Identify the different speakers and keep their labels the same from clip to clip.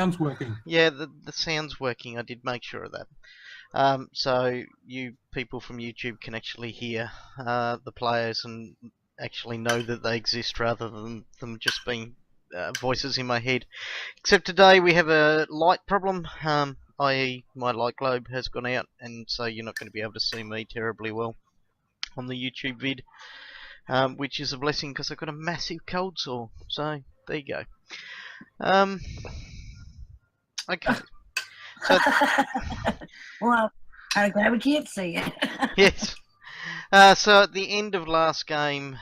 Speaker 1: sound's working.
Speaker 2: Yeah, the sound's working. I did make sure of that. So you people from YouTube can actually hear the players and actually know that they exist rather than them just being voices in my head. Except today we have a light problem, i.e. my light globe has gone out, and so you're not going to be able to see me terribly well on the YouTube vid, which is a blessing because I've got a massive cold sore. So there you go. Okay. So
Speaker 3: Well, I'm glad we can't see it.
Speaker 2: yes. So at the end of last game,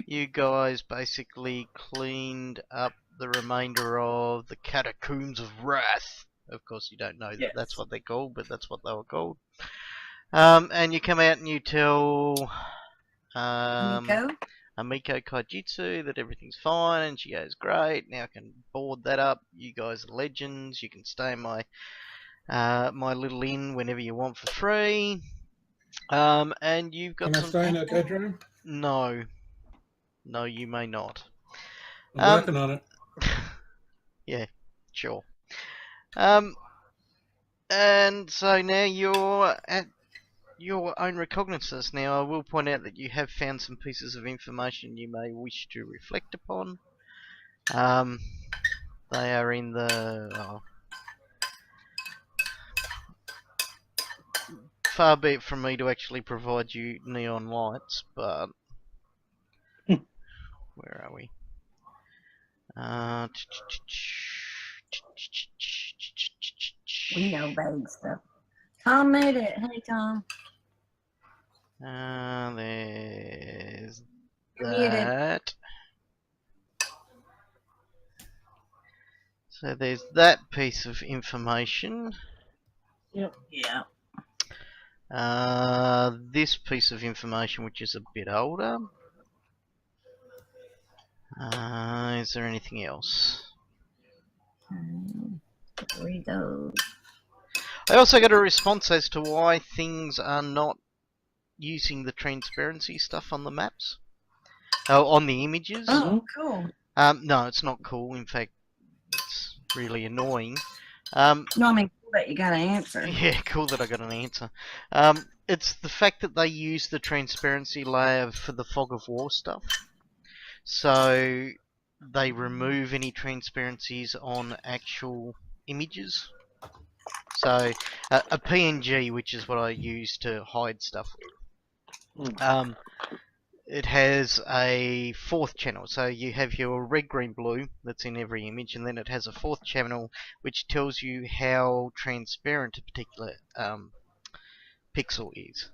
Speaker 2: you guys basically cleaned up the remainder of the Catacombs of Wrath. Of course, you don't know that that's what they're called, but that's what they were called. And you come out and you tell Amiko Kaijitsu that everything's fine, and she goes, great, now I can board that up. You guys are legends. You can stay in my my little inn whenever you want for free. And you've got
Speaker 1: Can I stay in her bedroom?
Speaker 2: No, you may not.
Speaker 1: I'm working on it.
Speaker 2: Yeah, sure. And so now you're at your own recognizance. Now, I will point out that you have found some pieces of information you may wish to reflect upon. They are in the... far be it from me to actually provide you neon lights, but... where are we?
Speaker 3: We know vague stuff. Tom made it. Hey, Tom.
Speaker 2: There's
Speaker 3: You're muted.
Speaker 2: that. So there's that piece of information.
Speaker 3: Yep. Yeah.
Speaker 2: This piece of information, which is a bit older. Is there anything else?
Speaker 3: Read those.
Speaker 2: I also got a response as to why things are not using the transparency stuff on the maps. Oh, on the images.
Speaker 3: Oh, cool.
Speaker 2: No, it's not cool. In fact, it's really annoying.
Speaker 3: No, I mean, cool that you got an answer.
Speaker 2: Yeah, cool that I got an answer. It's the fact that they use the transparency layer for the fog of war stuff. So they remove any transparencies on actual images. So a PNG, which is what I use to hide stuff with, it has a fourth channel. So you have your red, green, blue that's in every image, and then it has a fourth channel which tells you how transparent a particular pixel is.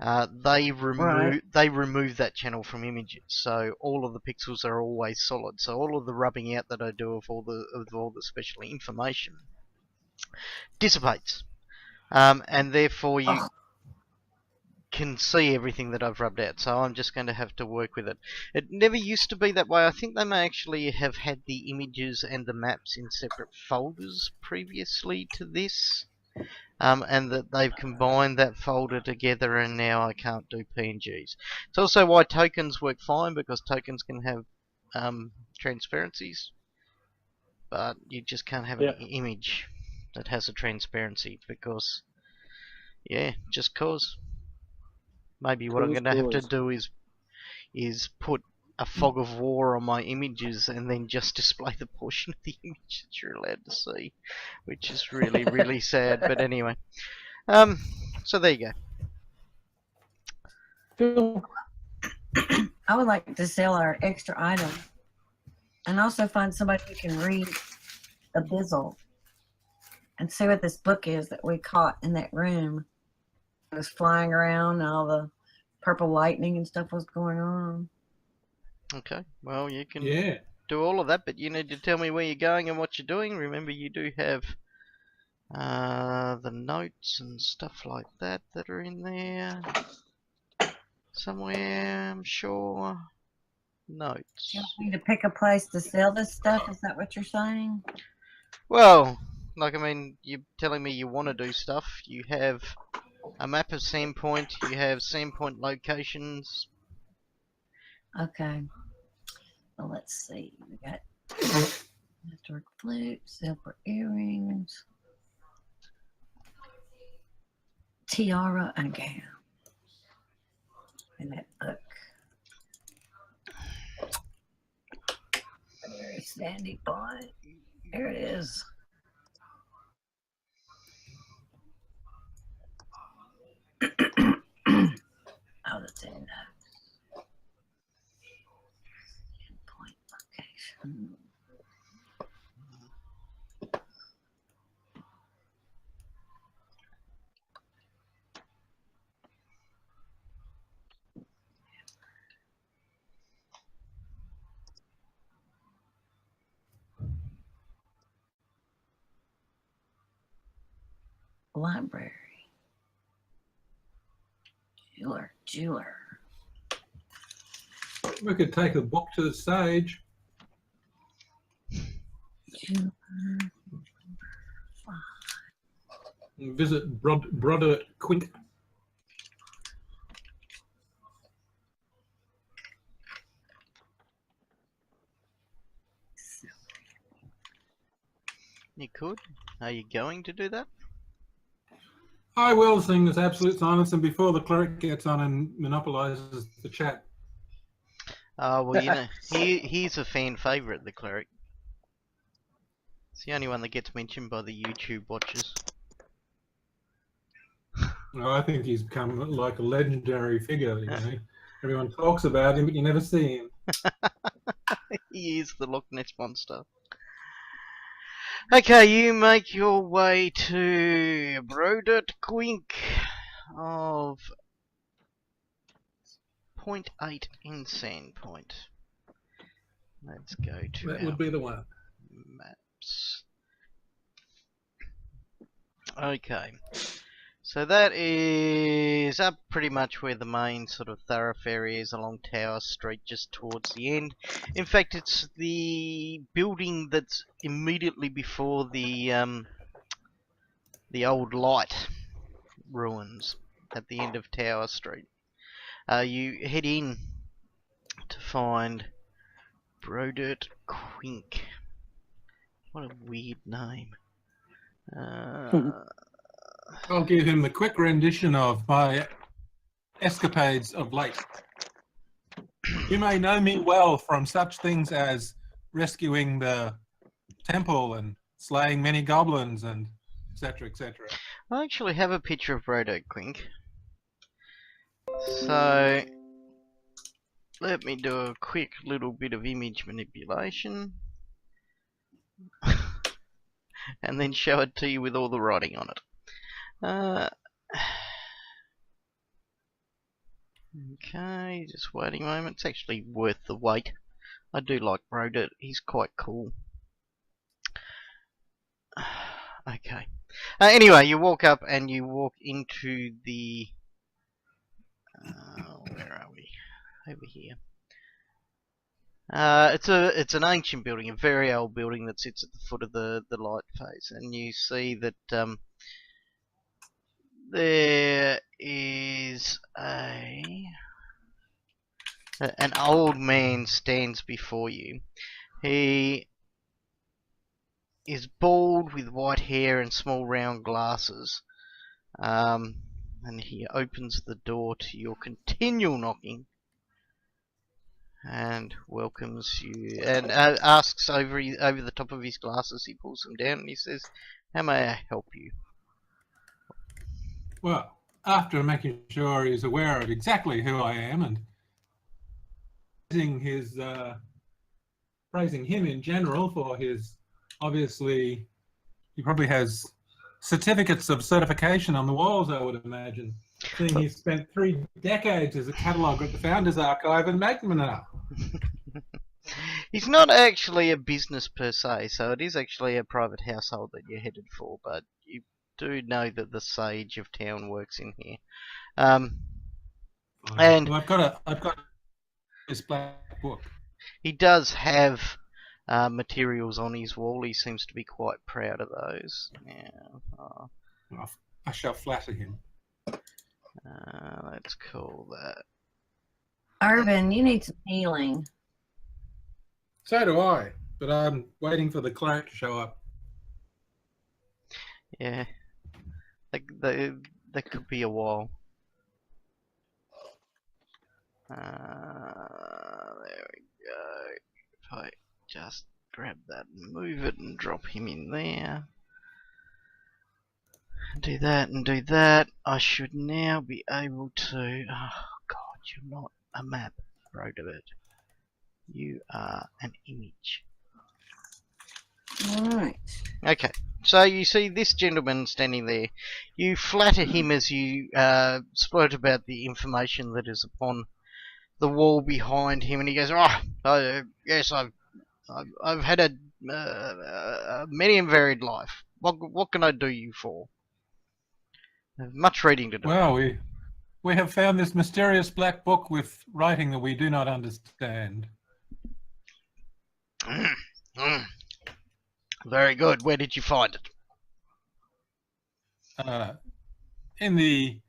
Speaker 2: They remove that channel from images, so all of the pixels are always solid. So all of the rubbing out that I do of all the special information dissipates, and therefore you can see everything that I've rubbed out. So I'm just going to have to work with it. It never used to be that way. I think they may actually have had the images and the maps in separate folders previously to this. And that they've combined that folder together, and now I can't do PNGs. It's also why tokens work fine, because tokens can have transparencies, but you just can't have an image that has a transparency, because, yeah, just cause. Maybe what I'm going to have to do is put a fog of war on my images and then just display the portion of the image that you're allowed to see, which is really, really sad. But anyway, so there you
Speaker 3: go. I would like to sell our extra item and also find somebody who can read the bizzle and see what this book is that we caught in that room. It was flying around and all the purple lightning and stuff was going on.
Speaker 2: Okay, well, you can do all of that, but you need to tell me where you're going and what you're doing. Remember, you do have the notes and stuff like that are in there somewhere, I'm sure. Notes.
Speaker 3: You want me to pick a place to sell this stuff? Is that what you're saying?
Speaker 2: Well, like, I mean, you're telling me you want to do stuff. You have a map of Sandpoint. You have Sandpoint locations.
Speaker 3: Okay. Well, let's see. We got Historic flute, silver earrings, tiara, and gown. And that book. Very sandy point. Here it is. Oh, that's in point location. Library. Jeweler.
Speaker 1: We could take a book to the stage.
Speaker 3: Jeweler.
Speaker 1: And visit Broderick Quint.
Speaker 2: You could. Are you going to do that?
Speaker 1: I will sing this absolute silence, and before the cleric gets on and monopolizes the chat.
Speaker 2: Well, you know, he's a fan favourite, the cleric. It's the only one that gets mentioned by the YouTube watchers.
Speaker 1: I think he's become like a legendary figure. You know? Everyone talks about him, but you never see him.
Speaker 2: He is the Loch Ness Monster. Okay, you make your way to Brodert Quink of 0.8 in Sand Point. Let's go to
Speaker 1: That
Speaker 2: our
Speaker 1: would be the one.
Speaker 2: maps. Okay, so that is up pretty much where the main sort of thoroughfare is, along Tower Street, just towards the end. In fact, it's the building that's immediately before the old light ruins at the end of Tower Street. You head in to find Brodert Quink. What a weird name.
Speaker 1: I'll give him a quick rendition of my escapades of late. You may know me well from such things as rescuing the temple and slaying many goblins and etc. etc.
Speaker 2: I actually have a picture of Brodert Quink. So let me do a quick little bit of image manipulation and then show it to you with all the writing on it. Okay, just waiting a moment. It's actually worth the wait. I do like Brodert. He's quite cool. Okay. Anyway, you walk up and you walk into the... where are we? Over here. It's an ancient building, a very old building that sits at the foot of the light face, and you see that there is an old man stands before you. He is bald with white hair and small round glasses, and he opens the door to your continual knocking and welcomes you, and asks over the top of his glasses. He pulls them down and he says, "How may I help you?"
Speaker 1: Well, after making sure he's aware of exactly who I am and praising him in general for his, obviously, he probably has certificates of certification on the walls, I would imagine, seeing he's spent 3 decades as a cataloguer at the Founders Archive and Magmanar.
Speaker 2: He's not actually a business per se, so it is actually a private household that you're headed for, but you do know that the sage of town works in here. And
Speaker 1: well, I've got this black book.
Speaker 2: He does have materials on his wall. He seems to be quite proud of those. Yeah.
Speaker 1: I shall flatter him.
Speaker 2: Let's call that.
Speaker 3: Irvin, you need some healing.
Speaker 1: So do I, but I'm waiting for the cleric to show up.
Speaker 2: Yeah. That could be a while. There we go. If I just grab that and move it and drop him in there. Do that and do that. I should now be able to... Oh god, you're not a map, Rodebert. You are an image.
Speaker 3: Alright.
Speaker 2: Okay, so you see this gentleman standing there. You flatter him as you splurt about the information that is upon the wall behind him, and he goes, "Oh, yes, I've had a many and varied life. What can I do you for? I have much reading to do."
Speaker 1: Well, we have found this mysterious black book with writing that we do not understand.
Speaker 2: Very good. Where did you find it?
Speaker 1: In the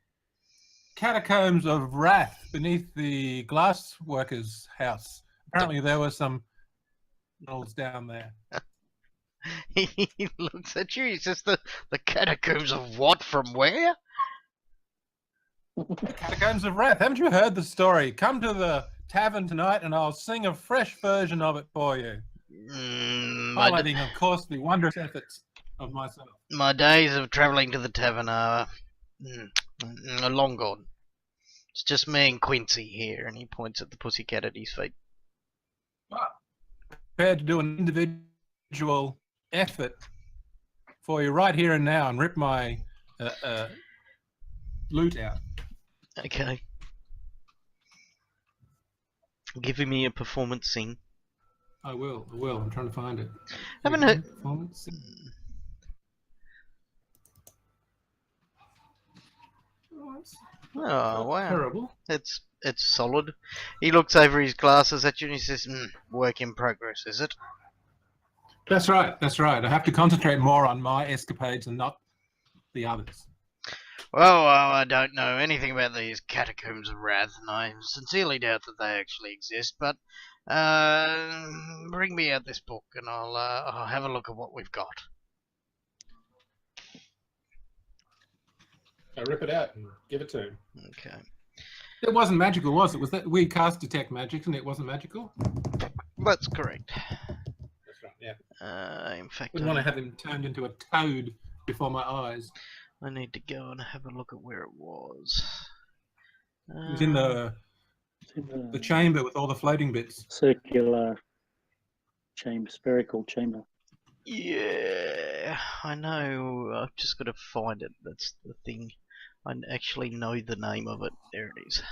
Speaker 1: catacombs of Wrath beneath the glass workers' house. Apparently there were some tunnels down there.
Speaker 2: He looks at you. He says, "The catacombs of what? From where?"
Speaker 1: The catacombs of Wrath. Haven't you heard the story? Come to the tavern tonight and I'll sing a fresh version of it for you. Highlighting, of course, the wondrous efforts of myself.
Speaker 2: My days of travelling to the tavern are long gone. It's just me and Quincy here, and he points at the pussycat at his feet.
Speaker 1: Well, prepared to do an individual effort for you right here and now and rip my loot out.
Speaker 2: Okay. Giving me a performance sing.
Speaker 1: I will. I'm trying to find it.
Speaker 2: Haven't heard.
Speaker 1: Performance.
Speaker 2: Oh wow.
Speaker 1: Terrible.
Speaker 2: It's solid. He looks over his glasses at you and he says, "Work in progress, is it?"
Speaker 1: That's right. I have to concentrate more on my escapades and not the others.
Speaker 2: Well, I don't know anything about these catacombs of Wrath, and I sincerely doubt that they actually exist, but bring me out this book and I'll have a look at what we've got.
Speaker 1: I rip it out and give it to him.
Speaker 2: Okay.
Speaker 1: It wasn't magical, was it? Was that we cast detect magic and it wasn't magical?
Speaker 2: That's correct.
Speaker 1: That's right, yeah.
Speaker 2: In fact,
Speaker 1: We want to have him turned into a toad before my eyes.
Speaker 2: I need to go and have a look at where it was.
Speaker 1: It was in the chamber with all the floating bits.
Speaker 4: Circular chamber, spherical chamber.
Speaker 2: Yeah, I know. I've just got to find it. That's the thing. I actually know the name of it. There it is.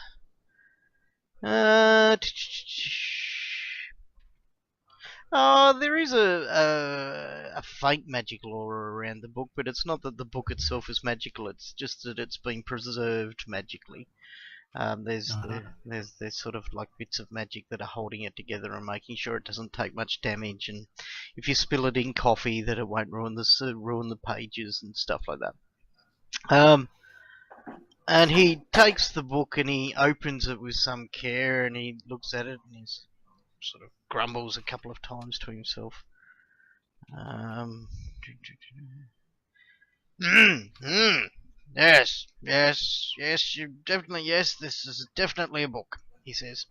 Speaker 2: Oh, there is a faint magical aura around the book, but it's not that the book itself is magical. It's just that it's been preserved magically. There's sort of like bits of magic that are holding it together and making sure it doesn't take much damage. And if you spill it in coffee, that it won't ruin the pages and stuff like that. And he takes the book and he opens it with some care and he looks at it and he sort of grumbles a couple of times to himself. Yes, you definitely, yes, this is definitely a book, he says.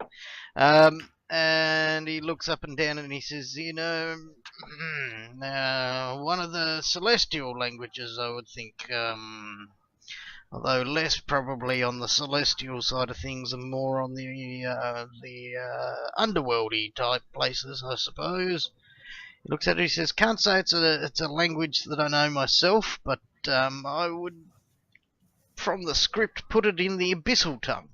Speaker 2: And he looks up and down and he says, you know, one of the celestial languages, I would think, although less probably on the celestial side of things and more on the underworldy type places, I suppose. He looks at it, he says, can't say it's a language that I know myself, but I would, from the script, put it in the abyssal tongue.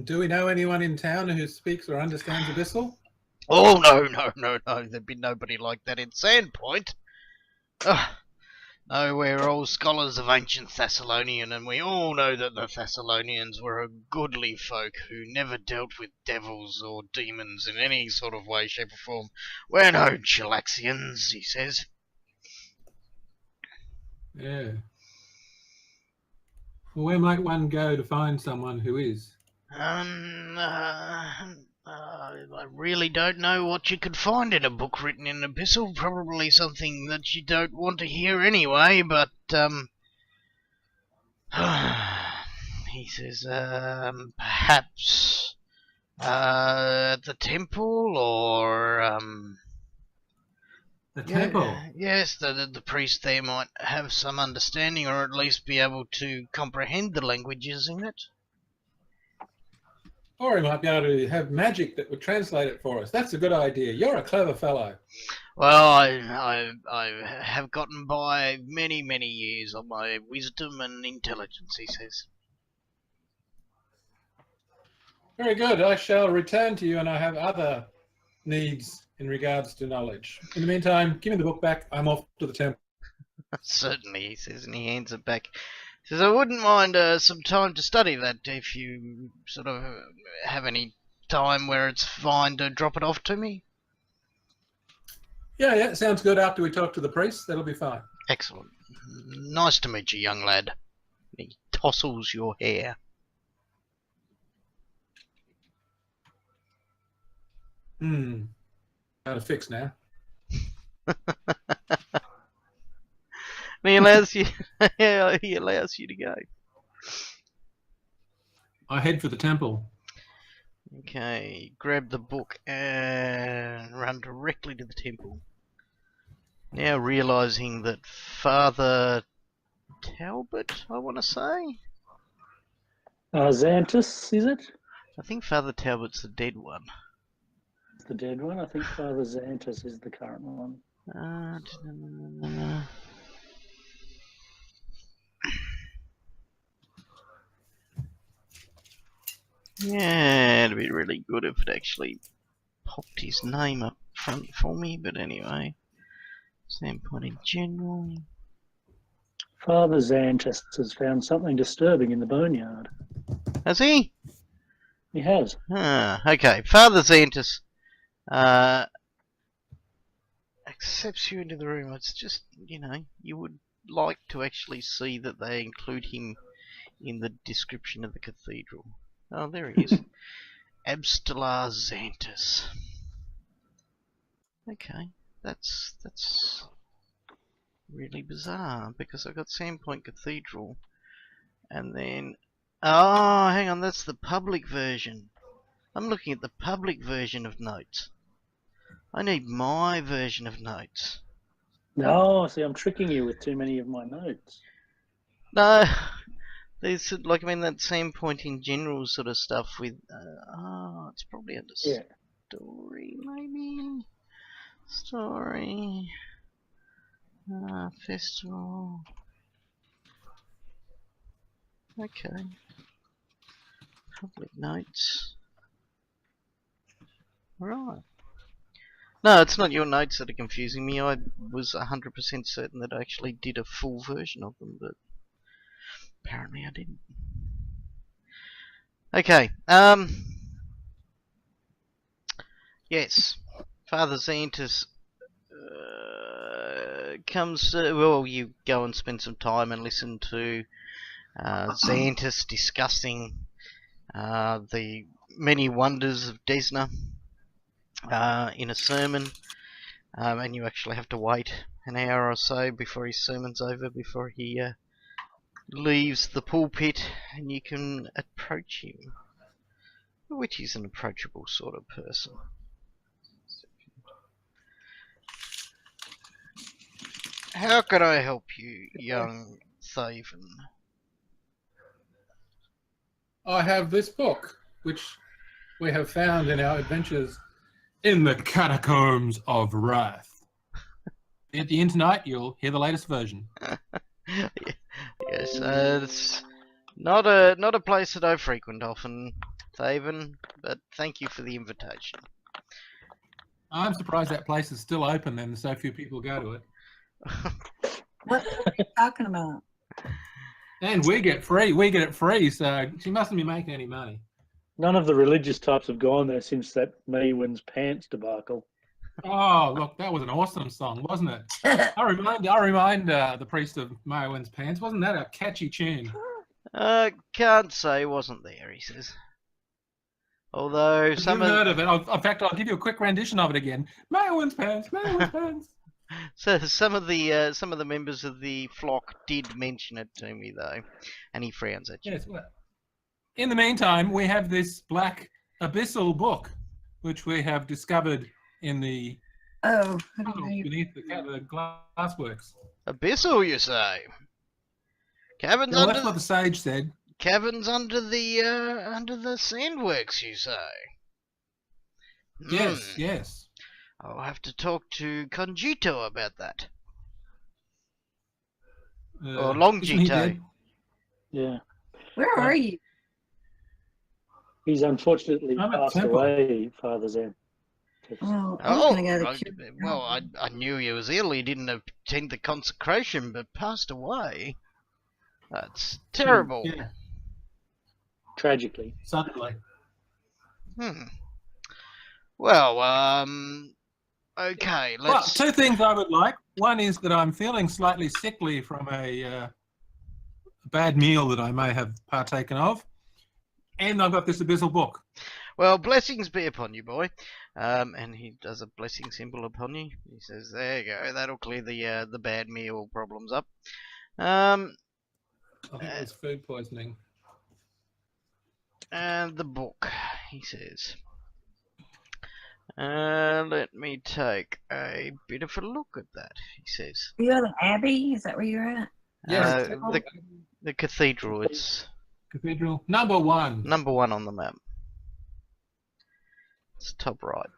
Speaker 1: Do we know anyone in town who speaks or understands abyssal?
Speaker 2: Oh, no, there'd be nobody like that in Sandpoint. No, we're all scholars of ancient Thessalonian, and we all know that the Thessalonians were a goodly folk who never dealt with devils or demons in any sort of way, shape or form. We're no Chilaxians, he says.
Speaker 1: Yeah. Well, where might one go to find someone who is?
Speaker 2: I really don't know what you could find in a book written in epistle. Probably something that you don't want to hear anyway, but, he says, perhaps, at the temple, or,
Speaker 1: The temple.
Speaker 2: Yes, the priest there might have some understanding, or at least be able to comprehend the languages in it.
Speaker 1: Or he might be able to have magic that would translate it for us. That's a good idea. You're a clever fellow.
Speaker 2: Well, I have gotten by many, many years on my wisdom and intelligence, he says.
Speaker 1: Very good. I shall return to you, and I have other needs in regards to knowledge. In the meantime, give me the book back. I'm off to the temple.
Speaker 2: Certainly, he says, and he hands it back. He says, I wouldn't mind some time to study that if you sort of have any time where it's fine to drop it off to me.
Speaker 1: Yeah, sounds good. After we talk to the priest, that'll be fine.
Speaker 2: Excellent. Nice to meet you, young lad. He tousles your hair.
Speaker 1: Out of fix now.
Speaker 2: He allows you. He allows you to go.
Speaker 1: I head for the temple.
Speaker 2: Okay, grab the book and run directly to the temple. Now realizing that Father Talbot, I want to say.
Speaker 4: Xantus, is it?
Speaker 2: I think Father Talbot's the dead one.
Speaker 4: The dead one? I think Father Xantus is the current one.
Speaker 2: Yeah, it'd be really good if it actually popped his name up front for me, but anyway. Standpoint in general.
Speaker 4: Father Xantus has found something disturbing in the boneyard.
Speaker 2: Has he?
Speaker 4: He has.
Speaker 2: Okay. Father Xantus accepts you into the room. It's just, you would like to actually see that they include him in the description of the cathedral. Oh, there he is. Abstelar Xantus. Okay, that's really bizarre, because I've got Sandpoint Cathedral, and then... Oh, hang on, that's the public version. I'm looking at the public version of notes. I need my version of notes.
Speaker 4: No, see, I'm tricking you with too many of my notes.
Speaker 2: No, there's that Sandpoint in general sort of stuff with... it's probably under story, maybe? Story... festival... Okay. Public notes. Right. No, it's not your notes that are confusing me. I was 100% certain that I actually did a full version of them, but apparently I didn't. Okay. Yes. Father Xantus comes. Well, you go and spend some time and listen to Xantus discussing the many wonders of Desna in a sermon, and you actually have to wait an hour or so before his sermon's over, before he leaves the pulpit, and you can approach him, which is an approachable sort of person. How can I help you, young Thaven?
Speaker 1: I have this book, which we have found in our adventures in the catacombs of Wrath. At the end tonight, you'll hear the latest version.
Speaker 2: Yes, it's not a place that I frequent often, Thaven, but thank you for the invitation.
Speaker 1: I'm surprised that place is still open and so few people go to it.
Speaker 3: What are you talking about?
Speaker 1: And we get it free, so she mustn't be making any money.
Speaker 4: None of the religious types have gone there since that Maywin's pants debacle.
Speaker 1: Oh, look, that was an awesome song, wasn't it? I remind the priest of Maywin's pants. Wasn't that a catchy tune?
Speaker 2: Can't say wasn't there, he says. Although
Speaker 1: You've heard of it. In fact, I'll give you a quick rendition of it again. Mayowen's pants, Mayowen's pants.
Speaker 2: So some of the members of the flock did mention it to me though, and he frowns at you.
Speaker 1: Yes. Well, in the meantime, we have this black abyssal book, which we have discovered in the
Speaker 3: Oh, I don't
Speaker 1: tunnel
Speaker 3: know.
Speaker 1: beneath the glassworks.
Speaker 2: Abyssal, you say? Caverns
Speaker 1: Well,
Speaker 2: under
Speaker 1: that's what the sage said.
Speaker 2: caverns under the sandworks, you say?
Speaker 1: Yes,
Speaker 2: Hmm.
Speaker 1: yes.
Speaker 2: I'll have to talk to Conjito about that. Or
Speaker 1: Isn't he
Speaker 2: Longito.
Speaker 1: dead?
Speaker 4: Yeah.
Speaker 3: Where are you?
Speaker 4: He's unfortunately
Speaker 1: I'm at
Speaker 4: passed
Speaker 1: Temple.
Speaker 4: away, Father Zen.
Speaker 3: Oh, I was gonna go to the
Speaker 2: right.
Speaker 3: cure.
Speaker 2: Well, I knew he was ill. He didn't attend the consecration, but passed away. That's terrible.
Speaker 1: Yeah,
Speaker 4: Tragically.
Speaker 1: suddenly.
Speaker 2: Well, okay,
Speaker 1: Well,
Speaker 2: let's...
Speaker 1: two things I would like. One is that I'm feeling slightly sickly from a bad meal that I may have partaken of. And I've got this abyssal book.
Speaker 2: Well, blessings be upon you, boy. And he does a blessing symbol upon you. He says, there you go, that'll clear the bad meal problems up.
Speaker 1: I think it was food poisoning.
Speaker 2: And the book, he says. Let me take a bit of a look at that, he says.
Speaker 3: You at the Abbey? Is that where you're at?
Speaker 1: Yes.
Speaker 2: The cathedral, it's
Speaker 1: Cathedral. Number 1.
Speaker 2: number 1 on the map. It's top right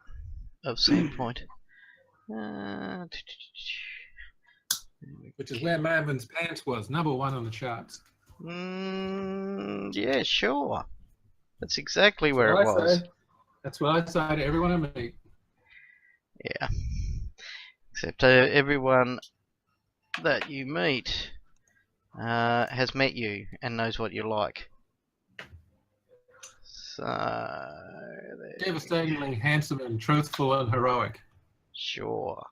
Speaker 2: of Sandpoint.
Speaker 1: Which is where Maven's pants was. Number 1 on the charts.
Speaker 2: Yeah, sure. That's exactly where it was.
Speaker 1: That's what I say to everyone I meet.
Speaker 2: Yeah. Except everyone that you meet has met you and knows what you like. So, there-
Speaker 1: Devastatingly handsome and truthful and heroic.
Speaker 2: sure.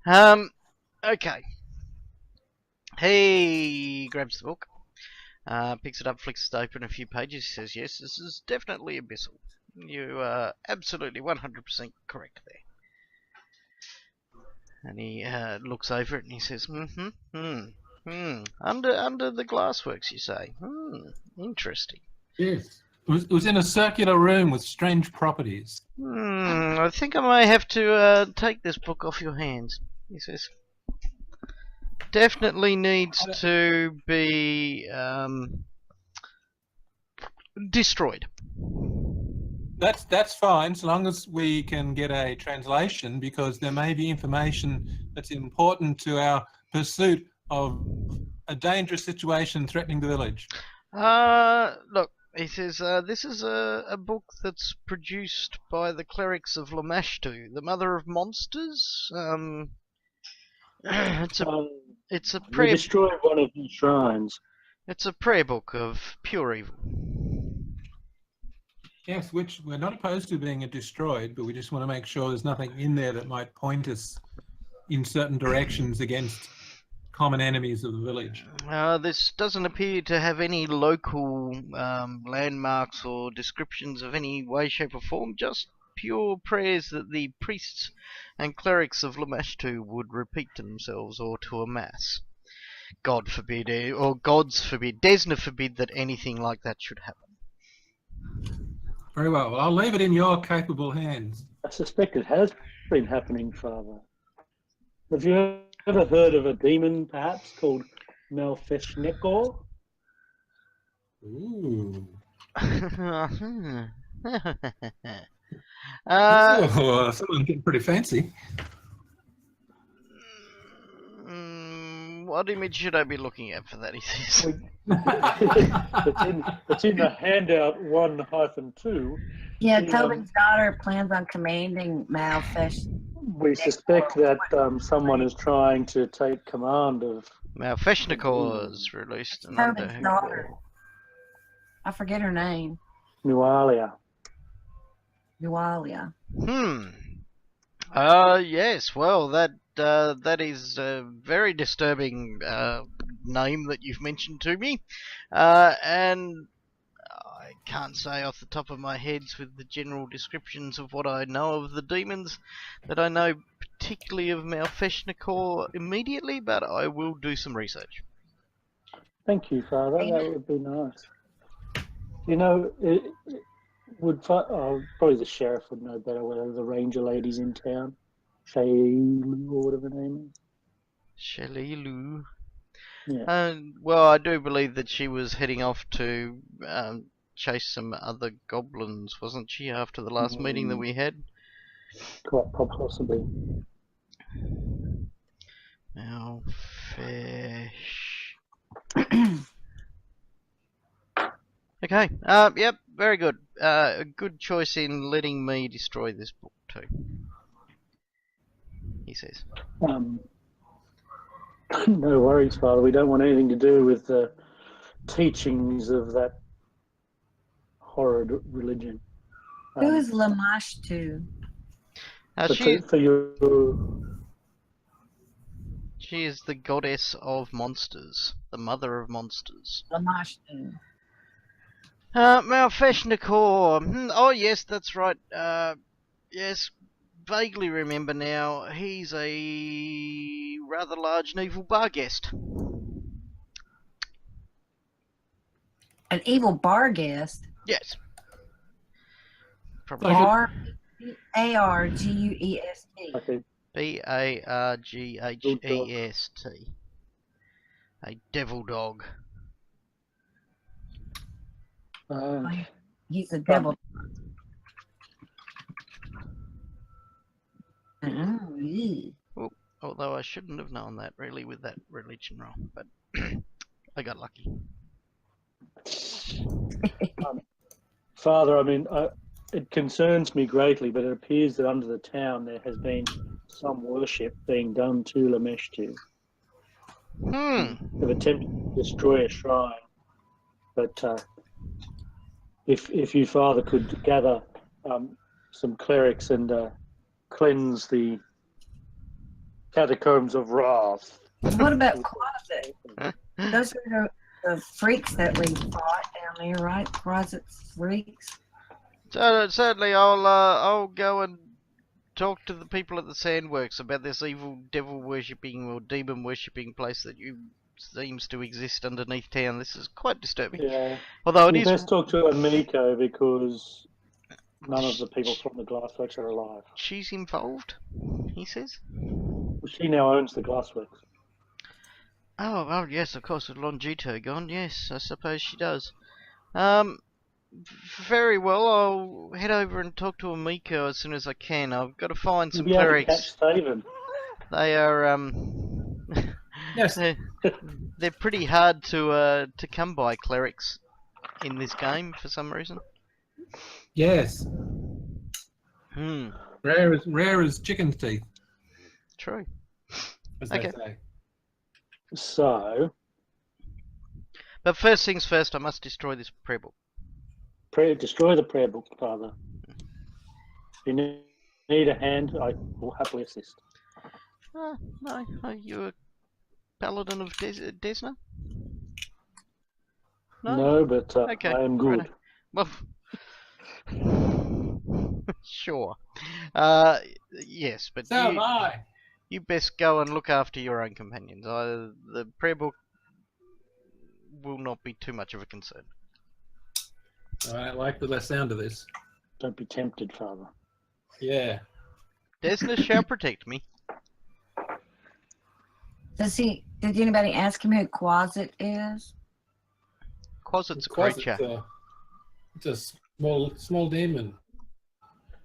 Speaker 2: Okay. He grabs the book, picks it up, flicks it open a few pages. He says, yes, this is definitely abyssal. You are absolutely 100% correct there. And he looks over it and he says, under the glassworks, you say? Interesting.
Speaker 1: Yes. It was in a circular room with strange properties.
Speaker 2: I think I may have to take this book off your hands, he says. Definitely needs to be destroyed.
Speaker 1: That's fine, so long as we can get a translation, because there may be information that's important to our pursuit of a dangerous situation threatening the village.
Speaker 2: Look, he says, this is a book that's produced by the clerics of Lamashtu, the mother of monsters. It's a
Speaker 4: We
Speaker 2: prayer.
Speaker 4: destroyed one of the shrines.
Speaker 2: It's a prayer book of pure evil.
Speaker 1: Yes, which we're not opposed to being destroyed, but we just want to make sure there's nothing in there that might point us in certain directions against common enemies of the village.
Speaker 2: This doesn't appear to have any local landmarks or descriptions of any way, shape or form, just pure prayers that the priests and clerics of Lamashtu would repeat to themselves or to a mass. God forbid, or gods forbid, Desna forbid that anything like that should happen.
Speaker 1: Very well. Well, I'll leave it in your capable hands.
Speaker 4: I suspect it has been happening, Father. Have you ever heard of a demon, perhaps, called Malfeshnekor?
Speaker 1: Ooh. Someone getting pretty fancy.
Speaker 2: What image should I be looking at for that, he says?
Speaker 4: It's in the handout 1-2.
Speaker 3: Yeah,
Speaker 4: Yeah.
Speaker 3: Tobin's daughter plans on commanding Malfish.
Speaker 4: We suspect that someone is trying to take command of.
Speaker 2: Malfeshnikors released an
Speaker 3: Tobin's
Speaker 2: under.
Speaker 3: daughter. I forget her name.
Speaker 4: Nualia.
Speaker 3: Nualia.
Speaker 2: Yes, well, that is a very disturbing name that you've mentioned to me. And I can't say off the top of my head with the general descriptions of what I know of the demons that I know particularly of Malfeshnikor immediately, but I will do some research.
Speaker 4: Thank you, Father. That would be nice. You know, probably the sheriff would know better whether the ranger lady's in town. Shaylu or whatever her name is.
Speaker 2: Shalilu.
Speaker 4: Yeah.
Speaker 2: Well, I do believe that she was heading off to chase some other goblins, wasn't she, after the last meeting that we had?
Speaker 4: Quite possibly.
Speaker 2: Malfesh. Okay. Yep. Very good. A good choice in letting me destroy this book too. He says.
Speaker 4: No worries, Father. We don't want anything to do with the teachings of that horrid religion.
Speaker 3: Who is Lamash to?
Speaker 2: She is the goddess of monsters, the mother of monsters.
Speaker 3: Lamash to.
Speaker 2: Malfeshnikor. Oh yes, that's right. Yes, vaguely remember now. He's a rather large and evil bar guest.
Speaker 3: An evil bar guest?
Speaker 2: Yes. Probably.
Speaker 3: B-A-R-G-U-E-S-T.
Speaker 4: Okay.
Speaker 2: B-A-R-G-H-E-S-T. A devil dog.
Speaker 3: He's a devil.
Speaker 2: Although I shouldn't have known that really with that religion roll, but I got lucky.
Speaker 4: Father, I mean, it concerns me greatly, but it appears that under the town there has been some worship being done to Lameshtu. They've attempted to destroy a shrine, but if you, Father, could gather some clerics and cleanse the catacombs of Wrath.
Speaker 3: What about closet? Those are the freaks that we fought down there, right? Closet freaks.
Speaker 2: So, certainly, I'll go and talk to the people at the Sandworks about this evil devil worshipping or demon worshipping place that seems to exist underneath town. This is quite disturbing.
Speaker 4: Yeah.
Speaker 2: Although it
Speaker 4: you
Speaker 2: is.
Speaker 4: best talk to Amiko because none of the people from the Glassworks are alive.
Speaker 2: She's involved, he says.
Speaker 4: She now owns the Glassworks.
Speaker 2: Oh, yes, of course, with Longito gone, yes, I suppose she does. Very well, I'll head over and talk to Amiko as soon as I can. I've got to find some clerics. They are,
Speaker 1: Yes.
Speaker 2: they're pretty hard to come by, clerics, in this game, for some reason.
Speaker 1: Yes. Rare as chicken's teeth,
Speaker 2: True.
Speaker 1: as they say.
Speaker 4: So,
Speaker 2: but first things first, I must destroy this prayer book.
Speaker 4: Destroy the prayer book, Father. If you need a hand, I will happily assist.
Speaker 2: No, are you a paladin of Desna?
Speaker 4: No, but
Speaker 2: okay.
Speaker 4: I am good.
Speaker 2: Well, sure. Yes, but
Speaker 1: So am I.
Speaker 2: You best go and look after your own companions. The prayer book will not be too much of a concern.
Speaker 1: I like the sound of this.
Speaker 4: Don't be tempted, Father.
Speaker 1: Yeah.
Speaker 2: Desna shall protect me.
Speaker 3: Did anybody ask him who Quasit is?
Speaker 2: Quasit's a creature.
Speaker 1: It's a small demon.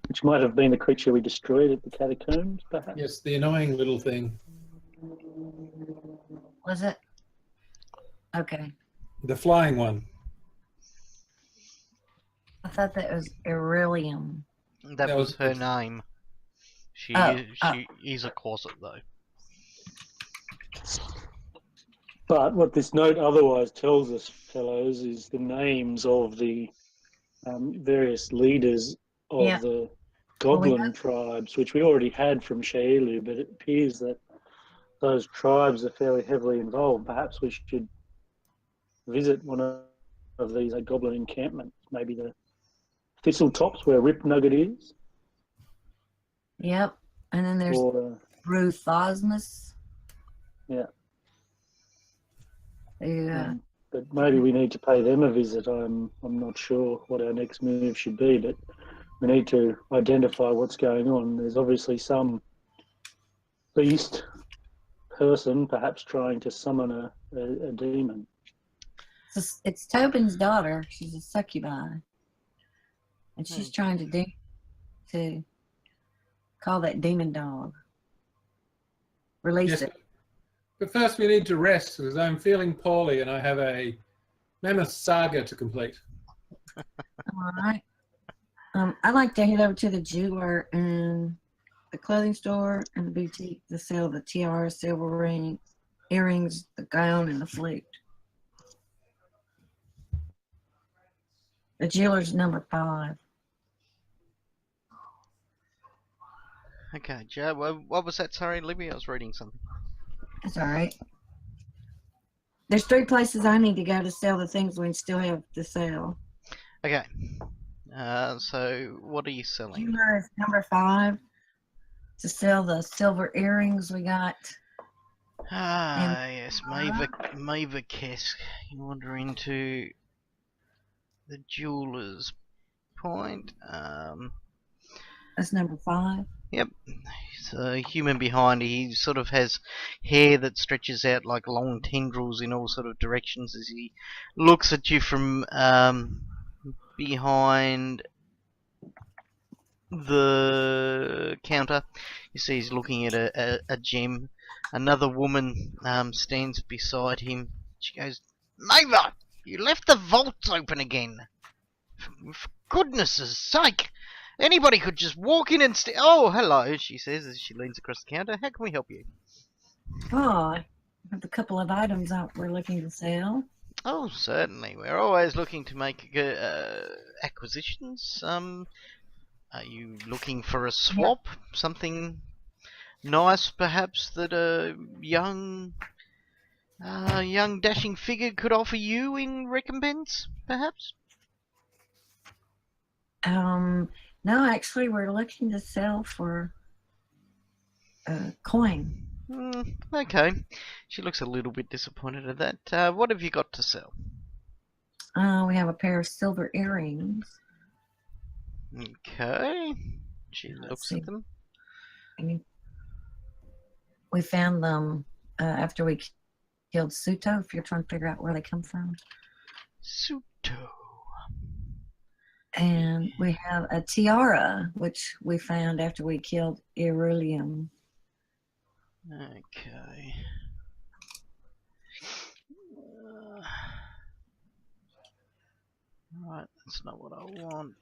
Speaker 4: Which might have been the creature we destroyed at the catacombs, perhaps?
Speaker 1: Yes, the annoying little thing.
Speaker 3: Was it? Okay.
Speaker 1: The flying one.
Speaker 3: I thought that was Irelium.
Speaker 2: That was her name. She is a corset, though.
Speaker 4: But what this note otherwise tells us, fellows, is the names of the various leaders of the goblin tribes, which we already had from Shailu, but it appears that those tribes are fairly heavily involved. Perhaps we should visit one of these goblin encampments. maybe the thistle tops where Rip Nugget is.
Speaker 3: Yep. And then there's
Speaker 4: Or,
Speaker 3: Ruthosmus.
Speaker 4: yeah.
Speaker 3: Yeah.
Speaker 4: But maybe we need to pay them a visit. I'm not sure what our next move should be, but we need to identify what's going on. There's obviously some beast person perhaps trying to summon a demon.
Speaker 3: It's Tobin's daughter. She's a succubi. And she's trying to call that demon dog. Release
Speaker 1: Yes,
Speaker 3: it.
Speaker 1: but first we need to rest because I'm feeling poorly and I have a mammoth saga to complete.
Speaker 3: All right. I'd like to head over to the jeweler and the clothing store and the boutique to sell the tiara, silver ring, earrings, the gown, and the flute. The jeweler's number 5.
Speaker 2: Okay, Joe, what was that? Sorry, Libby, I was reading something.
Speaker 3: That's all right. There's 3 places I need to go to sell the things we still have to sell.
Speaker 2: Okay. So what are you selling?
Speaker 3: Jeweler is number 5 to sell the silver earrings we got.
Speaker 2: Ah, yes, Maver Kesk. You wander into the jeweler's point.
Speaker 3: That's number 5.
Speaker 2: Yep. He's a human behind. He sort of has hair that stretches out like long tendrils in all sort of directions as he looks at you from behind the counter. You see he's looking at a gem. Another woman stands beside him. She goes, "Maver, you left the vaults open again. For goodness' sake. Anybody could just walk in and oh, hello," she says as she leans across the counter. "How can we help you?"
Speaker 3: Oh, I have a couple of items out we're looking to sell.
Speaker 2: Oh, certainly. We're always looking to make acquisitions. Are you looking for a swap? Something nice, perhaps, that a young dashing figure could offer you in recompense, perhaps?
Speaker 3: No, actually, we're looking to sell for a coin.
Speaker 2: Okay. She looks a little bit disappointed at that. What have you got to sell?
Speaker 3: We have a pair of silver earrings.
Speaker 2: Okay. She looks at them.
Speaker 3: We found them after we killed Suto, if you're trying to figure out where they come from.
Speaker 2: Suto.
Speaker 3: And we have a tiara, which we found after we killed Irulium.
Speaker 2: Okay. Right, that's not what I want.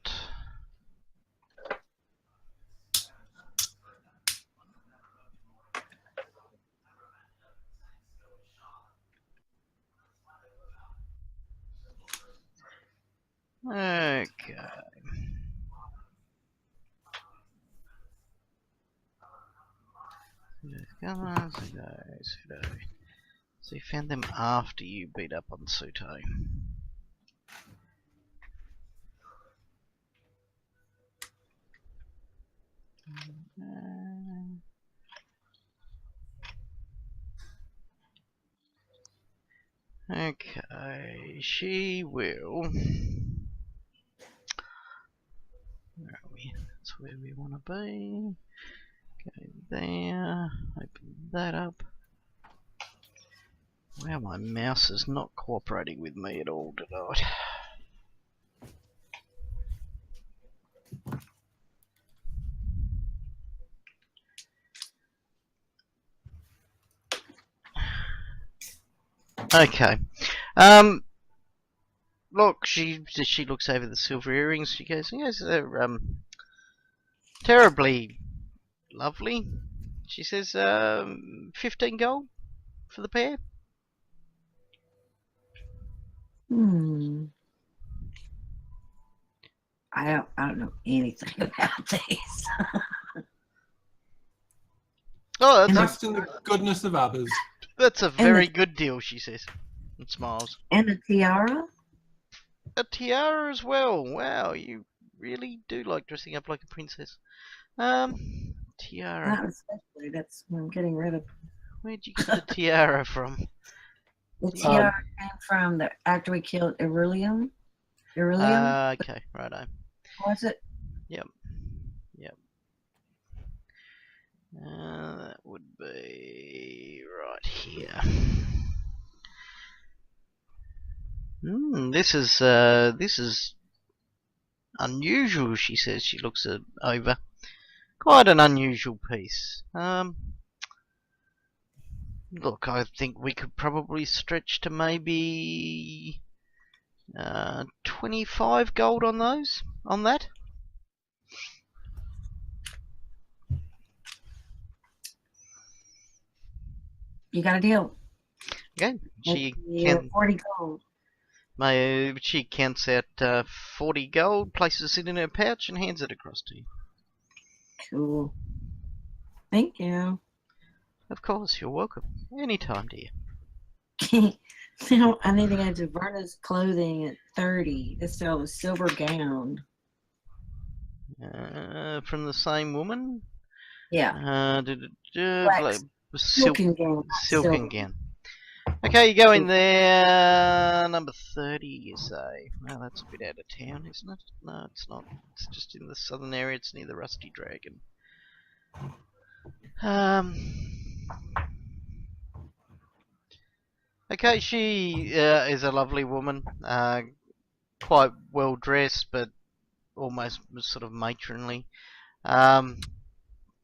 Speaker 2: Okay. Come on, Suto. So you found them after you beat up on Suto. Okay, she will. Where are we? That's where we want to be. Go there. Open that up. Wow, my mouse is not cooperating with me at all tonight. Okay. Look, she looks over the silver earrings. She goes, "Yes, they're terribly lovely." She says, 15 gold for the pair.
Speaker 3: I don't know anything about these.
Speaker 2: Oh,
Speaker 1: Trust in the goodness of others.
Speaker 2: that's a very good deal, she says, and smiles.
Speaker 3: And the tiara?
Speaker 2: a tiara as well. Wow, you really do like dressing up like a princess. Tiara.
Speaker 3: Not especially. That's what I'm getting rid of.
Speaker 2: Where'd you get the tiara from?
Speaker 3: The tiara came from after we killed Irelium. Irelium?
Speaker 2: Okay, righto.
Speaker 3: Was it?
Speaker 2: Yep. That would be right here. This is unusual. She says. She looks it over. Quite an unusual piece. Look, I think we could probably stretch to maybe 25 gold on those. On that.
Speaker 3: You got a deal.
Speaker 2: Okay. She
Speaker 3: Yeah,
Speaker 2: can.
Speaker 3: 40 gold.
Speaker 2: She counts out 40 gold, places it in her pouch, and hands it across to you.
Speaker 3: Cool. Thank you.
Speaker 2: Of course, you're welcome. Anytime, dear.
Speaker 3: Now I need to go to Verna's Clothing at 30 to sell a silver gown.
Speaker 2: From the same woman?
Speaker 3: Yeah.
Speaker 2: Silk,
Speaker 3: Silken gown.
Speaker 2: silken gown. Okay, you go in there. Number 30, you say. Well, that's a bit out of town, isn't it? No, it's not. It's just in the southern area. It's near the Rusty Dragon. Okay, she is a lovely woman. Quite well dressed, but almost sort of matronly.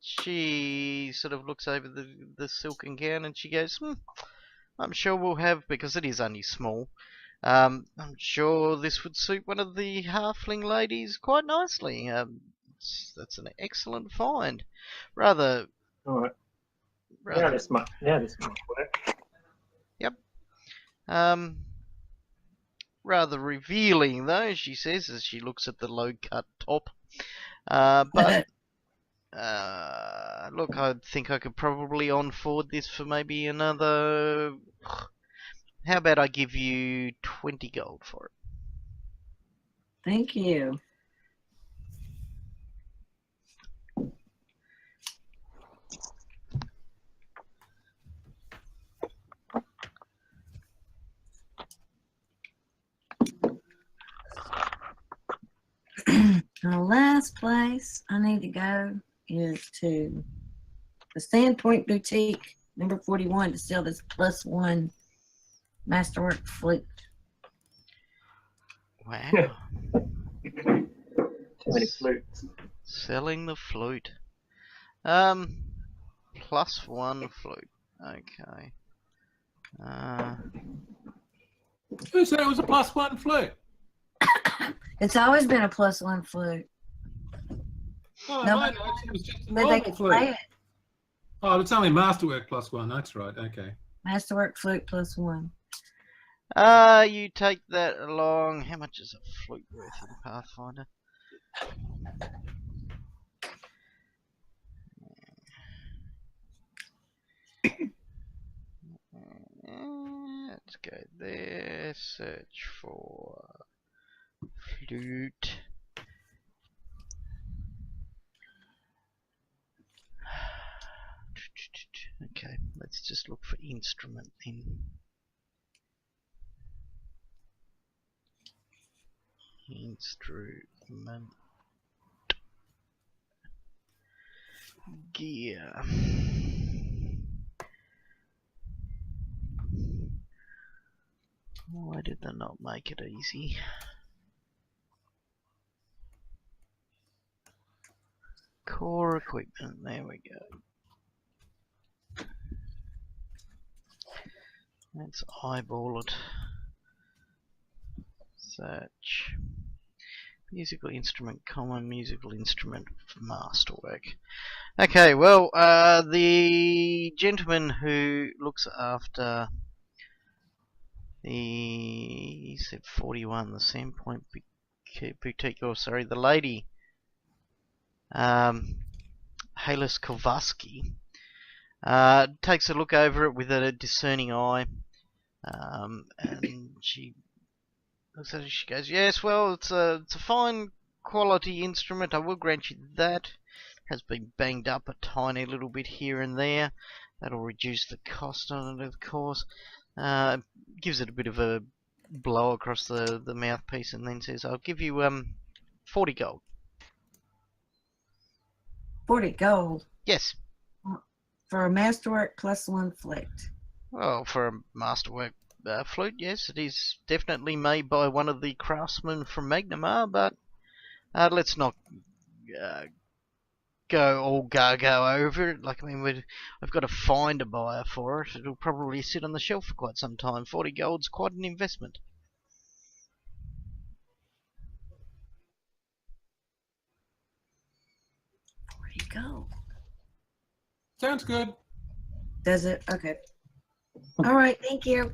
Speaker 2: She sort of looks over the silken gown and she goes, I'm sure we'll have, because it is only small, I'm sure this would suit one of the halfling ladies quite nicely. That's an excellent find. Rather...
Speaker 4: Alright.
Speaker 2: rather
Speaker 4: Now this might work.
Speaker 2: Yep. Rather revealing though, she says as she looks at the low-cut top. But look, I think I could probably on-forward this for maybe another... How about I give you 20 gold for it?
Speaker 3: Thank you. The last place I need to go is to the Sandpoint Boutique, number 41, to sell this +1 Masterwork flute.
Speaker 2: Wow.
Speaker 4: Too many flutes.
Speaker 2: Selling the flute. +1 flute. Okay.
Speaker 1: Who said it was a +1 flute?
Speaker 3: It's always been a +1 flute.
Speaker 1: Oh,
Speaker 3: No,
Speaker 1: my notes, it was just a
Speaker 3: But they
Speaker 1: normal
Speaker 3: could
Speaker 1: flute.
Speaker 3: play it.
Speaker 1: Oh, it's only Masterwork +1. That's right. Okay.
Speaker 3: Masterwork flute +1.
Speaker 2: You take that along. How much is a flute worth in Pathfinder? Let's go there. Search for flute. Okay, let's just look for instrument then. Instrument. Gear. Why did they not make it easy? Core equipment, there we go. Let's eyeball it. Search. Musical instrument, common musical instrument, masterwork. Okay, well, the gentleman who looks after he said 41, the Sandpoint Boutique, or sorry, the lady, Halis Kovarsky, takes a look over it with a discerning eye, and she So she goes, yes, well, it's a fine quality instrument. I will grant you that. Has been banged up a tiny little bit here and there. That'll reduce the cost on it, of course. Gives it a bit of a blow across the mouthpiece, and then says, I'll give you 40 gold.
Speaker 3: 40 gold
Speaker 2: Yes.
Speaker 3: for a masterwork plus 1 flicked.
Speaker 2: Well, for a masterwork flute, yes, it is definitely made by one of the craftsmen from Magnamar, but let's not go all go over it. Like, I mean, I've got to find a buyer for it. It'll probably sit on the shelf for quite some time. 40 gold's quite an investment.
Speaker 3: Where'd he go?
Speaker 1: Sounds good.
Speaker 3: Does it? Okay. All right, thank you.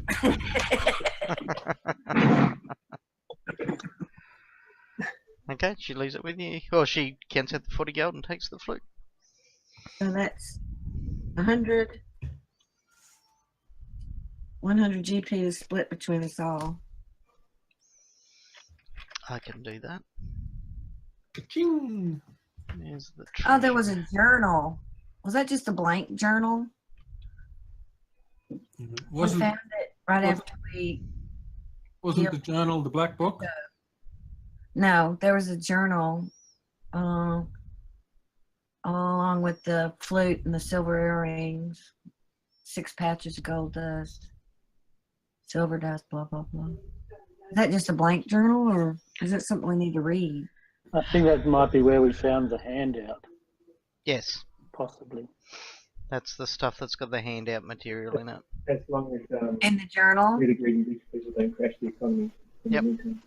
Speaker 2: Okay, she leaves it with you. Or she counts out the 40 gold and takes the flute.
Speaker 3: So that's 100 GP to split between us all.
Speaker 2: I can do that.
Speaker 1: Ka-ching.
Speaker 2: There's the
Speaker 3: Oh, there was
Speaker 2: treasure.
Speaker 3: a journal. Was that just a blank journal? We
Speaker 1: Wasn't
Speaker 3: found it right
Speaker 1: wasn't-
Speaker 3: after we.
Speaker 1: wasn't the journal the black book?
Speaker 3: No, there was a journal along with the flute and the silver earrings, 6 patches of gold dust, silver dust, blah, blah, blah. Is that just a blank journal, or is it something we need to read?
Speaker 4: I think that might be where we found the handout,
Speaker 2: Yes,
Speaker 4: possibly.
Speaker 2: that's the stuff that's got the handout material in it.
Speaker 5: As long as
Speaker 3: In the journal?
Speaker 5: really greedy rich people don't crash the economy. in the
Speaker 2: Yep.
Speaker 5: meantime.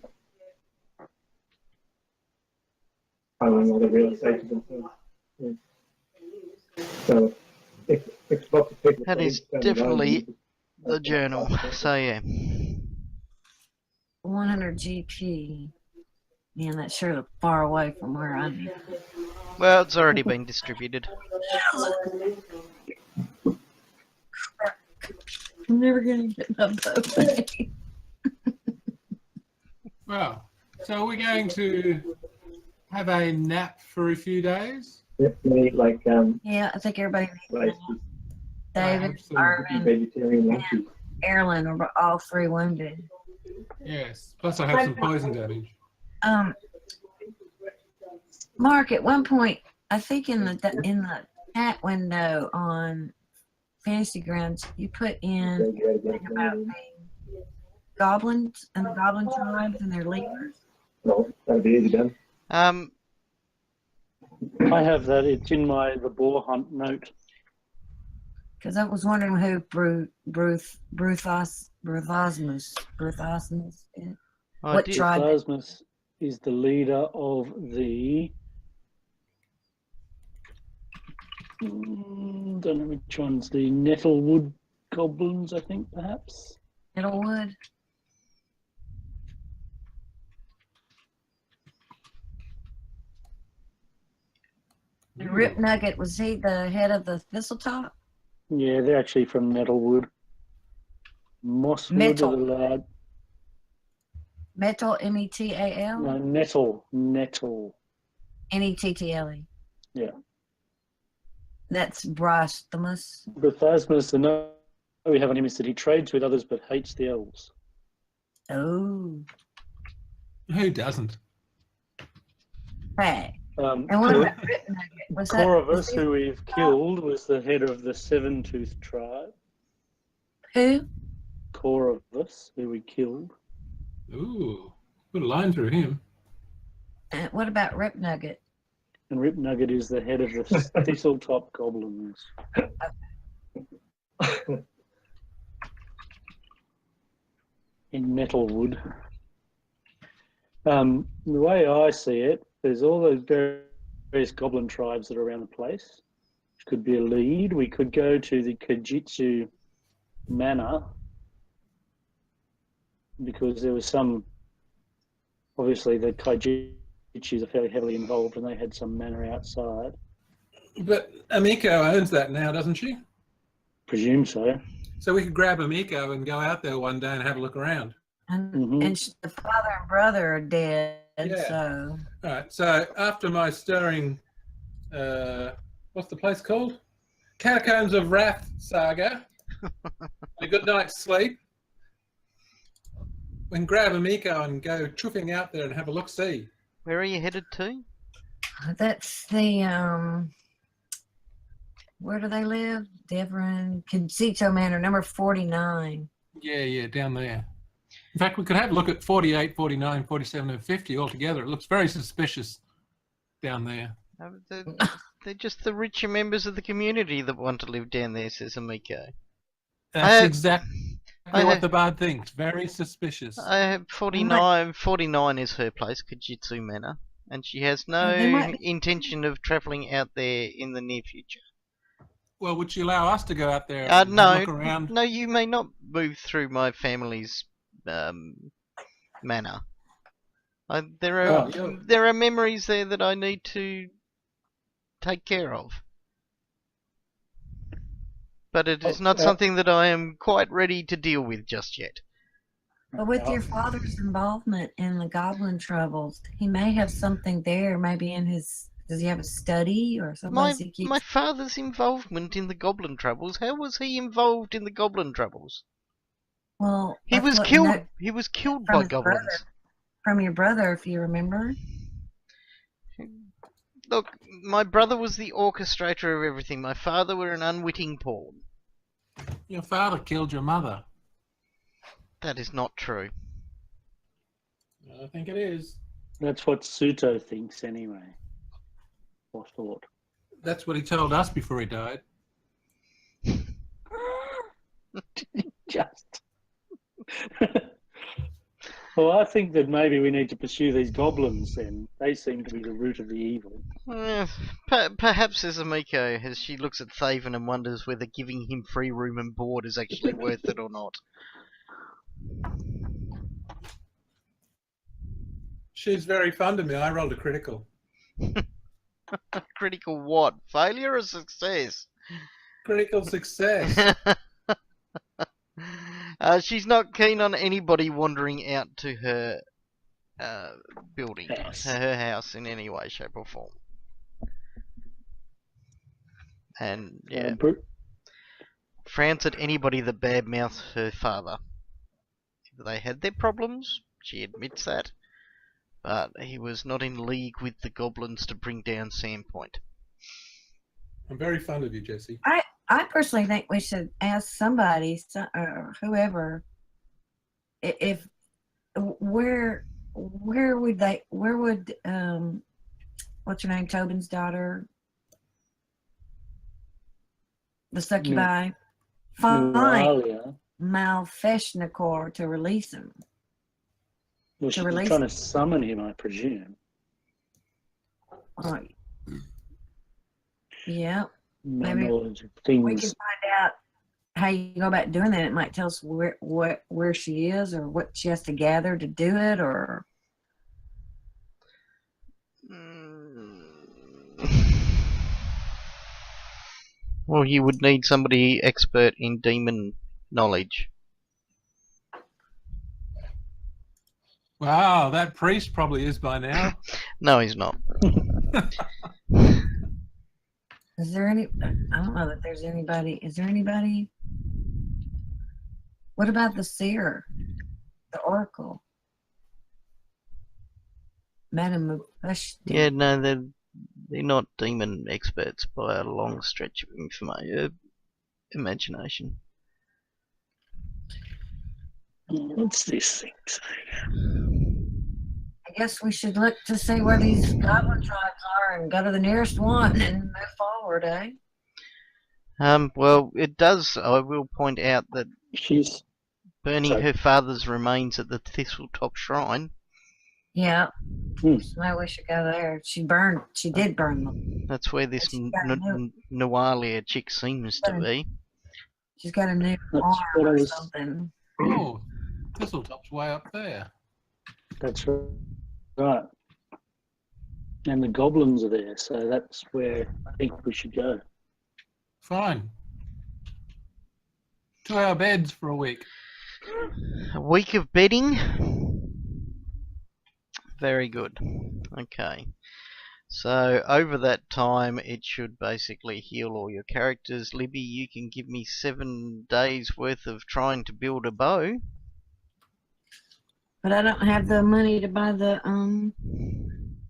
Speaker 5: Following all the real estate themselves. Yeah. So, if lots of people
Speaker 2: That
Speaker 5: say
Speaker 2: is
Speaker 5: it's done
Speaker 2: definitely
Speaker 5: wrong,
Speaker 2: The journal. So yeah.
Speaker 3: 100 GP. Man, that's sure far away from where I am.
Speaker 2: Well, it's already been distributed.
Speaker 3: I'm never gonna get my boat back.
Speaker 1: Well, so we're going to have a nap for a few days.
Speaker 5: Yep, you need like
Speaker 3: Yeah, I think everybody needs to
Speaker 5: rice,
Speaker 3: know. David,
Speaker 1: Absolutely.
Speaker 3: Arvin,
Speaker 5: vegetarian lunches.
Speaker 3: Erlen are all 3 wounded.
Speaker 1: Yes. Plus, I have some poison damage.
Speaker 3: Mark, at one point, I think in the chat window on Fantasy Grounds, you put in about the goblins and the goblin tribes and their leaders.
Speaker 5: No, that'll be easy done.
Speaker 4: I have that. It's in the boar hunt note.
Speaker 3: Because I was wondering who Bruthosmus is.
Speaker 2: I
Speaker 3: What
Speaker 2: did,
Speaker 3: tribe?
Speaker 4: Plasmus is the leader of the. Don't know which one's the Nettlewood goblins, I think, perhaps.
Speaker 3: Middlewood. And Rip Nugget, was he the head of the Thistletop?
Speaker 4: Yeah, they're actually from Nettlewood. Mosswood
Speaker 3: Metal.
Speaker 4: are the large.
Speaker 3: Metal, M-E-T-A-L?
Speaker 4: No, Nettle.
Speaker 3: N-E-T-T-L-E.
Speaker 4: Yeah.
Speaker 3: That's Brosthemus.
Speaker 4: Bruthasmus, the note we have on him is that he trades with others but hates the elves.
Speaker 3: Oh,
Speaker 1: Who doesn't?
Speaker 3: right. And what about Rip Nugget? Was that, was
Speaker 4: Corvus,
Speaker 3: he-
Speaker 4: who we've killed, was the head of the Seven-Tooth tribe.
Speaker 3: who?
Speaker 4: Corvus, who we killed.
Speaker 1: Ooh, put a line through him.
Speaker 3: What about Rip Nugget?
Speaker 4: And Rip Nugget is the head of the Thistletop goblins. In Nettlewood. The way I see it, there's all those various goblin tribes that are around the place, which could be a lead. We could go to the Kajitsu Manor, because there was some, obviously the Kaijitsus are fairly heavily involved, and they had some manor outside.
Speaker 1: But Amiko owns that now, doesn't she?
Speaker 4: Presume so.
Speaker 1: So we could grab Amiko and go out there one day and have a look around.
Speaker 3: And,
Speaker 4: Mhm.
Speaker 3: the father and brother are dead,
Speaker 1: Yeah.
Speaker 3: so
Speaker 1: All right. So after my stirring, what's the place called? Catacombs of Wrath saga. A good night's sleep. We can grab a Miko and go chuffing out there and have a look-see.
Speaker 2: Where are you headed to?
Speaker 3: that's the where do they live? Devon, Concito Manor, number 49.
Speaker 1: Yeah, down there. In fact, we could have a look at 48, 49, 47, and 50 altogether. It looks very suspicious down there.
Speaker 2: They're just the richer members of the community that want to live down there, says Amiko.
Speaker 1: That's
Speaker 2: I-
Speaker 1: exactly
Speaker 2: I-
Speaker 1: what the bard thinks. Very suspicious.
Speaker 2: 49 is her place, Kajitsu Manor, and she has no
Speaker 3: They might be-
Speaker 2: intention of travelling out there in the near future.
Speaker 1: Well, would you allow us to go out there and have a
Speaker 2: No,
Speaker 1: look around?
Speaker 2: no, you may not move through my family's manor. There are
Speaker 1: Oh,
Speaker 2: there are memories there that I need to take care of. But it is not something that I am quite ready to deal with just yet.
Speaker 3: But with your father's involvement in the goblin troubles, he may have something there. Maybe in his, does he have a study or
Speaker 2: My
Speaker 3: something? He keeps,
Speaker 2: my father's involvement in the goblin troubles. How was he involved in the goblin troubles?
Speaker 3: well,
Speaker 2: He
Speaker 3: that's
Speaker 2: was
Speaker 3: what
Speaker 2: killed.
Speaker 3: note
Speaker 2: He was killed
Speaker 3: from
Speaker 2: by
Speaker 3: his
Speaker 2: goblins.
Speaker 3: brother. From your brother, if you remember.
Speaker 2: Look, my brother was the orchestrator of everything. My father were an unwitting pawn.
Speaker 1: Your father killed your mother.
Speaker 2: That is not true.
Speaker 1: I think it is.
Speaker 4: That's what Suto thinks anyway. Or thought.
Speaker 1: That's what he told us before he died.
Speaker 4: Just. Well, I think that maybe we need to pursue these goblins then. They seem to be the root of the evil.
Speaker 2: Perhaps as Amiko, as she looks at Thaven and wonders whether giving him free room and board is actually worth it or not.
Speaker 1: She's very fond of me. I rolled a critical.
Speaker 2: Critical what? Failure or success?
Speaker 1: Critical success.
Speaker 2: She's not keen on anybody wandering out to her building,
Speaker 4: House.
Speaker 2: her house in any way, shape or form. And yeah, frowns at anybody that badmouths her father. They had their problems, she admits that, but he was not in league with the goblins to bring down Sandpoint.
Speaker 1: I'm very fond of you, Jesse.
Speaker 3: I personally think we should ask somebody, whoever, if where would what's her name, Tobin's daughter, the succubi, find
Speaker 4: Neuralia.
Speaker 3: Malfeshnikor to release him.
Speaker 4: Well,
Speaker 3: to
Speaker 4: she's
Speaker 3: release-
Speaker 4: trying to summon him, I presume.
Speaker 3: Yeah,
Speaker 4: My
Speaker 3: Maybe
Speaker 4: knowledge of
Speaker 3: we can
Speaker 4: things.
Speaker 3: find out how you go about doing that. It might tell us where she is or what she has to gather to do it, or
Speaker 2: Well, you would need somebody expert in demon knowledge.
Speaker 1: Wow, that priest probably is by now.
Speaker 2: No, he's not.
Speaker 3: is there any? I don't know that there's anybody. Is there anybody? What about the seer, the oracle, Madame Mush?
Speaker 2: Yeah, no, they're not demon experts by a long stretch of imagination.
Speaker 4: What's this thing?
Speaker 3: I guess we should look to see where these goblin tribes are and go to the nearest one and move forward, eh?
Speaker 2: Well, it does. I will point out that
Speaker 4: She's
Speaker 2: burning
Speaker 4: Sorry.
Speaker 2: her father's remains at the Thistletop Shrine.
Speaker 3: Yeah.
Speaker 4: Hmm.
Speaker 3: So maybe we should go there. She did burn them.
Speaker 2: That's where this
Speaker 3: She's got a
Speaker 2: Nualia chick seems to be.
Speaker 3: She's got a new
Speaker 4: That's
Speaker 3: arm
Speaker 4: what I
Speaker 3: or
Speaker 4: was-
Speaker 3: something.
Speaker 1: Oh, Thistletop's way up there.
Speaker 4: That's right. And the goblins are there, so that's where I think we should go.
Speaker 1: Fine. To our beds for a week.
Speaker 2: A week of bedding. Very good. Okay. So over that time, it should basically heal all your characters. Libby, you can give me 7 days worth of trying to build a bow.
Speaker 3: But I don't have the money to buy the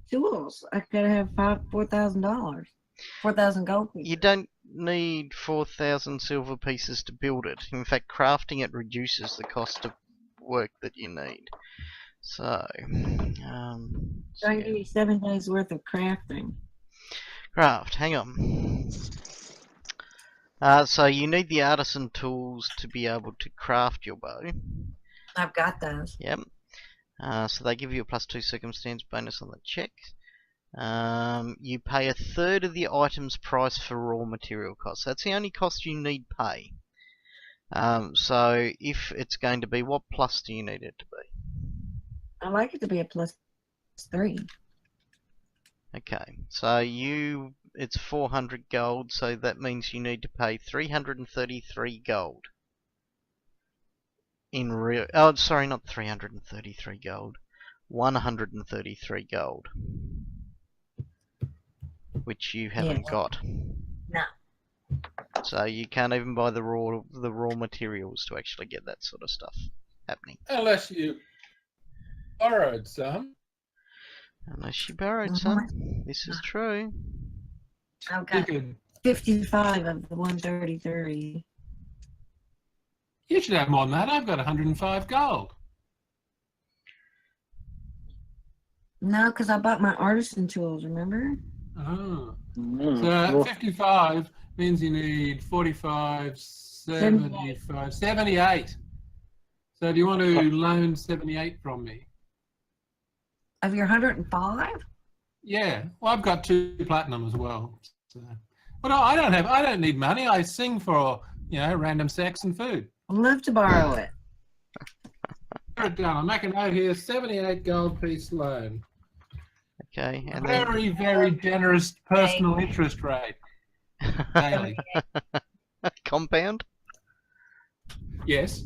Speaker 3: tools. I gotta have $4,000. 4,000 gold pieces.
Speaker 2: You don't need 4,000 silver pieces to build it. In fact, crafting it reduces the cost of work that you need. So,
Speaker 3: So I can give you 7 days worth of crafting.
Speaker 2: craft, hang on. So you need the artisan tools to be able to craft your bow.
Speaker 3: I've got those.
Speaker 2: Yep. So they give you a +2 circumstance bonus on the check. You pay 1/3 of the item's price for raw material costs. That's the only cost you need pay. So if it's going to be, what plus do you need it to be?
Speaker 3: I like it to be a +3.
Speaker 2: Okay, so it's 400 gold, so that means you need to pay 333 gold. Oh, sorry, not 333 gold. 133 gold. Which you haven't got.
Speaker 3: No.
Speaker 2: So you can't even buy the raw materials to actually get that sort of stuff happening.
Speaker 1: Unless you borrowed some.
Speaker 2: Unless you borrowed some. This is true.
Speaker 3: I've
Speaker 1: You
Speaker 3: got
Speaker 1: could.
Speaker 3: 55 of the 133.
Speaker 1: You should have more than that. I've got 105 gold.
Speaker 3: No, because I bought my artisan tools, remember?
Speaker 1: Oh.
Speaker 4: Mm.
Speaker 1: So
Speaker 4: Well,
Speaker 1: 55 means you need 45, 75, 78. So do you want to loan 78 from me?
Speaker 3: Of your 105?
Speaker 1: Yeah. Well, I've got 2 platinum as well. So. But I don't need money. I sing for, random sex and food.
Speaker 3: I'd love to borrow it.
Speaker 1: Write it down. I'll make a note here, 78 gold piece loan.
Speaker 2: Okay, and then
Speaker 1: Very, very generous personal interest rate. Daily.
Speaker 2: compound.
Speaker 1: Yes.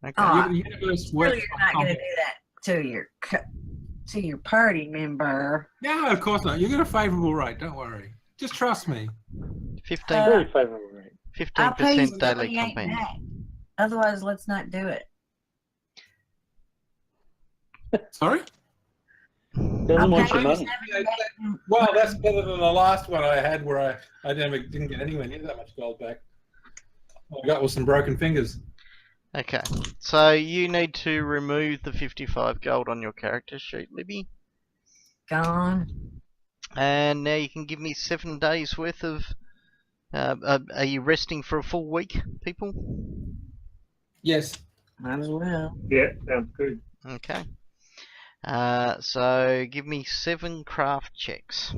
Speaker 2: Okay.
Speaker 3: Oh,
Speaker 1: The universe
Speaker 3: Really,
Speaker 1: works
Speaker 3: you're not going to do that to your party member.
Speaker 1: No, of course not. You get a favourable rate. Don't worry. Just trust me.
Speaker 2: 15,
Speaker 4: very favourable rate.
Speaker 3: I'll pay you
Speaker 2: 15% daily
Speaker 3: 78
Speaker 2: compound.
Speaker 3: back. Otherwise, let's not do it.
Speaker 1: Sorry?
Speaker 4: Doesn't want
Speaker 3: pay
Speaker 4: your
Speaker 3: you
Speaker 4: money.
Speaker 3: 78.
Speaker 1: Well, that's better than the last one I had where I didn't get anywhere near that much gold back. All I got was some broken fingers.
Speaker 2: Okay, so you need to remove the 55 gold on your character sheet, Libby.
Speaker 3: Gone.
Speaker 2: And now you can give me 7 days worth of... are you resting for a full week, people?
Speaker 1: Yes.
Speaker 3: Might as well.
Speaker 5: Yeah, sounds good.
Speaker 2: Okay. So give me 7 craft checks.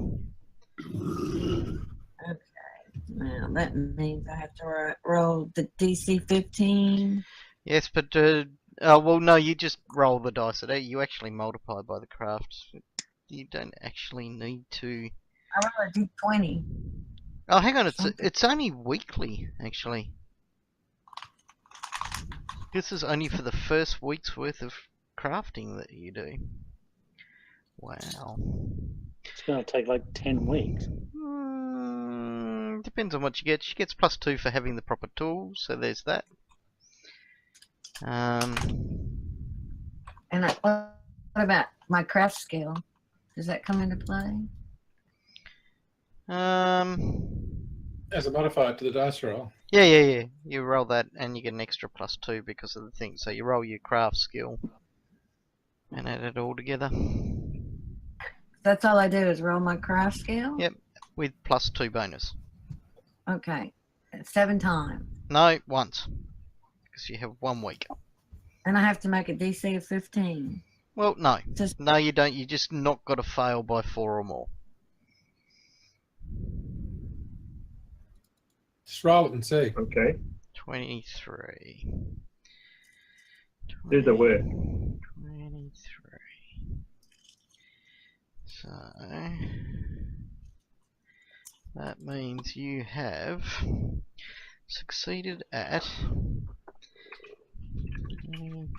Speaker 3: Now, that means I have to roll the DC 15.
Speaker 2: Yes, but well, no, you just roll the dice. You actually multiply by the craft. You don't actually need to.
Speaker 3: I roll a D20.
Speaker 2: Oh, hang on, it's only weekly actually. This is only for the first week's worth of crafting that you do. Wow.
Speaker 4: It's going to take like 10 weeks.
Speaker 2: Depends on what you get. She gets +2 for having the proper tools, so there's that.
Speaker 3: And what about my craft skill? Does that come into play?
Speaker 1: As a modifier to the dice roll.
Speaker 2: Yeah. You roll that, and you get an extra +2 because of the thing. So you roll your craft skill, and add it all together.
Speaker 3: That's all I do is roll my craft skill?
Speaker 2: Yep, with +2 bonus.
Speaker 3: Okay. 7 times.
Speaker 2: No, once, because you have 1 week.
Speaker 3: And I have to make a DC of 15.
Speaker 2: Well, no.
Speaker 3: Just-
Speaker 2: No, you don't. You just not got to fail by 4 or more.
Speaker 1: Just roll it and see.
Speaker 5: Okay,
Speaker 2: 23.
Speaker 5: do the work.
Speaker 2: 23. So that means you have succeeded at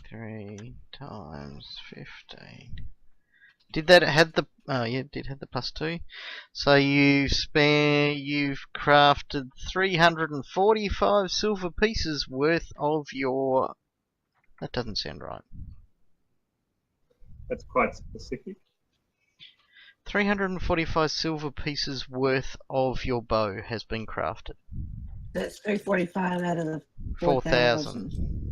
Speaker 2: 3 times 15. Did that had the oh yeah, it did have the +2. So you've crafted 345 silver pieces worth of your. That doesn't sound right.
Speaker 5: That's quite specific.
Speaker 2: 345 silver pieces worth of your bow has been crafted.
Speaker 3: That's 345 out of the
Speaker 2: 4,000.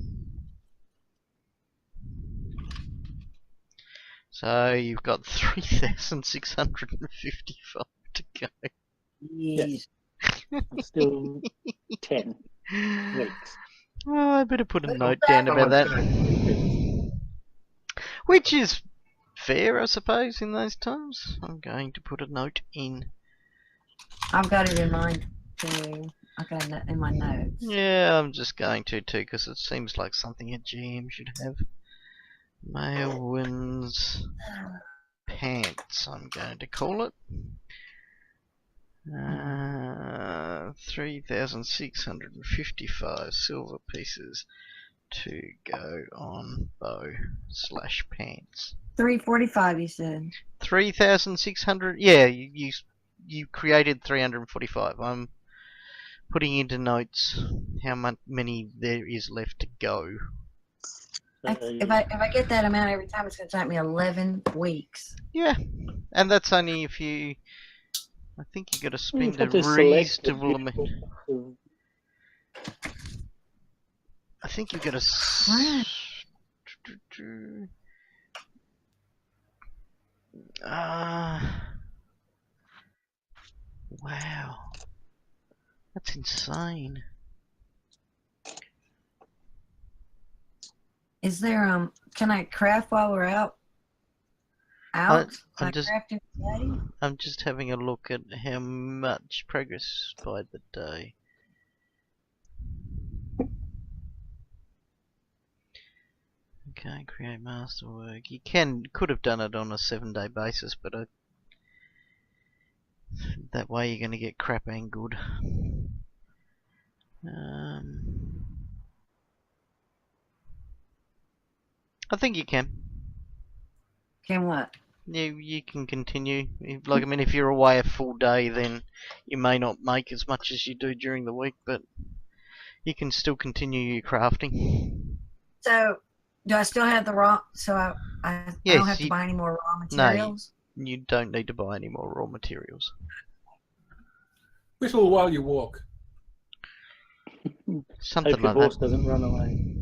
Speaker 2: So you've got 3,655 to go.
Speaker 3: Yes.
Speaker 4: Still 10 weeks.
Speaker 2: Oh, I better put a
Speaker 3: Little
Speaker 2: note down about that.
Speaker 5: Someone's
Speaker 2: Which is fair, I suppose, in those times. I'm going to put a note in.
Speaker 3: I've got it in mind too. I got it in my notes.
Speaker 2: Yeah, I'm just going to too, because it seems like something a GM should have. Male wins pants, I'm going to call it. 3,655 silver pieces to go on bow / pants.
Speaker 3: 345, you said.
Speaker 2: 3,600. Yeah, you created 345. I'm putting into notes how many there is left to go.
Speaker 3: If I get that amount every time, it's going to take me 11 weeks.
Speaker 2: Yeah, and that's only if you. I think you got to spend
Speaker 4: You've got to
Speaker 2: a
Speaker 4: select the
Speaker 2: reasonable amount.
Speaker 4: beautiful-
Speaker 2: I think you got to. Wow, that's insane.
Speaker 3: Is there can I craft while we're out? Can I craft every day?
Speaker 2: I'm just having a look at how much progress by the day. Okay, create masterwork. You could have done it on a 7-day basis, but that way you're going to get crap and good. I think you can.
Speaker 3: Can what?
Speaker 2: You can continue. Like, I mean, if you're away a full day, then you may not make as much as you do during the week, but you can still continue your crafting.
Speaker 3: So, do I still have the raw? So I
Speaker 2: Yes,
Speaker 3: don't have to buy any more raw materials?
Speaker 2: You don't need to buy any more raw materials.
Speaker 1: Whistle while you walk.
Speaker 2: Something
Speaker 4: Hope your
Speaker 2: like
Speaker 4: horse
Speaker 2: that.
Speaker 4: doesn't run away.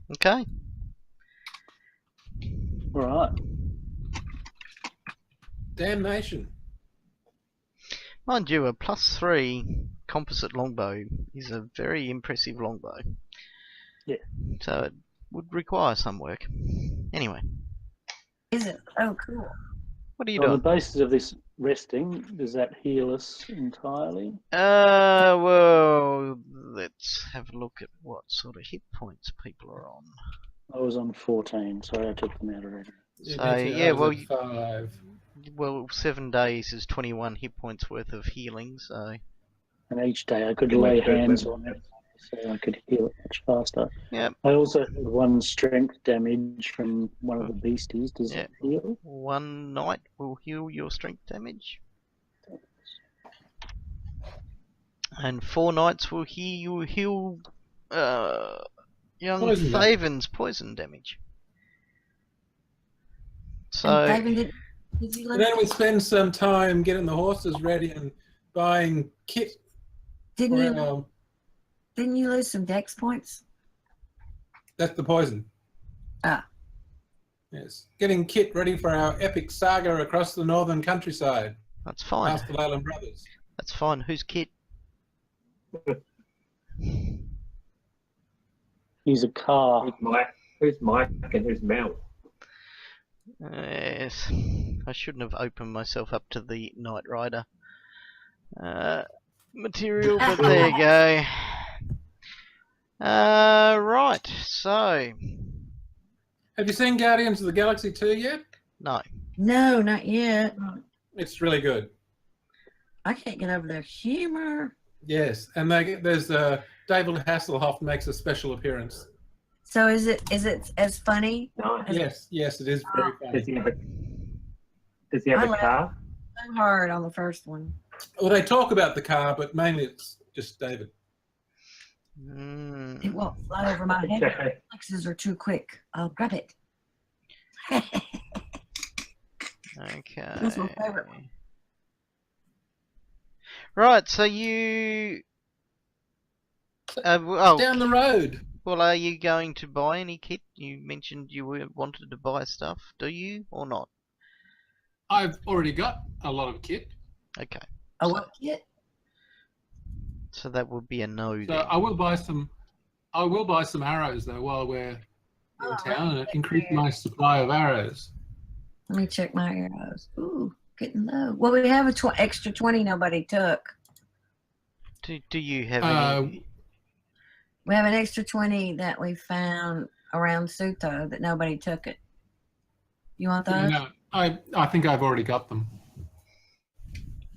Speaker 2: Okay.
Speaker 4: All right.
Speaker 1: Damnation.
Speaker 2: Mind you, a +3 composite longbow is a very impressive longbow.
Speaker 4: Yeah.
Speaker 2: So it would require some work. Anyway,
Speaker 3: Is it? Oh, cool.
Speaker 2: what are you
Speaker 4: On the
Speaker 2: doing?
Speaker 4: basis of this resting, does that heal us entirely?
Speaker 2: Well, let's have a look at what sort of hit points people are on.
Speaker 4: I was on 14. Sorry, I took them out already.
Speaker 2: So,
Speaker 1: me too,
Speaker 2: yeah,
Speaker 1: I was
Speaker 2: well,
Speaker 1: at 5.
Speaker 2: Well, 7 days is 21 hit points worth of healing, so.
Speaker 4: And each day I could
Speaker 5: You
Speaker 4: lay
Speaker 5: might do it
Speaker 4: hands
Speaker 5: when-
Speaker 4: on it, so I could heal it much faster.
Speaker 2: Yep.
Speaker 4: I also had 1 strength damage from one of the beasties. Does
Speaker 2: Yeah.
Speaker 4: that heal?
Speaker 2: 1 night will heal your strength damage. And 4 nights will heal young
Speaker 1: Poison damage.
Speaker 2: Thaven's poison damage. So,
Speaker 3: And Thaven, did you
Speaker 1: And
Speaker 3: let
Speaker 1: then we spend some time getting the horses ready and buying kit.
Speaker 3: didn't
Speaker 1: For,
Speaker 3: you didn't you lose some dex points?
Speaker 1: that's the poison.
Speaker 3: Ah.
Speaker 1: Yes. Getting kit ready for our epic saga across the northern countryside.
Speaker 2: that's fine.
Speaker 1: Past the Leyland Brothers.
Speaker 2: That's fine. Who's Kit?
Speaker 4: He's a car.
Speaker 5: Who's Mike and who's Mel?
Speaker 2: Yes. I shouldn't have opened myself up to the Knight Rider material, but there you go. Right, so.
Speaker 1: Have you seen Guardians of the Galaxy 2 yet?
Speaker 2: No.
Speaker 3: No, not yet.
Speaker 1: It's really good.
Speaker 3: I can't get over their humor.
Speaker 1: Yes, and there's David Hasselhoff makes a special appearance.
Speaker 3: So is it as funny?
Speaker 5: Nice.
Speaker 1: Yes, it is very
Speaker 5: Does
Speaker 1: funny.
Speaker 5: he have
Speaker 3: I
Speaker 5: a
Speaker 3: laughed
Speaker 5: car?
Speaker 3: so hard on the first one.
Speaker 1: Well, they talk about the car, but mainly it's just David.
Speaker 3: It won't fly over my head.
Speaker 5: Okay.
Speaker 3: Flexes are too quick. I'll grab it.
Speaker 2: Okay.
Speaker 3: That's my favorite one.
Speaker 2: Right, so you. Oh,
Speaker 1: Down the road.
Speaker 2: well, are you going to buy any kit? You mentioned you wanted to buy stuff. Do you or not?
Speaker 1: I've already got a lot of kit,
Speaker 2: Okay.
Speaker 3: A what kit?
Speaker 2: So that would be a no
Speaker 1: so
Speaker 2: then.
Speaker 1: I will buy some. I will buy some arrows though while we're in town and increase my supply of arrows.
Speaker 3: Let me check my arrows. Ooh, getting low. Well, we have a extra 20 nobody took.
Speaker 2: Do you have any?
Speaker 3: We have an extra 20 that we found around Suto that nobody took it. You want those?
Speaker 1: No, I think I've already got them.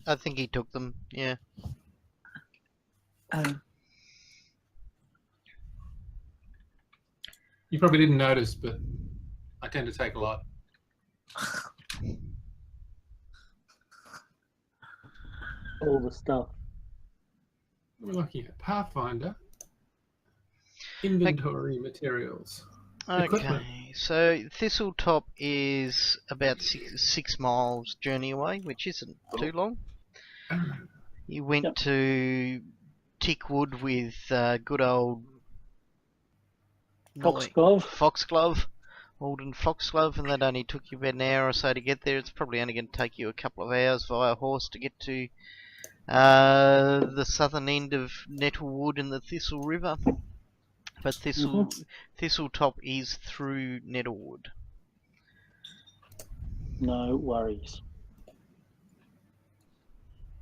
Speaker 2: I think he took them. Yeah.
Speaker 3: Oh.
Speaker 1: You probably didn't notice, but I tend to take a lot.
Speaker 4: All the stuff.
Speaker 1: We're looking at Pathfinder. Inventory materials. Equipment.
Speaker 2: Okay, so Thistletop is about six miles journey away, which isn't too long. You went
Speaker 4: Yep.
Speaker 2: to Tickwood with good old
Speaker 4: Foxglove.
Speaker 2: Alden Foxglove, and that only took you about an hour or so to get there. It's probably only going to take you a couple of hours via horse to get to the southern end of Nettlewood and the Thistle River. But Thistletop is through Nettlewood.
Speaker 4: No worries.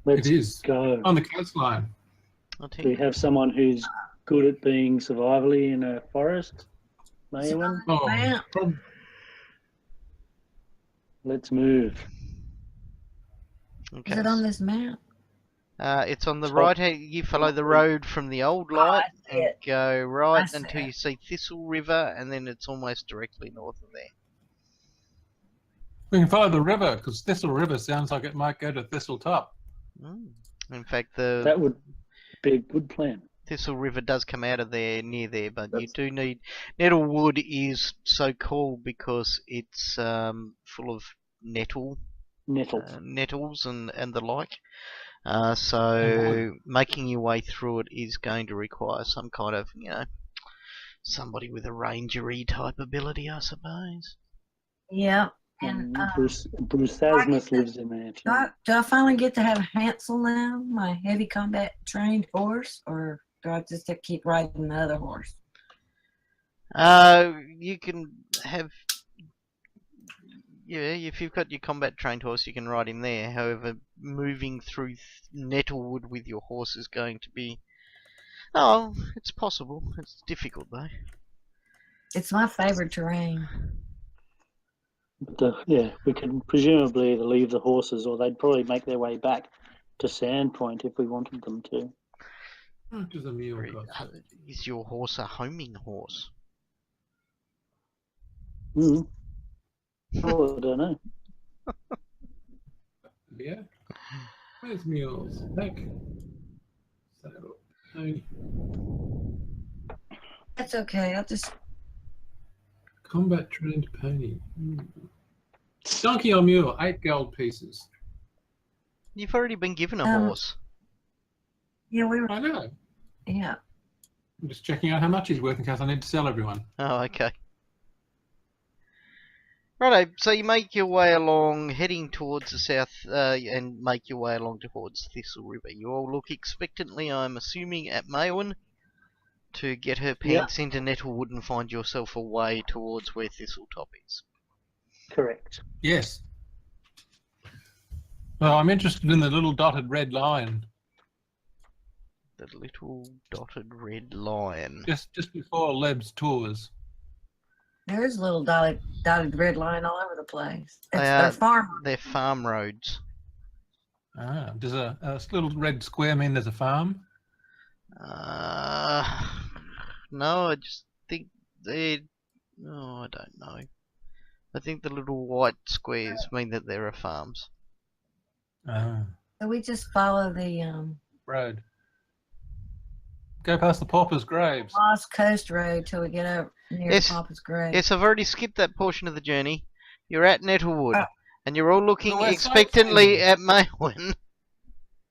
Speaker 4: Let's
Speaker 1: It is
Speaker 4: go.
Speaker 1: on the coastline.
Speaker 2: I'll tell
Speaker 4: Do we
Speaker 2: you.
Speaker 4: have someone who's good at being survivally in a forest? Maywin?
Speaker 1: Oh,
Speaker 3: Wow.
Speaker 4: Let's move.
Speaker 2: Okay.
Speaker 3: Is it on this map?
Speaker 2: It's on the
Speaker 4: Top.
Speaker 2: right hand. You follow the road from the old light
Speaker 3: I see
Speaker 2: and
Speaker 3: it.
Speaker 2: go right
Speaker 3: I see
Speaker 2: until
Speaker 3: it.
Speaker 2: you see Thistle River, and then it's almost directly north of there.
Speaker 1: We can follow the river because Thistle River sounds like it might go to Thistletop.
Speaker 2: In fact, the
Speaker 4: That would be a good plan.
Speaker 2: Thistle River does come out of there, near there, but you
Speaker 4: That's-
Speaker 2: do need... Nettlewood is so called because it's full of nettles and the like. So making your way through it is going to require some kind of, somebody with a rangery type ability, I suppose.
Speaker 3: Yeah. And
Speaker 4: Bruce Asmus lives in there too.
Speaker 3: do I finally get to have Hansel now, my heavy combat trained horse, or do I just have to keep riding the other horse?
Speaker 2: You can have... Yeah, if you've got your combat trained horse, you can ride him there. However, moving through Nettlewood with your horse is going to be... Oh, it's possible. It's difficult, though.
Speaker 3: It's my favorite terrain.
Speaker 4: But we could presumably either leave the horses or they'd probably make their way back to Sandpoint if we wanted them to.
Speaker 1: How much does a mule cost?
Speaker 2: Is your horse a homing horse?
Speaker 4: Oh, I don't know.
Speaker 1: Yeah. Where's mules? Heck. Saddle. Pony.
Speaker 3: That's okay. I'll just.
Speaker 1: Combat trained pony. Donkey or mule? 8 gold pieces.
Speaker 2: You've already been given a horse.
Speaker 3: Yeah, we were.
Speaker 1: I know.
Speaker 3: Yeah.
Speaker 1: I'm just checking out how much he's worth in case I need to sell everyone.
Speaker 2: Oh, okay. Righto, so you make your way along, heading towards the south, and make your way along towards Thistle River. You all look expectantly, I'm assuming, at Maywin to get her pants into Nettlewood and find yourself a way towards where Thistletop is.
Speaker 4: Correct.
Speaker 1: Yes. Well, I'm interested in the little dotted red line.
Speaker 2: The little dotted red line.
Speaker 1: Just before Leb's tours.
Speaker 3: There's a little dotted red line all over the place. It's
Speaker 2: They
Speaker 3: their
Speaker 2: are-
Speaker 3: farm.
Speaker 2: They're farm roads.
Speaker 1: Ah, does a little red square mean there's a farm?
Speaker 2: No, I just think they. Oh, I don't know. I think the little white squares mean that there are farms.
Speaker 1: Ah,
Speaker 3: So we just follow the
Speaker 1: road. Go past the paupers' graves.
Speaker 3: Lost Coast Road till we get up near
Speaker 2: Yes.
Speaker 3: the Papa's grave.
Speaker 2: Yes, I've already skipped that portion of the journey. You're at Nettlewood,
Speaker 3: Oh.
Speaker 2: and you're all looking
Speaker 1: we're
Speaker 2: expectantly
Speaker 1: sightseeing.
Speaker 2: at Maywin.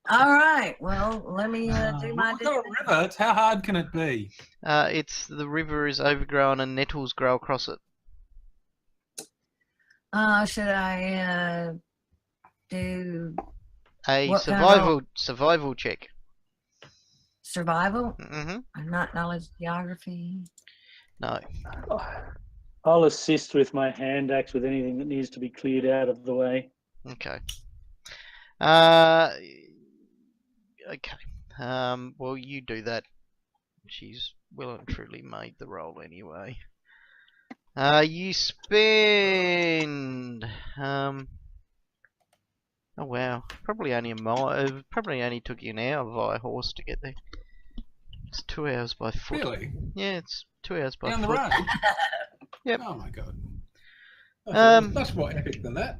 Speaker 3: All right. Well, let me do my.
Speaker 1: We've got a river. How hard can it be?
Speaker 2: It's the river is overgrown and nettles grow across it.
Speaker 3: Should I do
Speaker 2: A
Speaker 3: What kind of
Speaker 2: survival check.
Speaker 3: survival?
Speaker 2: Mm-hmm.
Speaker 3: Not knowledge geography.
Speaker 2: No.
Speaker 4: I'll assist with my hand axe with anything that needs to be cleared out of the way.
Speaker 2: Okay. Okay. Well, you do that. She's well and truly made the roll anyway. You spend. Oh wow, probably only a mile. It probably only took you an hour via horse to get there. It's 2 hours by foot.
Speaker 1: Really?
Speaker 2: Yeah, it's 2 hours by
Speaker 1: Down the
Speaker 2: foot.
Speaker 1: road?
Speaker 2: Yep.
Speaker 1: Oh my god. Much more epic than that.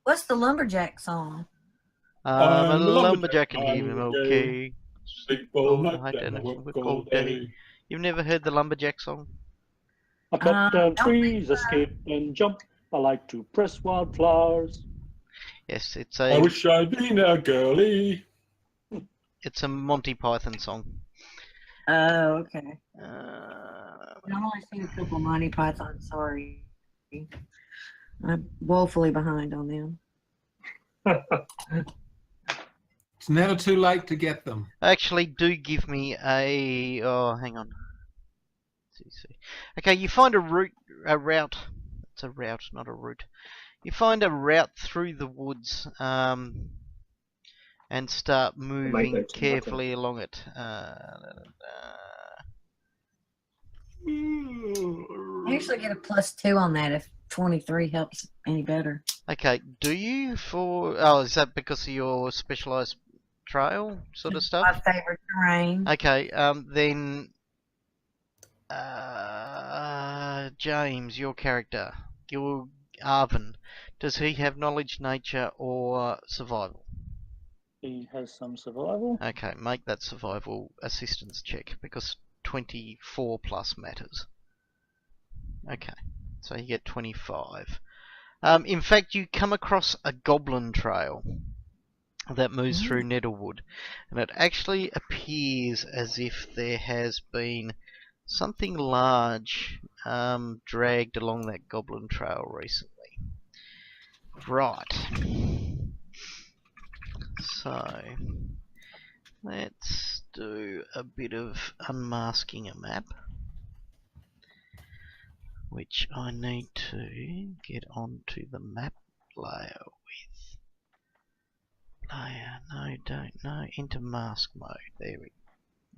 Speaker 3: What's the lumberjack song?
Speaker 2: I'm a
Speaker 1: I'm a
Speaker 2: lumberjack and
Speaker 1: lumberjack,
Speaker 2: him
Speaker 1: I'm
Speaker 2: okay.
Speaker 1: Sleep all
Speaker 2: Oh,
Speaker 1: night
Speaker 2: I don't
Speaker 1: and
Speaker 2: know,
Speaker 1: work
Speaker 2: work
Speaker 1: all
Speaker 2: all day.
Speaker 1: day.
Speaker 2: You've never heard the lumberjack song?
Speaker 4: I cut down
Speaker 3: don't
Speaker 4: trees, I
Speaker 3: think so.
Speaker 4: skip and jump. I like to press wildflowers.
Speaker 2: Yes, it's
Speaker 1: I
Speaker 2: a
Speaker 1: wish I'd been a girly.
Speaker 2: Monty Python song.
Speaker 3: Oh, okay.
Speaker 2: Uh,
Speaker 3: I've only seen a couple Monty Python. Sorry, I'm woefully behind on them.
Speaker 1: It's never too late to get them.
Speaker 2: Actually, do give me a. Oh, hang on. CC. Okay, you find a route. It's a route, not a route. You find a route through the woods, and start moving
Speaker 5: that too,
Speaker 2: carefully along it.
Speaker 3: I usually get a +2 on that if 23 helps any better.
Speaker 2: Okay, do you for? Oh, is that because of your specialized trail sort of
Speaker 3: My
Speaker 2: stuff?
Speaker 3: favorite terrain.
Speaker 2: Okay, then James, your character, your Arvin, does he have knowledge, nature, or survival?
Speaker 4: He has some survival.
Speaker 2: Okay, make that survival assistance check because 24 plus matters. Okay, so you get 25. In fact, you come across a goblin trail that moves through Nettlewood, and it actually appears as if there has been something large dragged along that goblin trail recently. Right. So, let's do a bit of unmasking a map, which I need to get onto the map layer with. Layer, no, don't, no, into mask mode, there we go.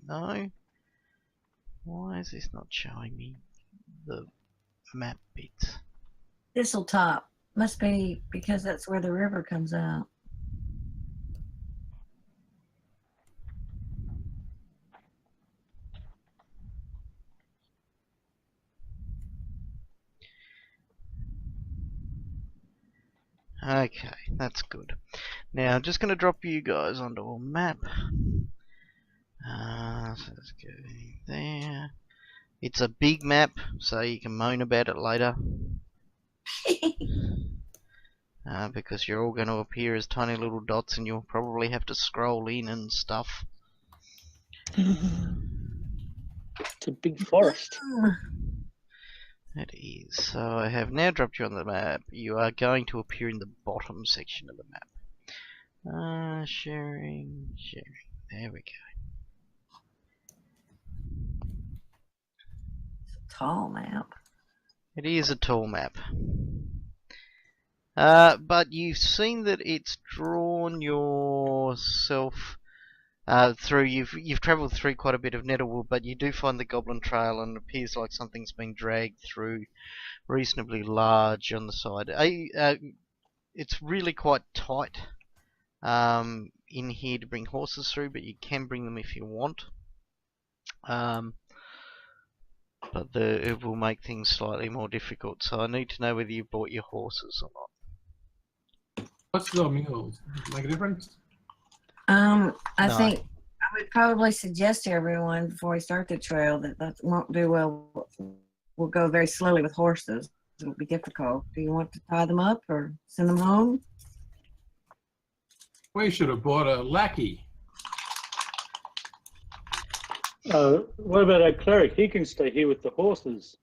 Speaker 2: No. Why is this not showing me the map bits?
Speaker 3: Thistle top. Must be because that's where the river comes out.
Speaker 2: Okay, that's good. Now I'm just going to drop you guys onto a map. So let's go there. It's a big map, so you can moan about it later. Because you're all going to appear as tiny little dots and you'll probably have to scroll in and stuff.
Speaker 4: It's a big forest.
Speaker 2: It is. So I have now dropped you on the map. You are going to appear in the bottom section of the map. Sharing. There we go.
Speaker 3: Tall map.
Speaker 2: It is a tall map. But you've seen that it's drawn yourself through. You've travelled through quite a bit of Nettlewood, but you do find the Goblin Trail, and it appears like something's been dragged through, reasonably large on the side. It's really quite tight in here to bring horses through, but you can bring them if you want. But it will make things slightly more difficult. So I need to know whether you bought your horses or not.
Speaker 1: What's the mules? Make a difference?
Speaker 3: I
Speaker 2: No.
Speaker 3: think I would probably suggest to everyone before we start the trail that won't do well. We'll go very slowly with horses. It'll be difficult. Do you want to tie them up or send them home?
Speaker 1: We should have bought a lackey.
Speaker 4: What about our cleric? He can stay here with the horses.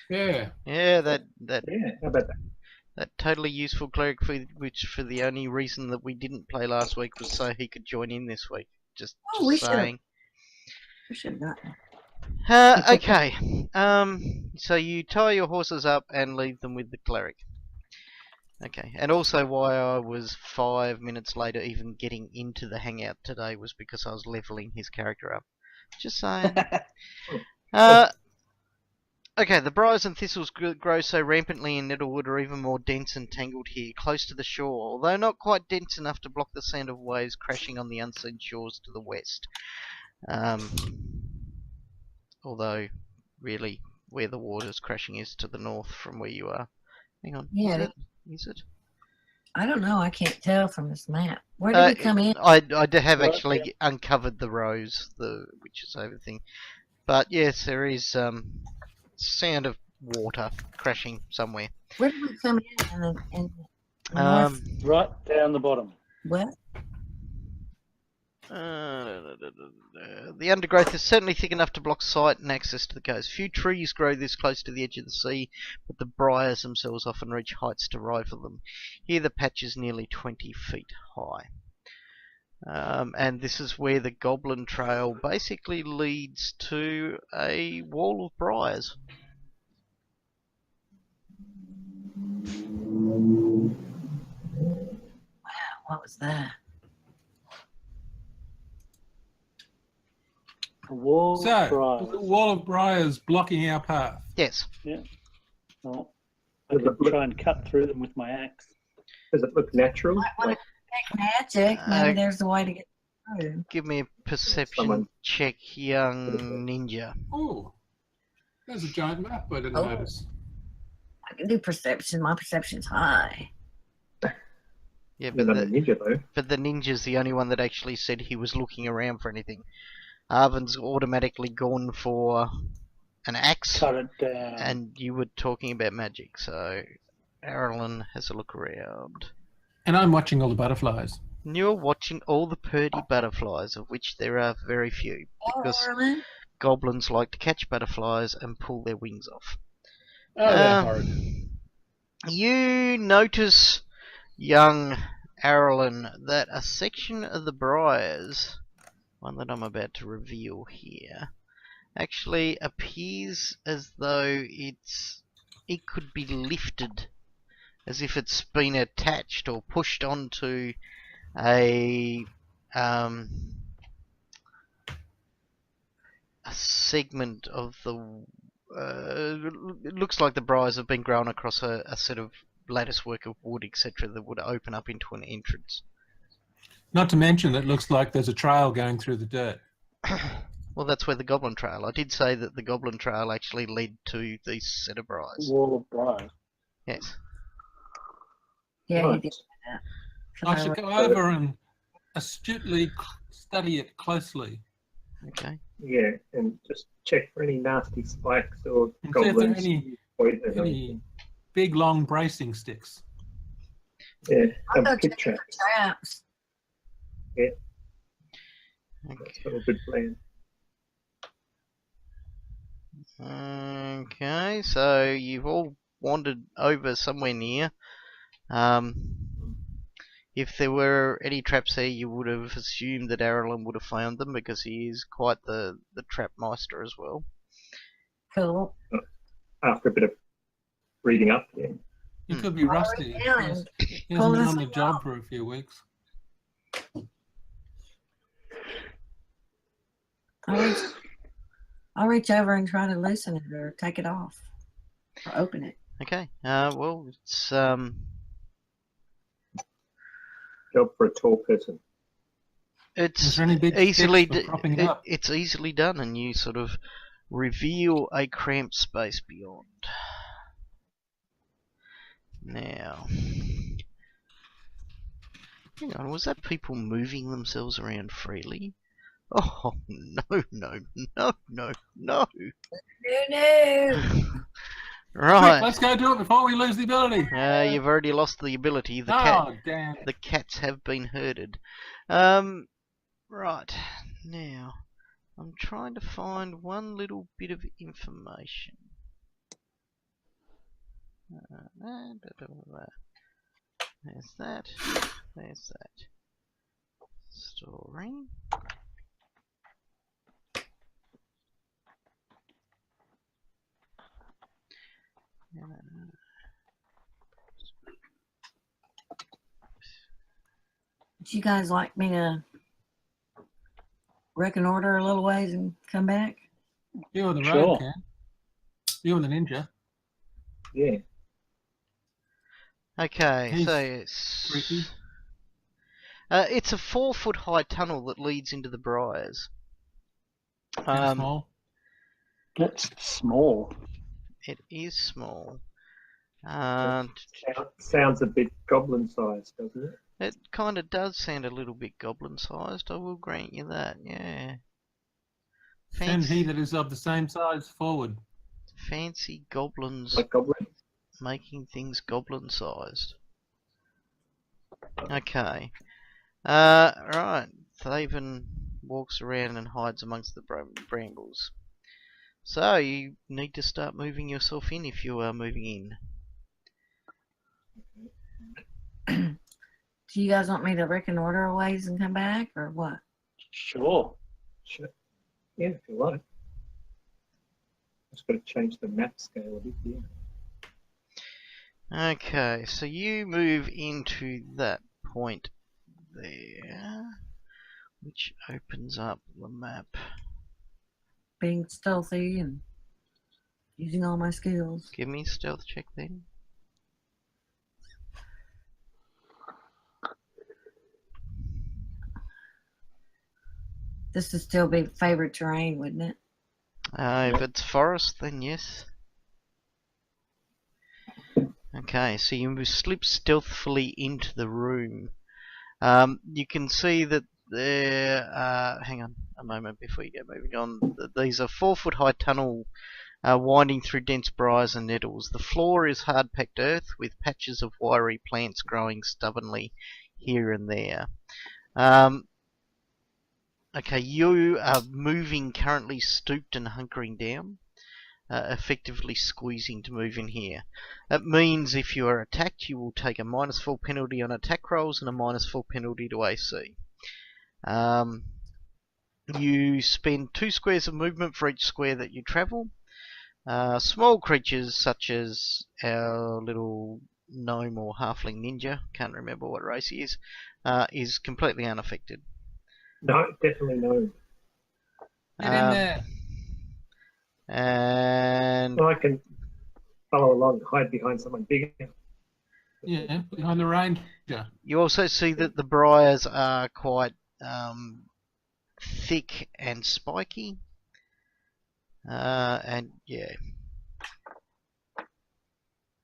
Speaker 1: Yeah.
Speaker 2: Yeah, that
Speaker 5: Yeah, how about that?
Speaker 2: that totally useful cleric, which for the only reason that we didn't play last week was so he could join in this week. Just
Speaker 3: We should have.
Speaker 2: saying.
Speaker 3: We should have gotten.
Speaker 2: Okay. So you tie your horses up and leave them with the cleric. Okay. And also why I was 5 minutes later even getting into the hangout today was because I was leveling his character up. Just saying. Okay, the briars and thistles grow so rampantly in Nettlewood are even more dense and tangled here, close to the shore, although not quite dense enough to block the sound of waves crashing on the unseen shores to the west. Although, really, where the water's crashing is to the north from where you are. Hang on,
Speaker 3: Yeah,
Speaker 2: is it? Is it?
Speaker 3: I don't know. I can't tell from this map. Where did we come in?
Speaker 2: I have
Speaker 4: Right,
Speaker 2: actually uncovered the rows, which is everything. But yes, there is sound of water crashing somewhere.
Speaker 3: Where did we come in the
Speaker 4: Right down the bottom.
Speaker 3: northwest?
Speaker 2: The undergrowth is certainly thick enough to block sight and access to the coast. Few trees grow this close to the edge of the sea, but the briars themselves often reach heights to rival them. Here the patch is nearly 20 feet high. And this is where the Goblin Trail basically leads to a wall of briars.
Speaker 3: Wow, what was that?
Speaker 4: A wall
Speaker 1: So,
Speaker 4: of briars.
Speaker 1: the wall of briars blocking our path.
Speaker 2: Yes.
Speaker 4: Oh, I can try and cut through them with my axe.
Speaker 5: Does it look natural? Like
Speaker 3: Magic. Maybe
Speaker 2: Uh,
Speaker 3: there's a way to get through.
Speaker 2: Give me a perception
Speaker 5: Someone-
Speaker 2: check, young ninja.
Speaker 1: Oh, there's a giant map I didn't
Speaker 3: Oh.
Speaker 1: notice.
Speaker 3: I can do perception. My perception's high.
Speaker 2: Yeah,
Speaker 5: you're not a ninja though.
Speaker 2: but the ninja's the only one that actually said he was looking around for anything. Arvin's automatically gone for an axe,
Speaker 4: Cut it down.
Speaker 2: and you were talking about magic, so Arlen has a look around.
Speaker 1: And I'm watching all the butterflies.
Speaker 2: And you're watching all the purdy butterflies, of which there are very few, because
Speaker 3: Arlen?
Speaker 2: goblins like to catch butterflies and pull their wings off.
Speaker 1: Oh, they're
Speaker 2: Um,
Speaker 1: horrid.
Speaker 2: You notice, young Arlen, that a section of the briars, one that I'm about to reveal here, actually appears as though it could be lifted, as if it's been attached or pushed onto a segment of the. It looks like the briars have been grown across a set of lattice work of wood, etc., that would open up into an entrance.
Speaker 1: Not to mention, it looks like there's a trail going through the dirt.
Speaker 2: Well, that's where the Goblin Trail. I did say that the Goblin Trail actually led to these set of briars.
Speaker 4: Wall of briars.
Speaker 2: Yes.
Speaker 3: Yeah, he
Speaker 5: Right.
Speaker 3: did that.
Speaker 1: I should go over and astutely study it closely
Speaker 2: Okay.
Speaker 5: Yeah, and just check for any nasty spikes or
Speaker 1: and see if there are
Speaker 5: goblins.
Speaker 1: any,
Speaker 5: poison or
Speaker 1: any
Speaker 5: anything.
Speaker 1: big, long bracing sticks.
Speaker 5: Yeah,
Speaker 3: I'll
Speaker 5: some
Speaker 3: go
Speaker 5: pit
Speaker 3: check for
Speaker 5: traps.
Speaker 3: traps.
Speaker 5: That's not a good plan.
Speaker 2: Okay, so you've all wandered over somewhere near. If there were any traps there, you would have assumed that Arlen would have found them, because he is quite the trap master as well.
Speaker 3: Cool.
Speaker 5: After a bit of reading up, yeah.
Speaker 1: You could be rusty.
Speaker 3: down
Speaker 1: Yes.
Speaker 3: and
Speaker 1: He hasn't
Speaker 3: pull
Speaker 1: been
Speaker 3: this
Speaker 1: on the
Speaker 3: thing
Speaker 1: job
Speaker 3: off.
Speaker 1: for a few weeks.
Speaker 3: I'll reach over and try to loosen it or take it off or open it.
Speaker 2: Okay, well, it's
Speaker 5: Job for a tall person.
Speaker 2: It's
Speaker 1: there any big
Speaker 2: easily
Speaker 1: sticks for propping it up?
Speaker 2: it's easily done, and you sort of reveal a cramped space beyond. Now, hang on, was that people moving themselves around freely? Oh no no no no no!
Speaker 3: No.
Speaker 1: Quick,
Speaker 2: Right.
Speaker 1: let's go do it before we lose the ability.
Speaker 2: You've already lost the ability.
Speaker 1: Oh, damn.
Speaker 2: The cats have been herded. Right. Now, I'm trying to find one little bit of information. There's that. There's that. Story.
Speaker 3: Would you guys like me to reconnoiter a little ways and come back?
Speaker 1: You or the
Speaker 4: Sure.
Speaker 1: road can. You and the ninja.
Speaker 5: Yeah.
Speaker 2: Okay,
Speaker 1: He's
Speaker 2: so it's
Speaker 1: creepy.
Speaker 2: it's a 4-foot high tunnel that leads into the briars.
Speaker 1: How small.
Speaker 4: That's small.
Speaker 2: It is small.
Speaker 5: Sounds a bit goblin sized, doesn't it?
Speaker 2: It kind of does sound a little bit goblin sized, I will grant you that, yeah.
Speaker 1: Send he that is of the same size forward.
Speaker 2: Fancy goblins
Speaker 5: Like goblins.
Speaker 2: making things goblin sized. Okay. Right. Thaven walks around and hides amongst the brambles. So you need to start moving yourself in if you are moving in.
Speaker 3: Do you guys want me to reconnoiter a ways and come back, or what?
Speaker 4: Sure.
Speaker 5: Sure. Yeah, if you like. Just got to change the map scale a bit here.
Speaker 2: Okay, so you move into that point there, which opens up the map.
Speaker 3: Being stealthy and using all my skills.
Speaker 2: Give me a stealth check then.
Speaker 3: This would still be favorite terrain, wouldn't it?
Speaker 2: If it's forest, then yes. Okay, so you slip stealthily into the room. You can see that there. Hang on a moment before you get moving on. These are 4-foot high tunnel winding through dense briars and nettles. The floor is hard-packed earth with patches of wiry plants growing stubbornly here and there. Okay, you are moving currently stooped and hunkering down, effectively squeezing to move in here. That means if you are attacked, you will take a -4 penalty on attack rolls and a -4 penalty to AC. You spend 2 squares of movement for each square that you travel. Small creatures such as our little gnome or halfling ninja, can't remember what race he is completely unaffected.
Speaker 5: No, definitely no.
Speaker 1: Get in there.
Speaker 2: And
Speaker 5: Well, I can follow along, hide behind someone bigger.
Speaker 1: Yeah, behind the ranger.
Speaker 2: you also see that the briars are quite thick and spiky. And yeah.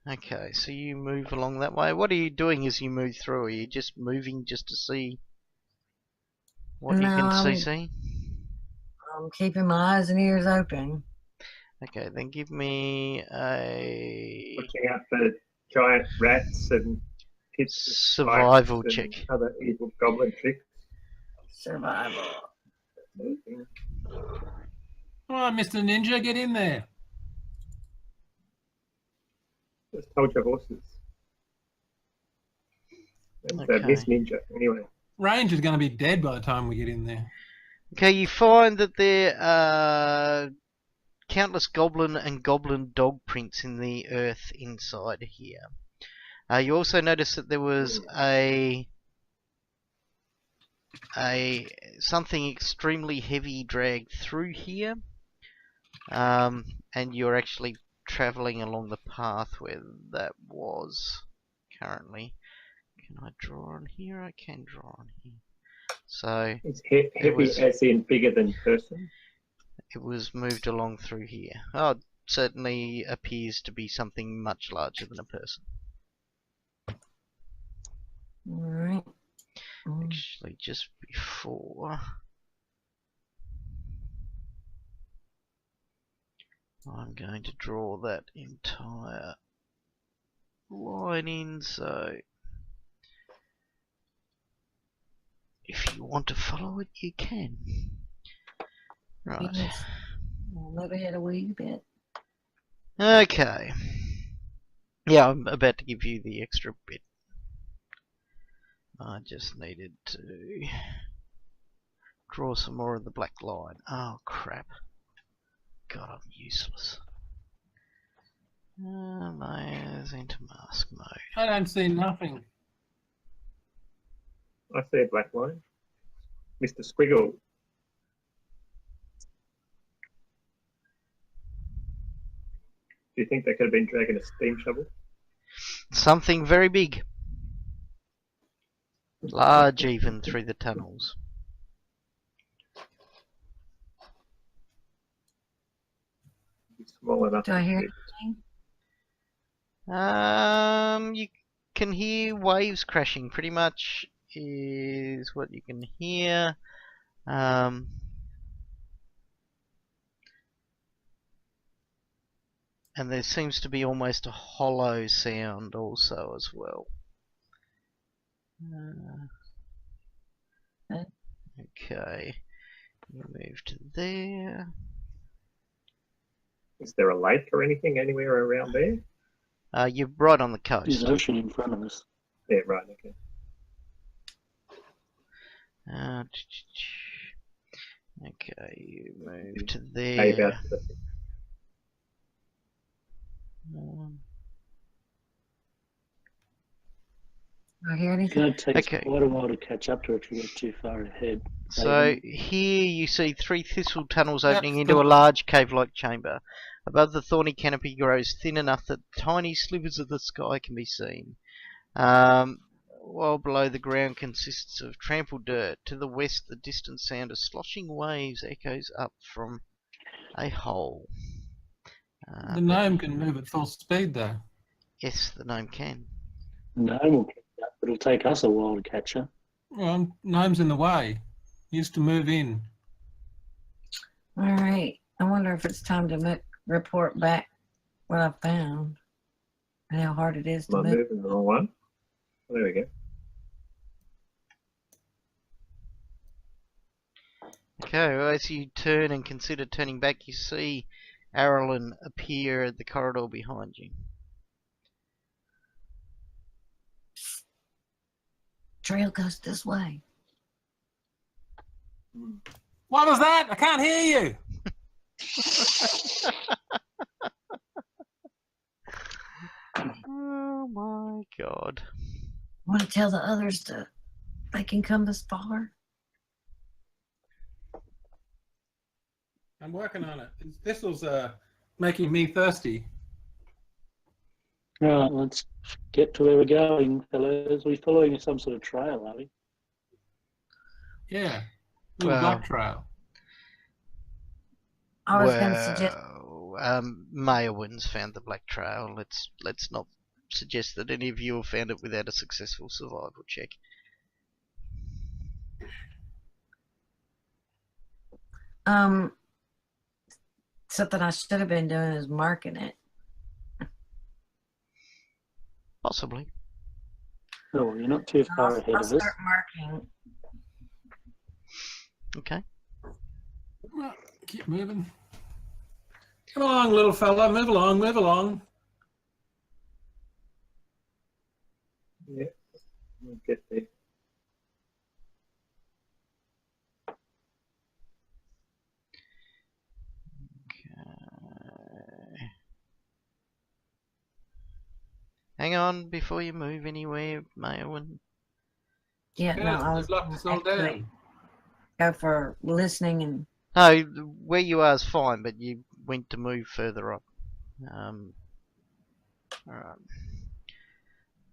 Speaker 2: Okay, so you move along that way. What are you doing as you move through? Are you just moving just to see what you can see?
Speaker 3: I'm keeping my eyes and ears open.
Speaker 2: Okay, then give me a
Speaker 5: Watching out for giant rats and pits of
Speaker 2: survival
Speaker 5: spikes
Speaker 2: check.
Speaker 5: and other evil goblin tricks.
Speaker 3: Survival.
Speaker 5: Moving.
Speaker 1: Come on, Mr. Ninja, get in there.
Speaker 5: Just told your horses. And
Speaker 2: Okay.
Speaker 5: Miss Ninja, anyway.
Speaker 1: Ranger's going to be dead by the time we get in there.
Speaker 2: Okay, you find that there are countless goblin and goblin dog prints in the earth inside here. You also notice that there was something extremely heavy dragged through here, and you're actually travelling along the path where that was currently. Can I draw on here? I can draw on here. So
Speaker 5: It's
Speaker 2: It
Speaker 5: heavy
Speaker 2: was-
Speaker 5: as in bigger than person.
Speaker 2: it was moved along through here. Oh, it certainly appears to be something much larger than a person.
Speaker 3: All right.
Speaker 2: Actually, just before I'm going to draw that entire line in, so if you want to follow it, you can. Right.
Speaker 3: Yes. We'll move ahead a wee bit.
Speaker 2: Okay. Yeah, I'm about to give you the extra bit. I just needed to draw some more of the black line. Oh crap. God, I'm useless. Layers into mask mode.
Speaker 1: I don't see nothing.
Speaker 5: I see a black line. Mr. Squiggle. Do you think they could have been dragging a steam shovel?
Speaker 2: Something very big. Large even through the tunnels.
Speaker 5: Small enough.
Speaker 3: Do I hear
Speaker 5: to-
Speaker 3: anything?
Speaker 2: You can hear waves crashing. Pretty much is what you can hear. And there seems to be almost a hollow sound also as well. Okay, you move to there.
Speaker 5: Is there a lake or anything anywhere around there?
Speaker 2: You're right on the
Speaker 4: There's
Speaker 2: coast.
Speaker 4: an ocean in front of us.
Speaker 5: Yeah, right, okay.
Speaker 2: Okay, you move to
Speaker 5: Cave
Speaker 2: there.
Speaker 5: out to the
Speaker 3: Do I hear
Speaker 4: It's
Speaker 3: anything?
Speaker 4: going to take
Speaker 2: Okay.
Speaker 4: us quite a while to catch up to it if we get too far ahead.
Speaker 2: So here you see 3 thistle tunnels
Speaker 1: Yep,
Speaker 2: opening into a
Speaker 1: stop.
Speaker 2: large cave-like chamber. Above, the thorny canopy grows thin enough that tiny slivers of the sky can be seen. While below, the ground consists of trampled dirt. To the west, the distant sound of sloshing waves echoes up from a hole.
Speaker 1: The
Speaker 2: But
Speaker 1: gnome can move at full speed, though.
Speaker 2: yes, the gnome can.
Speaker 4: No will catch up, but it'll take us a while to catch up.
Speaker 1: Well, gnome's in the way. He used to move in.
Speaker 3: All right. I wonder if it's time to report back what I found and how hard it is to
Speaker 5: Am I
Speaker 3: move.
Speaker 5: moving the wrong one? Oh, there we go.
Speaker 2: Okay, well, as you turn and consider turning back, you see Arlen appear at the corridor behind you.
Speaker 3: Trail goes this way.
Speaker 1: What was that? I can't hear you.
Speaker 2: Oh my god.
Speaker 3: Want to tell the others they can come this far?
Speaker 1: I'm working on it. This was making me thirsty.
Speaker 4: Right, let's get to where we're going, fellas. We're following some sort of trail, are we?
Speaker 1: Yeah. Little
Speaker 2: Well-
Speaker 1: black trail.
Speaker 3: I was going to suggest.
Speaker 2: Mayowin's found the black trail. Let's not suggest that any of you have found it without a successful survival check.
Speaker 3: Something I should have been doing is marking it.
Speaker 2: Possibly.
Speaker 4: Oh, you're not too far ahead
Speaker 3: I'll
Speaker 4: of us.
Speaker 3: start marking.
Speaker 2: Okay.
Speaker 1: Well, keep moving. Come along, little fella. Move along, move along.
Speaker 5: Yeah, we'll get there.
Speaker 2: Okay. Hang on before you move anywhere, Mayowin.
Speaker 3: Yeah,
Speaker 1: Good.
Speaker 3: no, I was
Speaker 1: You've locked us all
Speaker 3: actually
Speaker 1: down.
Speaker 3: go for listening and
Speaker 2: No, where you are is fine, but you went to move further up. Alright.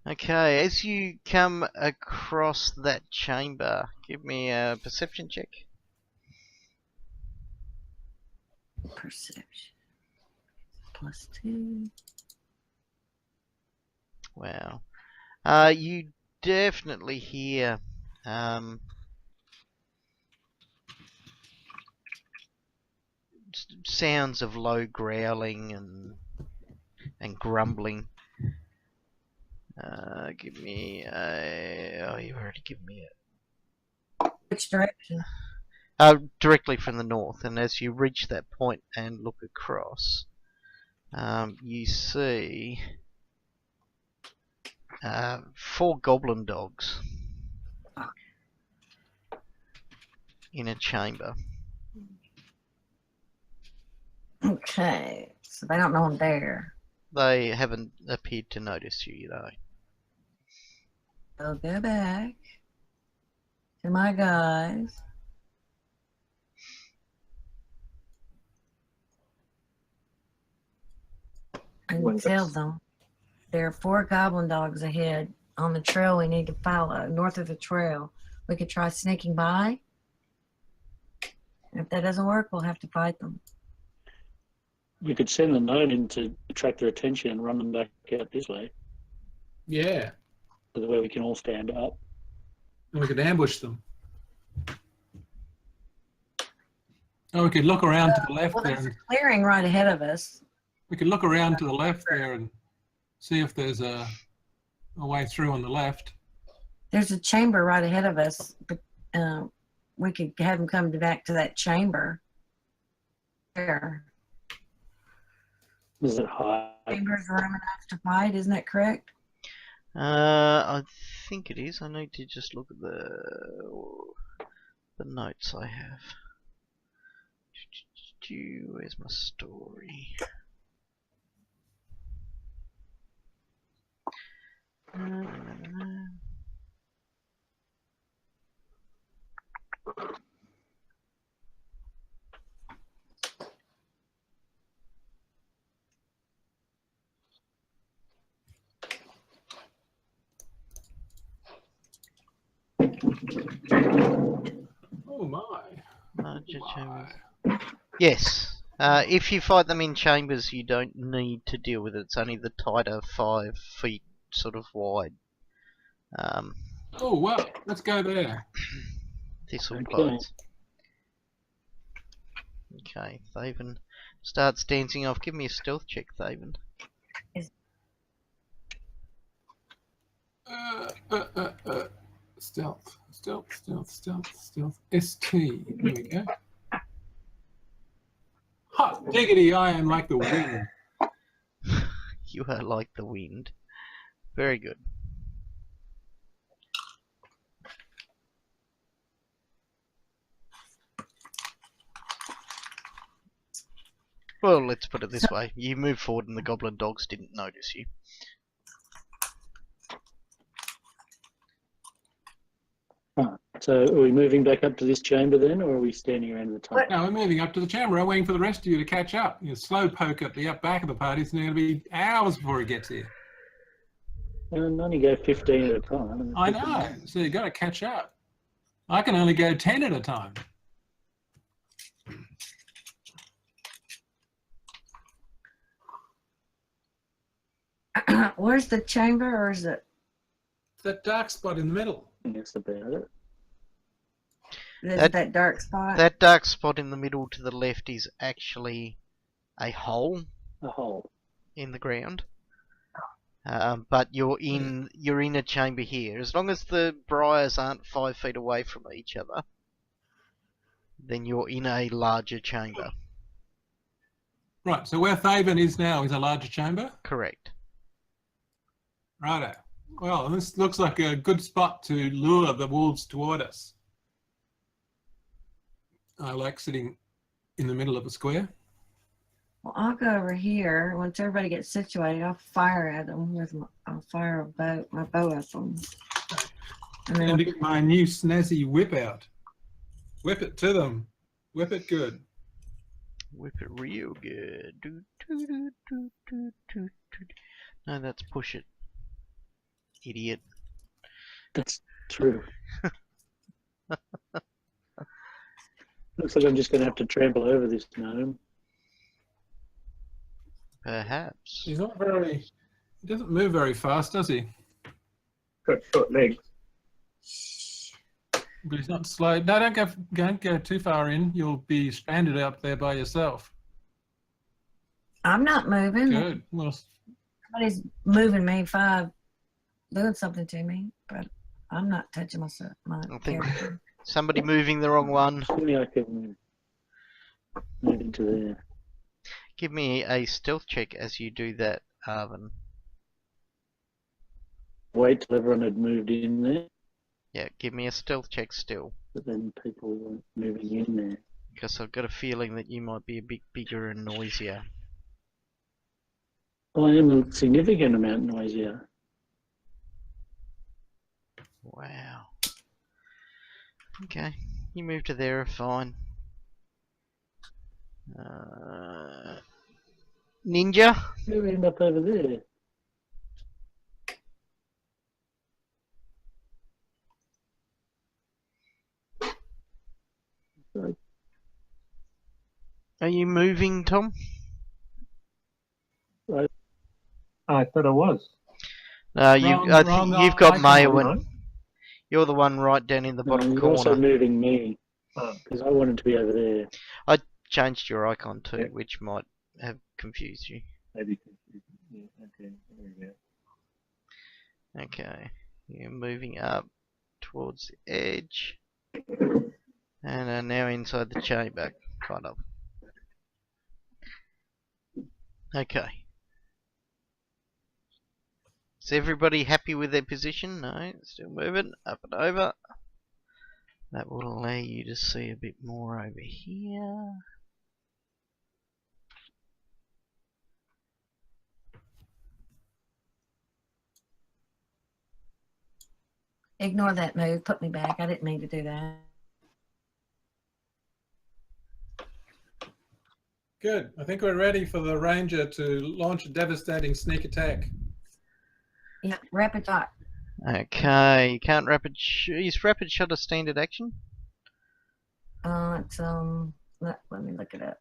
Speaker 2: Okay, as you come across that chamber, give me a perception check.
Speaker 3: Perception. +2.
Speaker 2: Wow. You definitely hear sounds of low growling and grumbling. Give me a... Oh, you already given me it.
Speaker 3: Which direction?
Speaker 2: Directly from the north, and as you reach that point and look across, you see 4 goblin dogs in a chamber.
Speaker 3: Okay, so they don't know I'm there.
Speaker 2: They haven't appeared to notice you, though.
Speaker 3: I'll go back to my guys. And
Speaker 5: When's
Speaker 3: tell
Speaker 5: this?
Speaker 3: them there are 4 goblin dogs ahead on the trail we need to follow, north of the trail. We could try sneaking by. If that doesn't work, we'll have to fight them.
Speaker 4: We could send the note in to attract their attention and run them back out this way,
Speaker 1: Yeah.
Speaker 4: to where we can all stand up.
Speaker 1: And we could ambush them. Oh, we could look around to the left
Speaker 3: Well,
Speaker 1: there.
Speaker 3: there's a
Speaker 1: And
Speaker 3: clearing right ahead of us.
Speaker 1: we could look around to the left there and see if there's a way through on the left.
Speaker 3: There's a chamber right ahead of us, but we could have them come back to that chamber. There.
Speaker 4: Is it high?
Speaker 3: Chamber's room enough to fight, isn't that correct?
Speaker 2: I think it is. I need to just look at the notes I have. Where's my story?
Speaker 1: Oh my.
Speaker 2: Larger chambers.
Speaker 1: My.
Speaker 2: Yes. If you fight them in chambers, you don't need to deal with it. It's only the tighter 5 feet sort of wide.
Speaker 1: Oh, well, let's go there.
Speaker 2: Thistle
Speaker 4: Okay.
Speaker 2: pods. Okay, Thaven starts dancing off. Give me a stealth check, Thaven.
Speaker 1: Stealth. ST. There we go. Hot diggity, I am like the wind.
Speaker 2: You are like the wind. Very good. Well, let's put it this way. You move forward and the goblin dogs didn't notice you.
Speaker 4: So are we moving back up to this chamber then, or are we standing around the top?
Speaker 1: Now we're moving up to the chamber. I'm waiting for the rest of you to catch up. You slow poke at the up back of the party. It's going to be hours before he gets here.
Speaker 4: And only go 15 at a time.
Speaker 1: I know. So you got to catch up. I can only go 10 at a time.
Speaker 3: Where's the chamber, or is it
Speaker 1: That dark spot in the middle.
Speaker 4: I think that's about it.
Speaker 3: that dark spot?
Speaker 2: That dark spot in the middle to the left is actually a hole
Speaker 4: A hole.
Speaker 2: in the ground. But you're in a chamber here. As long as the briars aren't 5 feet away from each other, then you're in a larger chamber.
Speaker 1: Right, so where Thaven is now is a larger chamber?
Speaker 2: Correct.
Speaker 1: Righto. Well, this looks like a good spot to lure the wolves toward us. I like sitting in the middle of a square.
Speaker 3: Well, I'll go over here. Once everybody gets situated, I'll fire at them I'll fire my bow at them. And then
Speaker 1: And to get my new snazzy whip out. Whip it to them. Whip it good.
Speaker 2: Whip it real good. Do, do, do, do, do, do, do. No, that's push it. Idiot.
Speaker 4: That's true. Looks like I'm just going to have to trample over this gnome.
Speaker 2: Perhaps.
Speaker 1: He's not very. He doesn't move very fast, does he?
Speaker 5: Got short legs.
Speaker 1: But he's not slow. No, don't go too far in. You'll be stranded out there by yourself.
Speaker 3: I'm not moving.
Speaker 1: Good. Well,
Speaker 3: Somebody's moving me 5, doing something to me, but I'm not touching myself. My
Speaker 2: I think
Speaker 3: character.
Speaker 2: somebody moving the wrong one.
Speaker 4: Surely I can move into there.
Speaker 2: Give me a stealth check as you do that, Arvin.
Speaker 4: Wait till everyone had moved in there,
Speaker 2: Yeah, give me a stealth check still.
Speaker 4: but then people weren't moving in there.
Speaker 2: Because I've got a feeling that you might be a bit bigger and noisier.
Speaker 4: I am a significant amount noisier.
Speaker 2: Wow. Okay, you move to there, fine. Ninja?
Speaker 4: Who end up over there?
Speaker 2: Are you moving, Tom?
Speaker 5: I thought I was.
Speaker 2: No, I
Speaker 1: wrong
Speaker 2: think you've got
Speaker 1: icon.
Speaker 2: Mayowen. You're the one right down in the
Speaker 4: No,
Speaker 2: bottom
Speaker 4: you're also
Speaker 2: corner.
Speaker 4: moving me,
Speaker 5: Oh,
Speaker 4: because I wanted to be over there.
Speaker 2: Changed your icon too,
Speaker 5: Yeah.
Speaker 2: which might have confused you.
Speaker 5: maybe. Yeah, okay, there we go.
Speaker 2: Okay, you're moving up towards the edge. And are now inside the chamber, kind of. Okay. Is everybody happy with their position? No, still moving up and over. That will allow you to see a bit more over here.
Speaker 3: Ignore that move. Put me back. I didn't mean to do that.
Speaker 1: good. I think we're ready for the ranger to launch a devastating sneak attack.
Speaker 3: Yeah, rapid shot.
Speaker 2: Okay, you can't is rapid shot a standard action?
Speaker 3: It's let me look it up.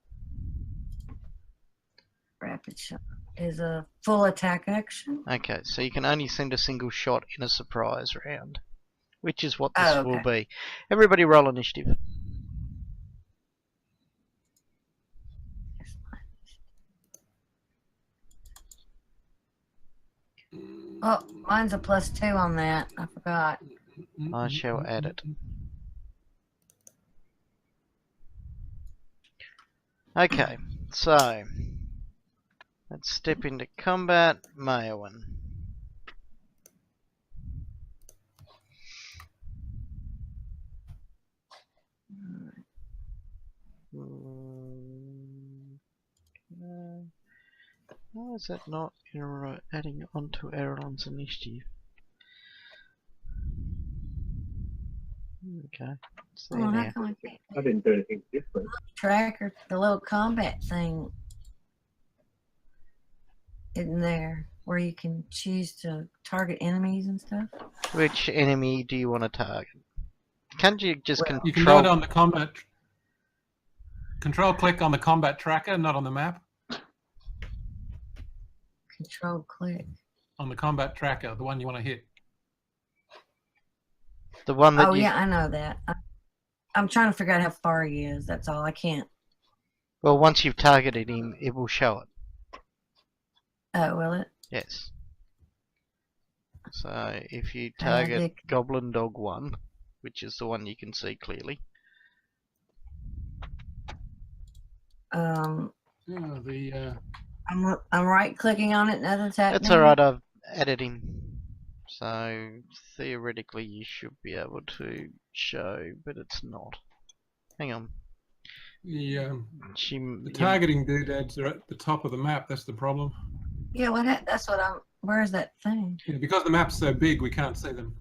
Speaker 3: Rapid shot is a full attack action.
Speaker 2: Okay, so you can only send a single shot in a surprise round, which is what this
Speaker 3: Oh,
Speaker 2: will
Speaker 3: okay.
Speaker 2: be. Everybody roll initiative.
Speaker 3: Oh, mine's a +2 on that. I forgot.
Speaker 2: I shall add it. Okay, so let's step into combat. Mayowen. Why is that not adding onto Erlon's initiative? Okay, it's there
Speaker 3: Oh,
Speaker 2: now.
Speaker 3: how come I can't
Speaker 5: I didn't do anything different.
Speaker 3: tracker the little combat thing isn't there where you can choose to target enemies and stuff?
Speaker 2: Which enemy do you want to target? Can't you just
Speaker 3: Well,
Speaker 1: You can do
Speaker 2: control?
Speaker 1: it on the combat. Control click on the combat tracker, not on the map.
Speaker 3: Control click.
Speaker 1: On the combat tracker, the one you want to hit.
Speaker 2: The one that
Speaker 3: Oh
Speaker 2: you.
Speaker 3: yeah, I know that. I'm trying to figure out how far he is. That's all. I can't.
Speaker 2: Well, once you've targeted him, it will show it.
Speaker 3: Oh, will it?
Speaker 2: Yes. So if you
Speaker 3: I
Speaker 2: target
Speaker 3: think-
Speaker 2: Goblin Dog 1, which is the one you can see clearly.
Speaker 3: Um,
Speaker 1: Yeah, the
Speaker 3: I'm right clicking on it and other tab.
Speaker 2: That's
Speaker 3: menu.
Speaker 2: alright, I've added him. So theoretically you should be able to show, but it's not. Hang on.
Speaker 1: the targeting doodads are at the top of the map. That's the problem.
Speaker 3: Yeah, that's what I'm. Where's that thing?
Speaker 1: Yeah, because the map's so big, we can't see them.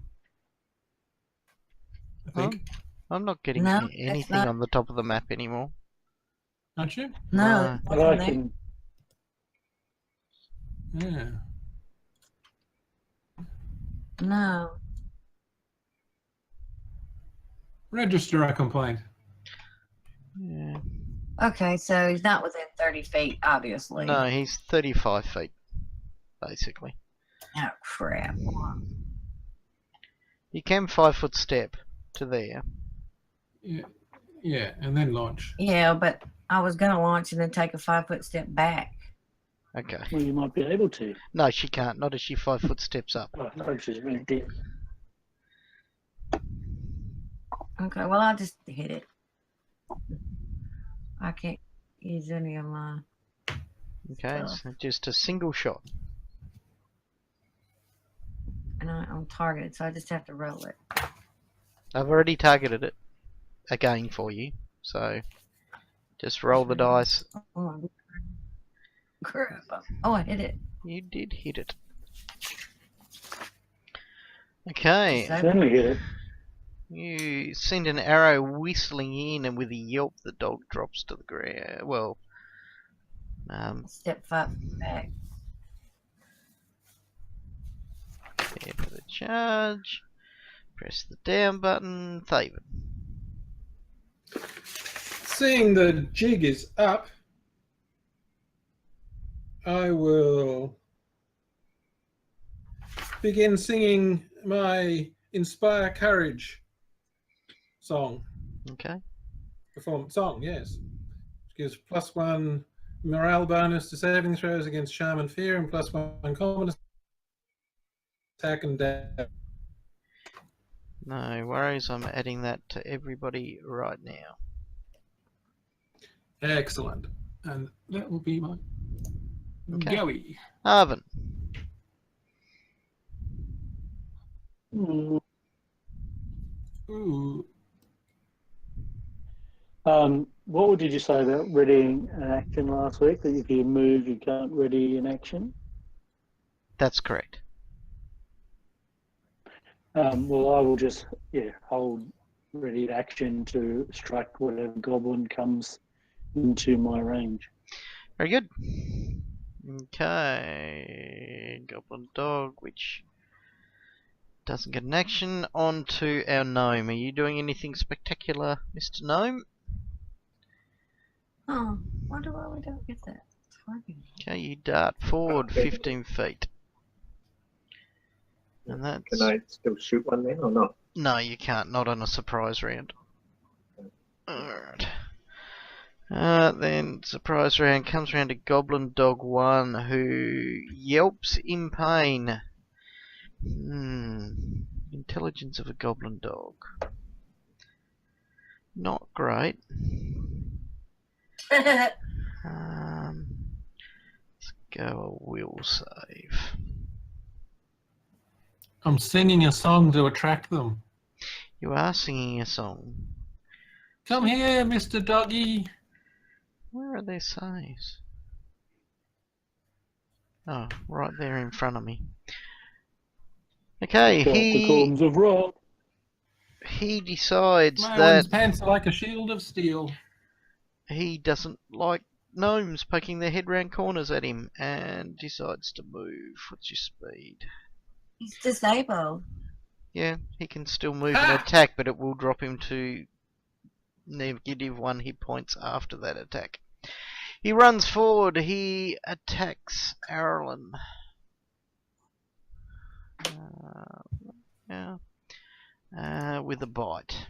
Speaker 1: I think,
Speaker 2: I'm not getting
Speaker 3: No, that's
Speaker 2: anything
Speaker 3: not-
Speaker 2: on the top of the map anymore.
Speaker 1: aren't you?
Speaker 3: No,
Speaker 4: But
Speaker 3: there's
Speaker 4: I
Speaker 3: nothing there.
Speaker 4: can,
Speaker 1: Yeah.
Speaker 3: No.
Speaker 1: Register a complaint.
Speaker 2: Yeah.
Speaker 3: Okay, so he's not within 30 feet, obviously.
Speaker 2: No, he's 35 feet, basically.
Speaker 3: Oh, crap.
Speaker 2: You can 5-foot step to there.
Speaker 1: Yeah, yeah, and then launch.
Speaker 3: Yeah, but I was going to launch and then take a 5-foot step back.
Speaker 2: Okay.
Speaker 4: Well, you might be able to.
Speaker 2: No, she can't. Not as she 5-foot steps up.
Speaker 4: Oh, I thought she was really deep.
Speaker 3: Okay, well, I'll just hit it. I can't use any of my...
Speaker 2: Okay,
Speaker 3: stuff.
Speaker 2: so just a single shot.
Speaker 3: And I'm targeted, so I just have to roll it.
Speaker 2: I've already targeted it again for you, so just roll the dice.
Speaker 3: Oh, crap. Oh, I hit it.
Speaker 2: You did hit it. Okay,
Speaker 4: Certainly hit it.
Speaker 2: you send an arrow whistling in, and with a yelp, the dog drops to the ground. Well,
Speaker 3: Step 5 back.
Speaker 2: prepare for the charge. Press the down button. Thaven.
Speaker 1: Seeing the jig is up, I will begin singing my Inspire Courage song.
Speaker 2: Okay.
Speaker 1: Performance song, yes. Which gives +1 morale bonus to saving throws against Charm and Fear and +1 common attack and damage.
Speaker 2: No worries. I'm adding that to everybody right now.
Speaker 1: Excellent. And that will be my
Speaker 2: Okay.
Speaker 1: goey.
Speaker 2: Arvin.
Speaker 4: Mm.
Speaker 1: Ooh.
Speaker 4: What did you say about readying an action last week? That if you move, you can't ready an action?
Speaker 2: That's correct.
Speaker 4: Well, I will just hold ready action to strike whatever goblin comes into my range.
Speaker 2: Very good. Okay. Goblin dog, which doesn't get an action. On to our gnome. Are you doing anything spectacular, Mr. Gnome?
Speaker 3: Oh, wonder why we don't get that. Targeting.
Speaker 2: Okay, you dart forward 15 feet. And that's...
Speaker 5: Can I still shoot one then or not?
Speaker 2: No, you can't. Not on a surprise round. Alright. Then surprise round comes round to Goblin Dog 1, who yelps in pain. Intelligence of a Goblin Dog. Not great. Let's go a will save.
Speaker 1: I'm singing a song to attract them.
Speaker 2: You are singing a song.
Speaker 1: Come here, Mr. Doggy.
Speaker 2: Where are their saves? Oh, right there in front of me. Okay,
Speaker 4: Catacombs of Rock.
Speaker 2: he decides
Speaker 1: My
Speaker 2: that
Speaker 1: one's pants are like a shield of steel.
Speaker 2: he doesn't like gnomes poking their head round corners at him and decides to move. What's your speed?
Speaker 3: He's disabled.
Speaker 2: Yeah, he can still move and attack, but it will drop him to -1 hit points after that attack. He runs forward. He attacks Arlen. With a bite.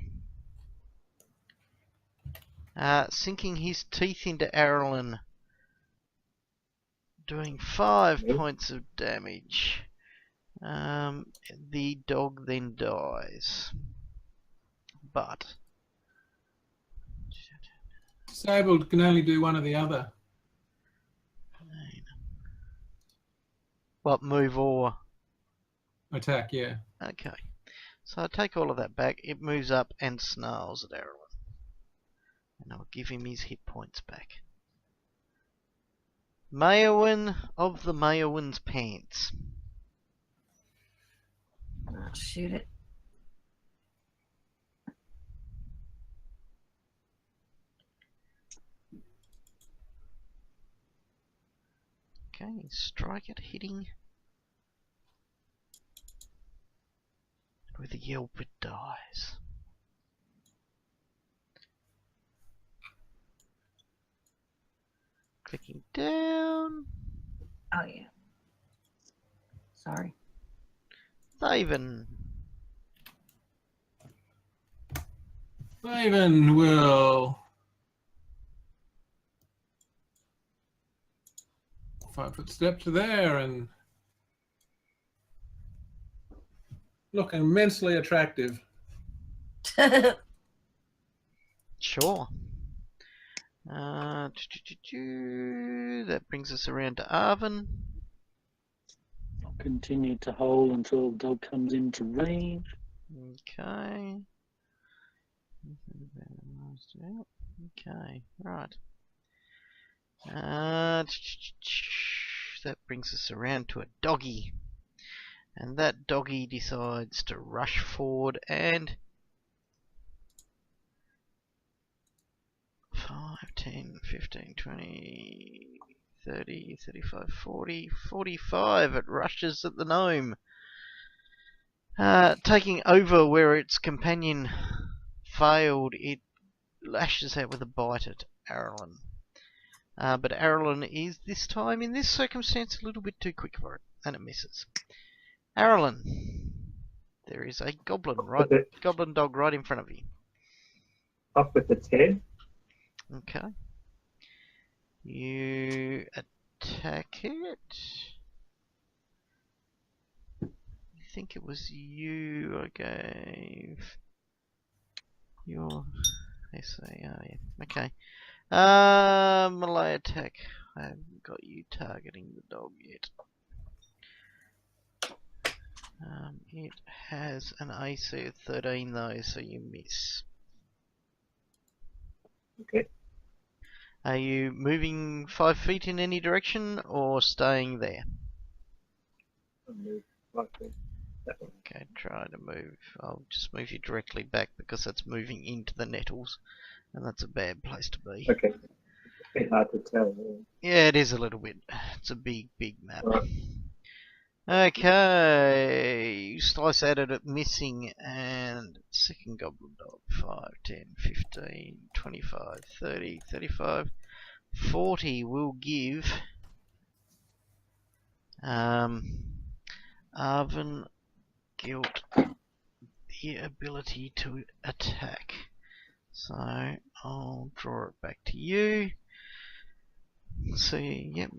Speaker 2: Sinking his teeth into Arlen. Doing 5 points of damage. The dog then dies. But
Speaker 1: Disabled can only do one or the other.
Speaker 2: what, move or
Speaker 1: Attack, yeah.
Speaker 2: okay. So I take all of that back. It moves up and snarls at Arlen. And I'll give him his hit points back. Mayowen of the Mayowen's pants.
Speaker 3: I'll shoot it.
Speaker 2: Okay, strike it, hitting. With a yelp it dies. Clicking down.
Speaker 3: Oh yeah. Sorry.
Speaker 2: Thaven.
Speaker 1: Raven will 5-foot step to there and look immensely attractive.
Speaker 2: Sure. That brings us around to Arvin.
Speaker 4: I'll continue to hold until the dog comes into range.
Speaker 2: Okay. Okay, right. That brings us around to a doggy. And that doggy decides to rush forward and 5, 10, 15, 20, 30, 35, 40, 45. It rushes at the gnome. Taking over where its companion failed, it lashes out with a bite at Arlen. But Arlen is this time, in this circumstance, a little bit too quick for it, and it misses. Arlen, there is a goblin dog right in front of you.
Speaker 5: Up with its head.
Speaker 2: Okay. You attack it. I think it was you I gave your essay. Oh yeah. Okay. Melee attack. I haven't got you targeting the dog yet. It has an AC of 13 though, so you miss.
Speaker 5: Okay.
Speaker 2: Are you moving 5 feet in any direction or staying there?
Speaker 5: I'll move like that one.
Speaker 2: Okay, try to move. I'll just move you directly back because that's moving into the nettles, and that's a bad place to be.
Speaker 5: Okay. It's a bit hard to tell.
Speaker 2: Yeah, it is a little bit. It's a big, big map.
Speaker 5: Right.
Speaker 2: Okay, you slice at it, missing, and second goblin dog. 5, 10, 15, 25, 30, 35, 40 will give Arvin Guilt the ability to attack. So I'll draw it back to you. So yep,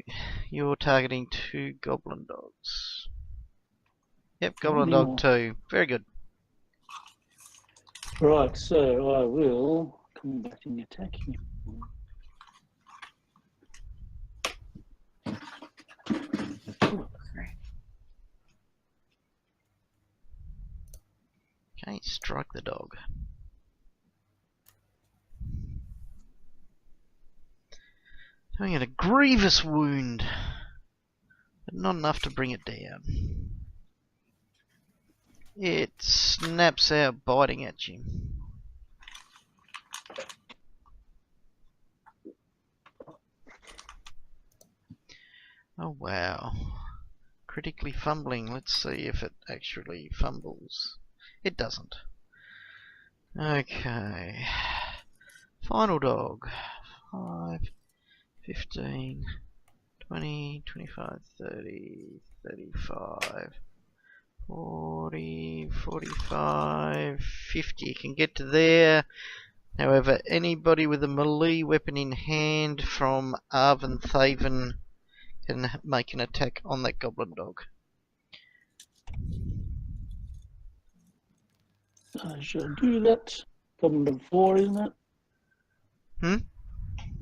Speaker 2: you're targeting 2 goblin dogs. Yep, goblin dog 2. Very good.
Speaker 4: Right, so I will come back and attack him.
Speaker 2: Okay, strike the dog. Doing it a grievous wound, but not enough to bring it down. It snaps out, biting at you. Oh wow. Critically fumbling. Let's see if it actually fumbles. It doesn't. Okay. Final dog. 5, 15, 20, 25, 30, 35, 40, 45, 50. You can get to there. However, anybody with a melee weapon in hand from Arvin Thaven can make an attack on that goblin dog.
Speaker 4: I shall do that. Goblin dog 4, isn't it?
Speaker 2: Hmm?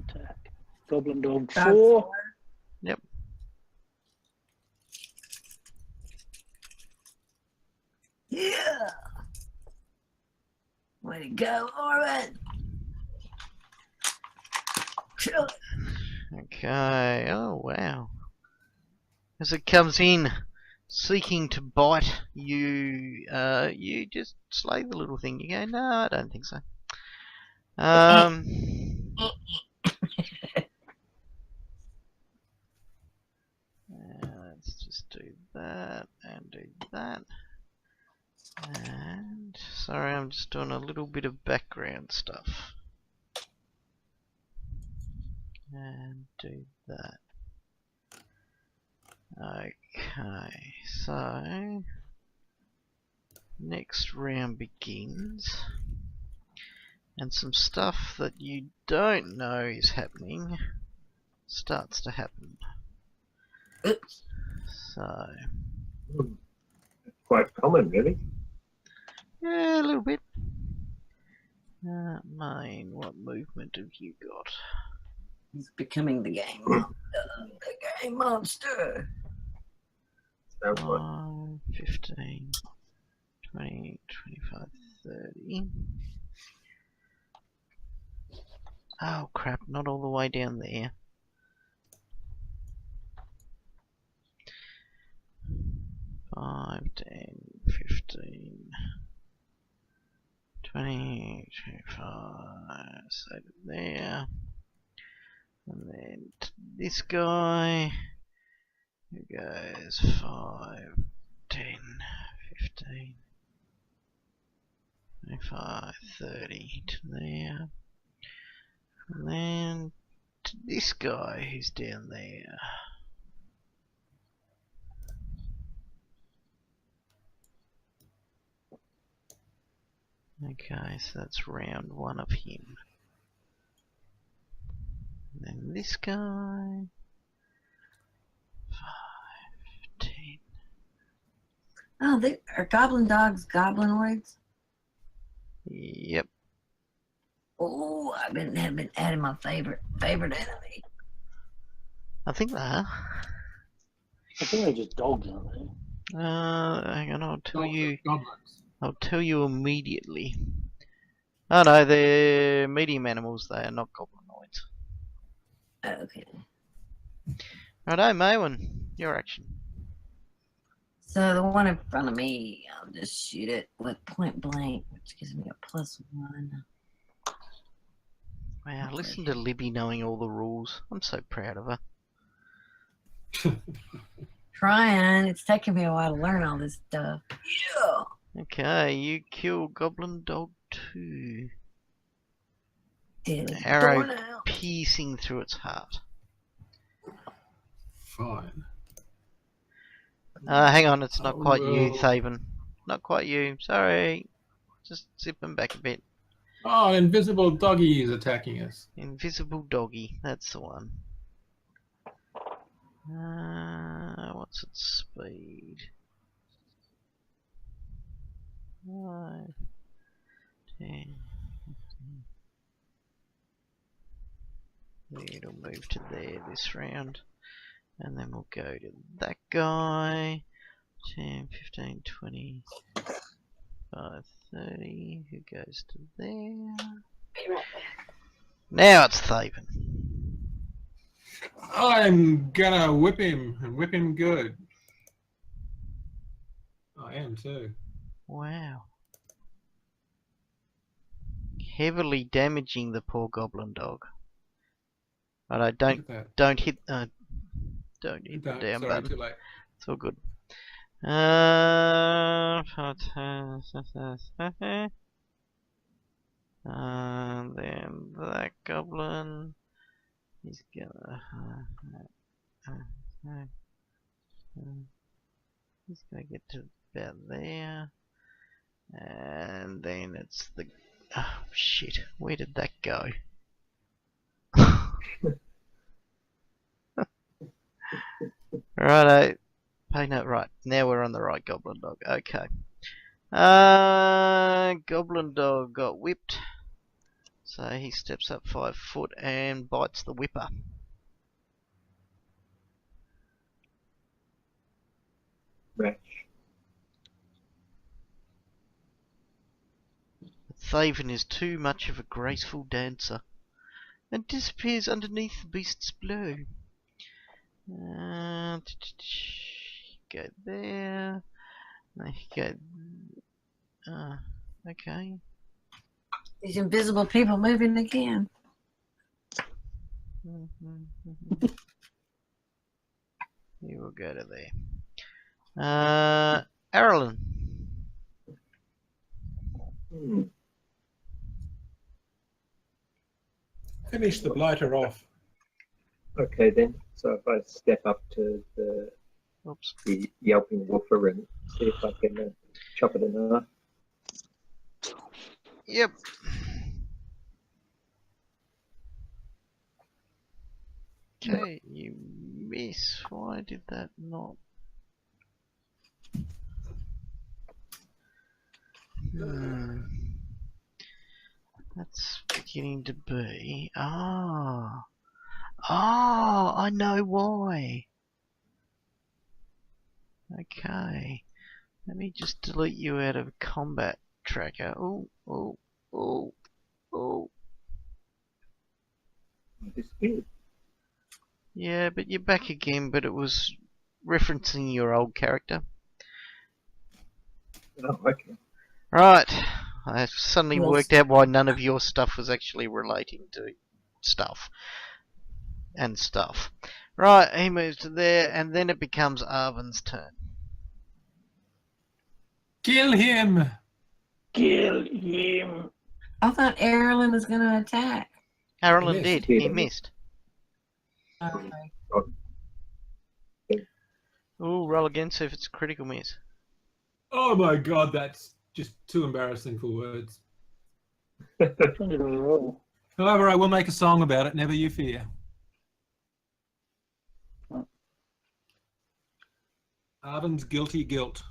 Speaker 4: Attack. Goblin dog
Speaker 3: Dog
Speaker 4: 4.
Speaker 2: Yep.
Speaker 3: Yeah. Way to go, Orban. Kill it.
Speaker 2: Okay. Oh wow. As it comes in, seeking to bite you, you just slay the little thing. You go, no, I don't think so. Let's just do that and do that. And sorry, I'm just doing a little bit of background stuff. And do that. Okay, so next round begins, and some stuff that you don't know is happening starts to happen.
Speaker 3: Oops.
Speaker 2: So,
Speaker 5: Quite common, really.
Speaker 2: yeah, a little bit. Main, what movement have you got?
Speaker 3: He's becoming the game. The game monster.
Speaker 5: Sounds like
Speaker 2: 15, 20, 25, 30. Oh crap, not all the way down there. 5, 10, 15, 20, 25, so to there. And then to this guy, who goes 5, 10, 15, 25, 30 to there. And then to this guy who's down there. Okay, so that's round 1 of him. And then this guy. 5, 10.
Speaker 3: Oh, they are goblin dogs goblinoids?
Speaker 2: Yep.
Speaker 3: Oh, have been adding my favorite enemy.
Speaker 2: I think they are.
Speaker 4: I think they're just dogs, aren't they?
Speaker 2: Hang on, I'll tell you.
Speaker 1: Goblins.
Speaker 2: I'll tell you immediately. Oh no, they're medium animals. They are not goblinoids.
Speaker 3: Okay.
Speaker 2: Righto, Maywin, your action.
Speaker 3: So the one in front of me, I'll just shoot it with point blank, which gives me a +1.
Speaker 2: Wow, listen to Libby knowing all the rules. I'm so proud of her.
Speaker 3: Trying. It's taking me a while to learn all this stuff. Yeah.
Speaker 2: Okay, you kill Goblin Dog 2.
Speaker 3: Did it.
Speaker 2: Arrow
Speaker 3: Going out.
Speaker 2: piercing through its heart.
Speaker 1: Fine.
Speaker 2: Hang on, it's not quite you,
Speaker 1: Oh.
Speaker 2: Thaven. Not quite you. Sorry. Just zipping back a bit.
Speaker 1: Oh, an invisible doggy is attacking us.
Speaker 2: Invisible Doggy. That's the one. What's its speed? 5, 10, 15. It'll move to there this round. And then we'll go to that guy. 10, 15, 20, 5, 30. Who goes to there?
Speaker 3: Be right back.
Speaker 2: Now it's Thaven.
Speaker 1: I'm gonna whip him and whip him good. I am too.
Speaker 2: Wow. Heavily damaging the poor goblin dog. But I
Speaker 1: Look
Speaker 2: don't
Speaker 1: at that.
Speaker 2: don't hit the
Speaker 1: Don't,
Speaker 2: down
Speaker 1: sorry,
Speaker 2: button.
Speaker 1: too late.
Speaker 2: It's all good. Then that goblin is gonna he's gonna get to about there, and then it's the oh shit. Where did that go? Righto. Pay no right. Now we're on the right goblin dog. Okay. Goblin dog got whipped. So he steps up 5 foot and bites the whipper.
Speaker 5: wretch.
Speaker 2: Thaven is too much of a graceful dancer and disappears underneath the beast's blow. Go there. Go. Okay.
Speaker 3: These invisible people moving again.
Speaker 2: You will go to there. Arlen.
Speaker 5: Hmm.
Speaker 1: Finish the blighter off.
Speaker 5: Okay then. So if I step up to
Speaker 2: Oops.
Speaker 5: the yelping woofer and see if I can chop it in half.
Speaker 2: Yep. Okay, you miss. Why did that not? Hmm. That's beginning to be. Ah. Ah, I know why. Okay. Let me just delete you out of combat tracker. Oh, oh, oh, oh.
Speaker 5: Disappeared.
Speaker 2: Yeah, but you're back again, but it was referencing your old character.
Speaker 5: Oh, okay.
Speaker 2: Right. I suddenly
Speaker 3: Yes.
Speaker 2: worked out why none of your stuff was actually relating to stuff. And stuff. Right, he moves to there, and then it becomes Arvin's turn.
Speaker 1: Kill him!
Speaker 4: Kill him.
Speaker 3: I thought Erlen was going to attack.
Speaker 2: Arlen
Speaker 1: missed.
Speaker 2: did.
Speaker 5: He
Speaker 2: He
Speaker 5: did.
Speaker 2: missed.
Speaker 3: Okay.
Speaker 2: Ooh, roll again, see if it's a critical miss.
Speaker 1: Oh my god, that's just too embarrassing for words.
Speaker 4: Trying to roll.
Speaker 1: However, I will make a song about it, never you fear. Arvin's guilty guilt.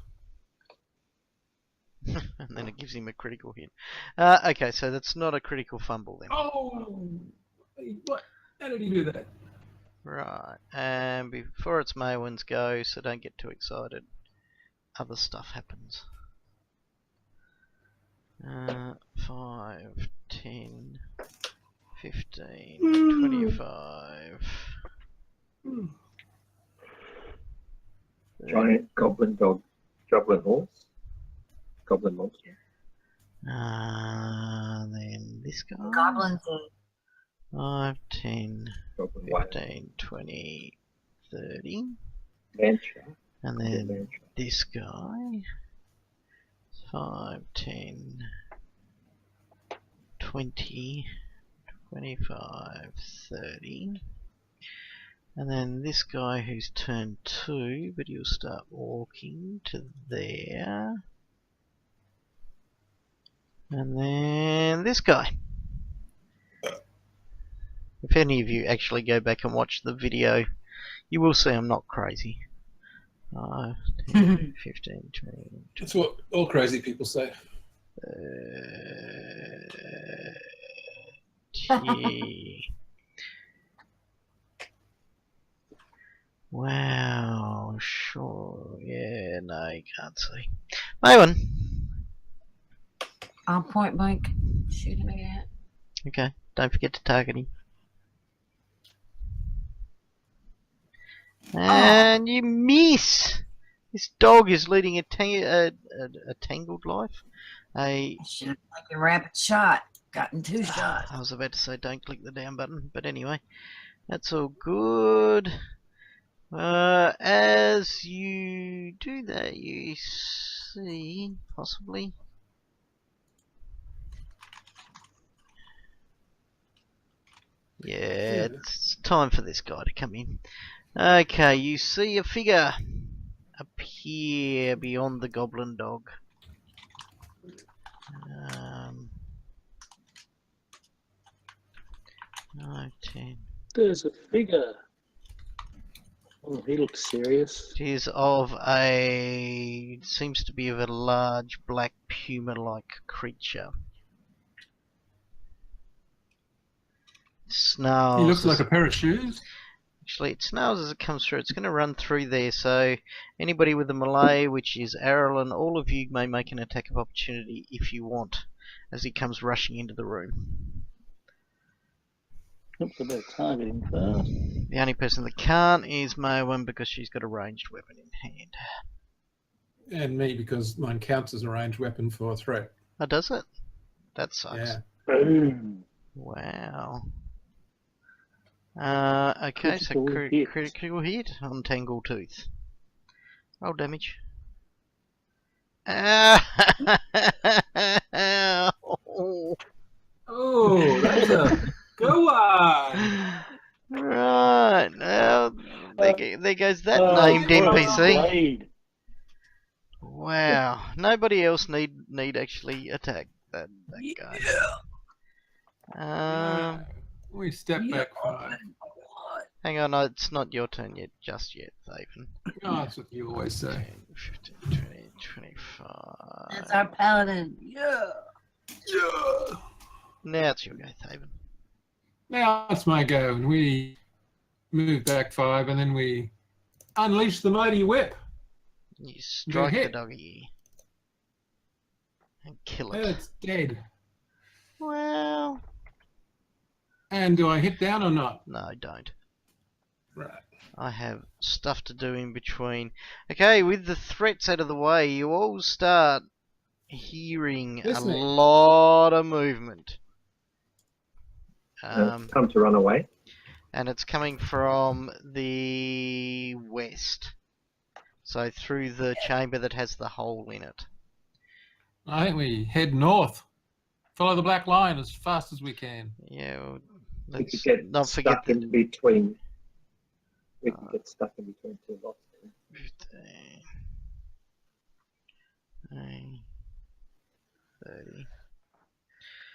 Speaker 2: And then it gives him a critical hit. Okay, so that's not a critical fumble then.
Speaker 1: Oh! What? How did he do that?
Speaker 2: Right, and before it's Maywin's go, so don't get too excited. Other stuff happens. 5, 10, 15, 25.
Speaker 5: Giant goblin dog. Goblin horse. Goblin monster.
Speaker 2: Then this guy.
Speaker 3: Goblins.
Speaker 2: 5, 10,
Speaker 5: Goblin whale.
Speaker 2: 15, 20, 30.
Speaker 5: Mantra.
Speaker 2: And
Speaker 5: Yeah,
Speaker 2: then
Speaker 5: mantra.
Speaker 2: this guy. 5, 10, 20, 25, 30. And then this guy who's turn 2, but he'll start walking to there. And then this guy. If any of you actually go back and watch the video, you will see I'm not crazy. 5, 10, 15, 20,
Speaker 1: That's what all crazy people say.
Speaker 2: 20. Wow, sure. Yeah, no, you can't see. Maywin.
Speaker 3: I'll point blank shoot him again.
Speaker 2: Okay, don't forget to target him. And you miss! This dog is leading a tangled life.
Speaker 3: I should have taken a rapid shot. Gotten 2 shots.
Speaker 2: I was about to say don't click the down button, but anyway, that's all good. As you do that, you see, possibly, yeah, it's time for this guy to come in. Okay, you see a figure appear beyond the goblin dog. 9, 10.
Speaker 4: There's a figure. Oh, he looks serious.
Speaker 2: It is seems to be of a large black puma-like creature. Snarls.
Speaker 1: He looks like a pair of shoes.
Speaker 2: Actually, it snarls as it comes through. It's going to run through there, so anybody with a melee, which is Arlen, all of you may make an attack of opportunity if you want, as he comes rushing into the room.
Speaker 4: Looks about targeting first.
Speaker 2: The only person that can't is Maywin because she's got a ranged weapon in hand.
Speaker 1: And me, because mine counts as a ranged weapon for a threat.
Speaker 2: Oh, does it? That sucks.
Speaker 1: Yeah.
Speaker 4: Boom.
Speaker 2: Wow. Okay, so critical hit on Tangle Tooth. Roll damage.
Speaker 1: Oh, that's a good one.
Speaker 2: Right, now there goes that named
Speaker 4: Boy,
Speaker 2: NPC.
Speaker 4: Blade.
Speaker 2: Wow, nobody else need actually attack that guy.
Speaker 1: Yeah. We step back 5.
Speaker 2: Hang on, no, it's not your turn yet, just yet, Thaven.
Speaker 1: Oh, that's what you always say.
Speaker 2: 10, 15, 20, 25.
Speaker 3: That's our paladin. Yeah.
Speaker 1: Yeah.
Speaker 2: Now it's your go, Thaven.
Speaker 1: Now it's my go, and we move back 5, and then we unleash the mighty whip.
Speaker 2: You strike the
Speaker 1: hit.
Speaker 2: doggy and kill
Speaker 1: And
Speaker 2: it.
Speaker 1: it's dead.
Speaker 2: Well,
Speaker 1: And do I hit down or not?
Speaker 2: no, don't.
Speaker 1: Right.
Speaker 2: I have stuff to do in between. Okay, with the threats out of the way, you all start hearing
Speaker 1: Listening.
Speaker 2: a lot of movement.
Speaker 5: Time to run away.
Speaker 2: And it's coming from the west. So through the chamber that has the hole in it.
Speaker 1: I think we head north. Follow the black line as fast as we can.
Speaker 2: Yeah, well,
Speaker 5: We
Speaker 2: let's
Speaker 5: could get
Speaker 2: not forget
Speaker 5: stuck in between. We can get stuck in between two lots.
Speaker 2: 15, 20, 30.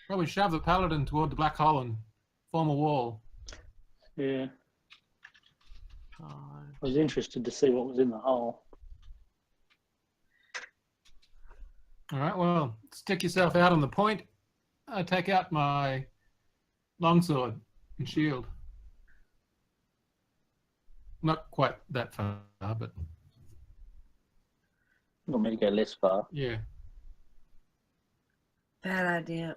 Speaker 1: Probably shove the paladin toward the black hole and form a wall.
Speaker 4: Yeah,
Speaker 2: 5.
Speaker 4: I was interested to see what was in the hole.
Speaker 1: All right, well, stick yourself out on the point. I take out my longsword and shield. Not quite that far, but
Speaker 4: You want me to go less far?
Speaker 1: yeah.
Speaker 3: Bad idea.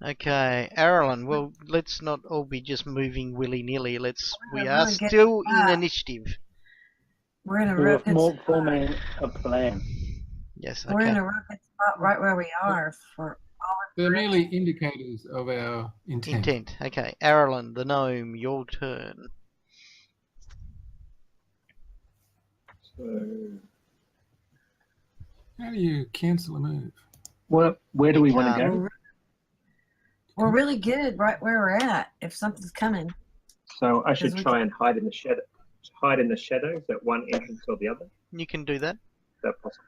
Speaker 2: Okay, Arlen, well, let's not all be just moving willy-nilly. We
Speaker 3: We're
Speaker 2: are
Speaker 3: really good
Speaker 2: still in
Speaker 3: spot.
Speaker 2: initiative.
Speaker 3: We're in a
Speaker 4: We're
Speaker 3: real good spot.
Speaker 4: forming a plan.
Speaker 2: Yes,
Speaker 3: We're in
Speaker 2: okay.
Speaker 3: a real good spot right where we are for
Speaker 1: They're merely indicators of our intent.
Speaker 2: Intent. Okay, Arlen, the gnome, your turn.
Speaker 5: So,
Speaker 1: How do you cancel a move?
Speaker 5: where do we want to go?
Speaker 3: we're really good right where we're at if something's coming.
Speaker 5: So I should
Speaker 3: Because we
Speaker 5: try and hide in the shadow. Hide in the shadows at one entrance or the other. Is
Speaker 2: You can do that.
Speaker 5: that possible?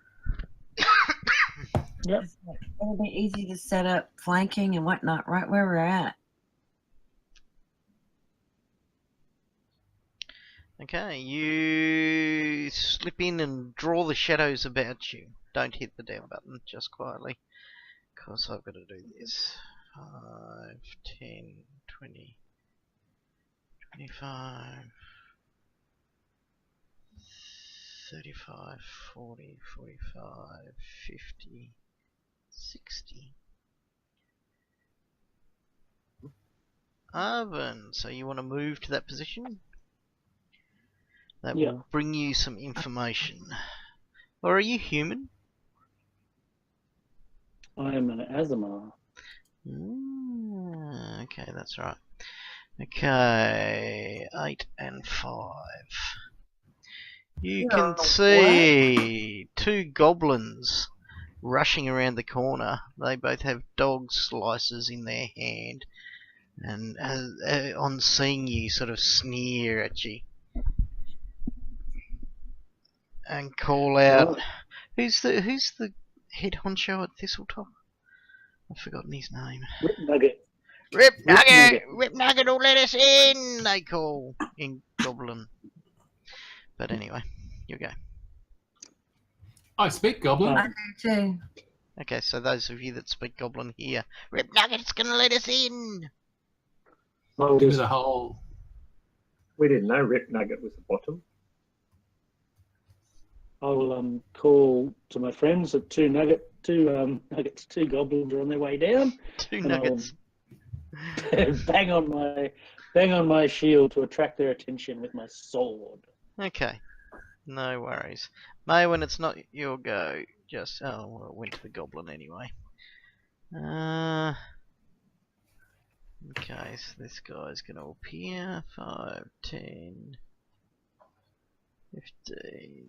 Speaker 4: Yep.
Speaker 3: It'll be easy to set up flanking and whatnot right where we're at.
Speaker 2: Okay, you slip in and draw the shadows about you. Don't hit the down button, just quietly. Because I've got to do this. 5, 10, 20, 25, 35, 40, 45, 50, 60. Arvin, so you want to move to that position? That
Speaker 4: Yeah.
Speaker 2: will bring you some information. Or are you human?
Speaker 4: I am an Azamar.
Speaker 2: Okay, that's right. Okay, 8 and 5. You can see 2 goblins rushing around the corner. They both have dog slices in their hand, and on seeing you, sort of sneer at you and call out.
Speaker 4: Right.
Speaker 2: Who's the head honcho at Thistletop? I've forgotten his name.
Speaker 4: Rip Nugget.
Speaker 2: Rip Nugget!
Speaker 4: Nugget.
Speaker 2: Rip Nugget will let us in! They call in Goblin. But anyway, you go.
Speaker 1: I speak goblin.
Speaker 3: I do too.
Speaker 2: Okay, so those of you that speak Goblin here, Rip Nugget's gonna let us in!
Speaker 4: I'll
Speaker 1: Give me
Speaker 4: just
Speaker 1: the whole.
Speaker 5: We didn't know Rip Nugget was the bottom.
Speaker 4: I will call to my friends that two nuggets, two goblins are on their way down.
Speaker 2: 2
Speaker 4: And I'll
Speaker 2: nuggets.
Speaker 4: bang on my shield to attract their attention with my sword.
Speaker 2: Okay, no worries. May, when it's not your go, just... Oh, well, it went to the Goblin anyway. Okay, so this guy's gonna appear. 5, 10... 15,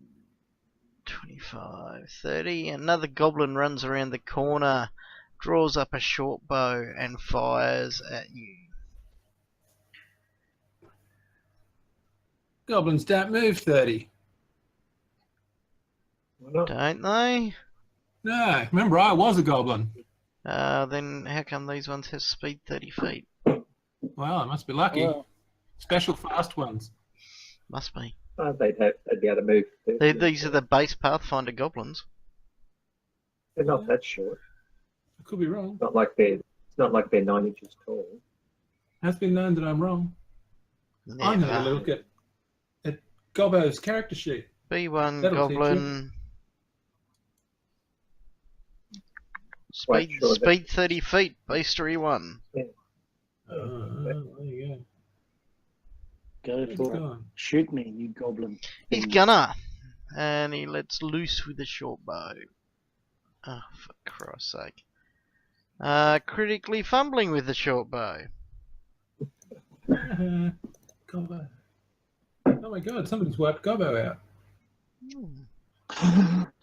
Speaker 2: 25, 30. Another goblin runs around the corner, draws up a short bow, and fires at you.
Speaker 1: Goblins don't move 30.
Speaker 5: Why not?
Speaker 2: Don't they?
Speaker 1: No, remember I was a goblin.
Speaker 2: Then how come these ones have speed 30 feet?
Speaker 1: Well, I must be lucky.
Speaker 4: Well,
Speaker 1: Special fast ones.
Speaker 2: Must be.
Speaker 5: They'd be able to move.
Speaker 2: These are the base Pathfinder goblins.
Speaker 5: They're not that short.
Speaker 1: I could be wrong.
Speaker 5: It's not like they're 9 inches tall.
Speaker 1: Has been known that I'm wrong. I'm going to
Speaker 2: Never.
Speaker 1: look at Gobbo's character sheet.
Speaker 2: B1
Speaker 1: That'll teach you.
Speaker 2: goblin.
Speaker 5: Quite sure that-
Speaker 2: Speed 30 feet, base 3-1.
Speaker 1: There you
Speaker 4: go
Speaker 1: go.
Speaker 4: for it.
Speaker 1: Gone.
Speaker 4: Shoot me, you goblin.
Speaker 2: He's
Speaker 4: thing.
Speaker 2: gonna. And he lets loose with a short bow. Oh, for Christ's sake. Critically fumbling with the short bow.
Speaker 1: Gobbo. Oh my god, somebody's wiped Gobbo out.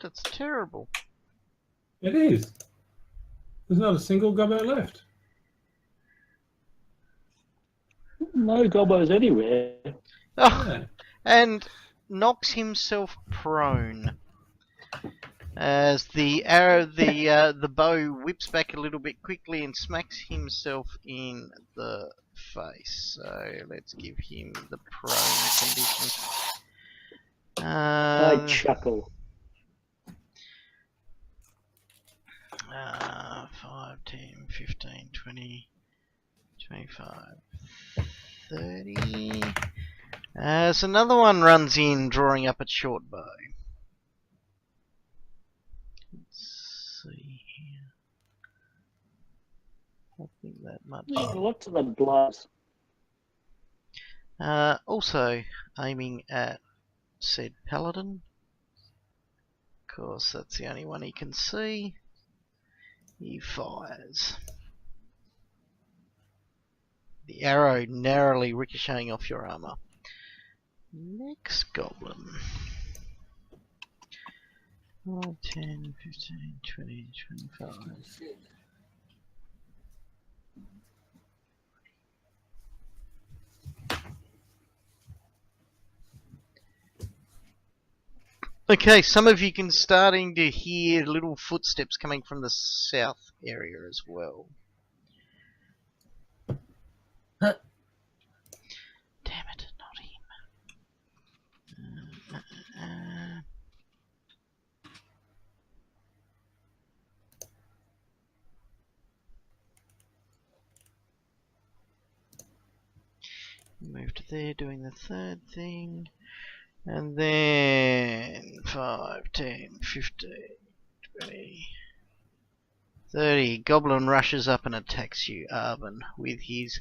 Speaker 2: That's terrible.
Speaker 1: It is. There's not a single Gobbo left.
Speaker 4: No gobbos anywhere.
Speaker 2: Oh,
Speaker 1: Yeah.
Speaker 2: and knocks himself prone. As the arrow, the bow whips back a little bit quickly and smacks himself in the face. So let's give him the prone condition.
Speaker 4: I chuckle.
Speaker 2: 5, 10, 15, 20, 25, 30. So another one runs in, drawing up its short bow. Let's see here. I think that much.
Speaker 4: Oh, lots of the bloods.
Speaker 2: Also aiming at said paladin. Of course, that's the only one he can see. He fires. The arrow narrowly ricocheting off your armor. Next goblin. 5, 10, 15, 20, 25. Okay, some of you can starting to hear little footsteps coming from the south area as well.
Speaker 3: Huh.
Speaker 2: Damn it, not him. Move to there, doing the third thing. And then 5, 10, 15, 20, 30. Goblin rushes up and attacks you, Arvin, with his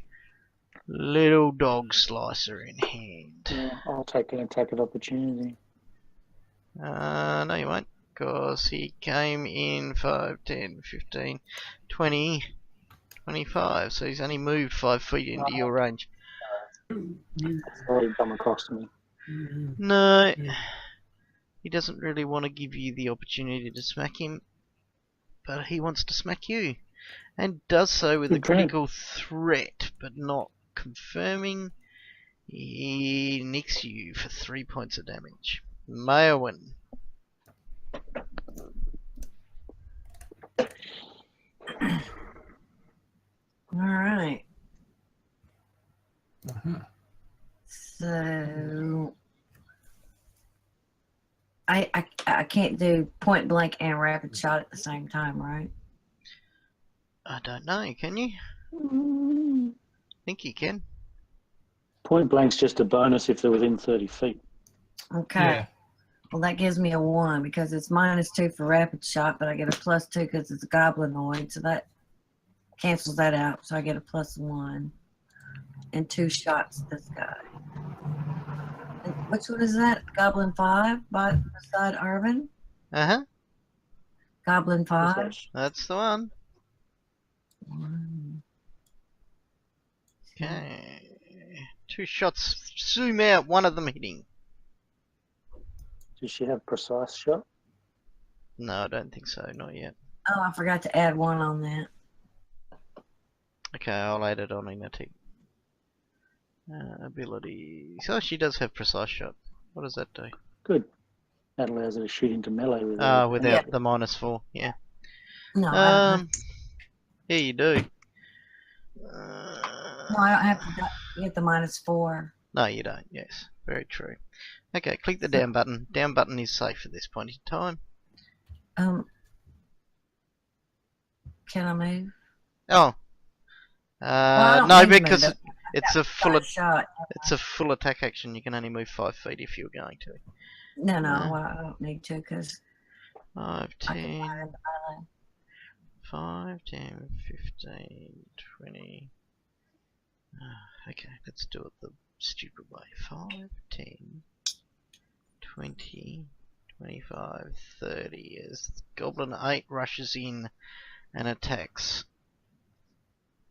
Speaker 2: little dog slicer in hand.
Speaker 4: Yeah, I'll take an attack of opportunity.
Speaker 2: No you won't, because he came in 5, 10, 15, 20, 25. So he's only moved 5 feet into your range.
Speaker 4: Thought he'd come across to me.
Speaker 2: No, he doesn't really want to give you the opportunity to smack him, but he wants to smack you, and does so with a
Speaker 4: Good plan.
Speaker 2: critical threat, but not confirming. He nicks you for 3 points of damage. Mayowen.
Speaker 3: All right.
Speaker 1: Uh-huh.
Speaker 3: So I can't do point blank and rapid shot at the same time, right?
Speaker 2: I don't know, can you? Think you can.
Speaker 4: Point blank's just a bonus if they're within 30 feet.
Speaker 3: Okay.
Speaker 1: Yeah.
Speaker 3: Well, that gives me a 1 because it's -2 for rapid shot, but I get a +2 because it's a goblinoid, so that cancels that out. So I get a +1 and 2 shots at this guy. And which one is that? Goblin 5 beside Arvin?
Speaker 2: Uh-huh,
Speaker 3: Goblin 5?
Speaker 2: that's the one.
Speaker 3: 1.
Speaker 2: Okay. 2 shots zoom out, one of them hitting.
Speaker 4: Does she have precise shot?
Speaker 2: No, I don't think so. Not yet.
Speaker 3: Oh, I forgot to add one on that.
Speaker 2: Okay, I'll add it on in a tick. Ability. So she does have precise shot. What does that do?
Speaker 4: Good. That allows her to shoot into melee with
Speaker 2: Without the -4. Yeah.
Speaker 3: No, I don't have,
Speaker 2: Yeah, you do.
Speaker 3: no, I don't have to get the -4.
Speaker 2: No, you don't. Yes, very true. Okay, click the down button. Down button is safe at this point in time.
Speaker 3: Can I move?
Speaker 2: Oh.
Speaker 3: I don't
Speaker 2: No,
Speaker 3: need to move,
Speaker 2: because
Speaker 3: though.
Speaker 2: it's a full
Speaker 3: Shot.
Speaker 2: it's a full attack action. You can only move 5 feet if you're going to.
Speaker 3: No,
Speaker 2: No.
Speaker 3: well, I don't need to because
Speaker 2: 5,
Speaker 3: I can
Speaker 2: 10,
Speaker 3: find the island.
Speaker 2: 5, 10, 15, 20. Okay, let's do it the stupid way. 5, 10, 20, 25, 30. As Goblin 8 rushes in and attacks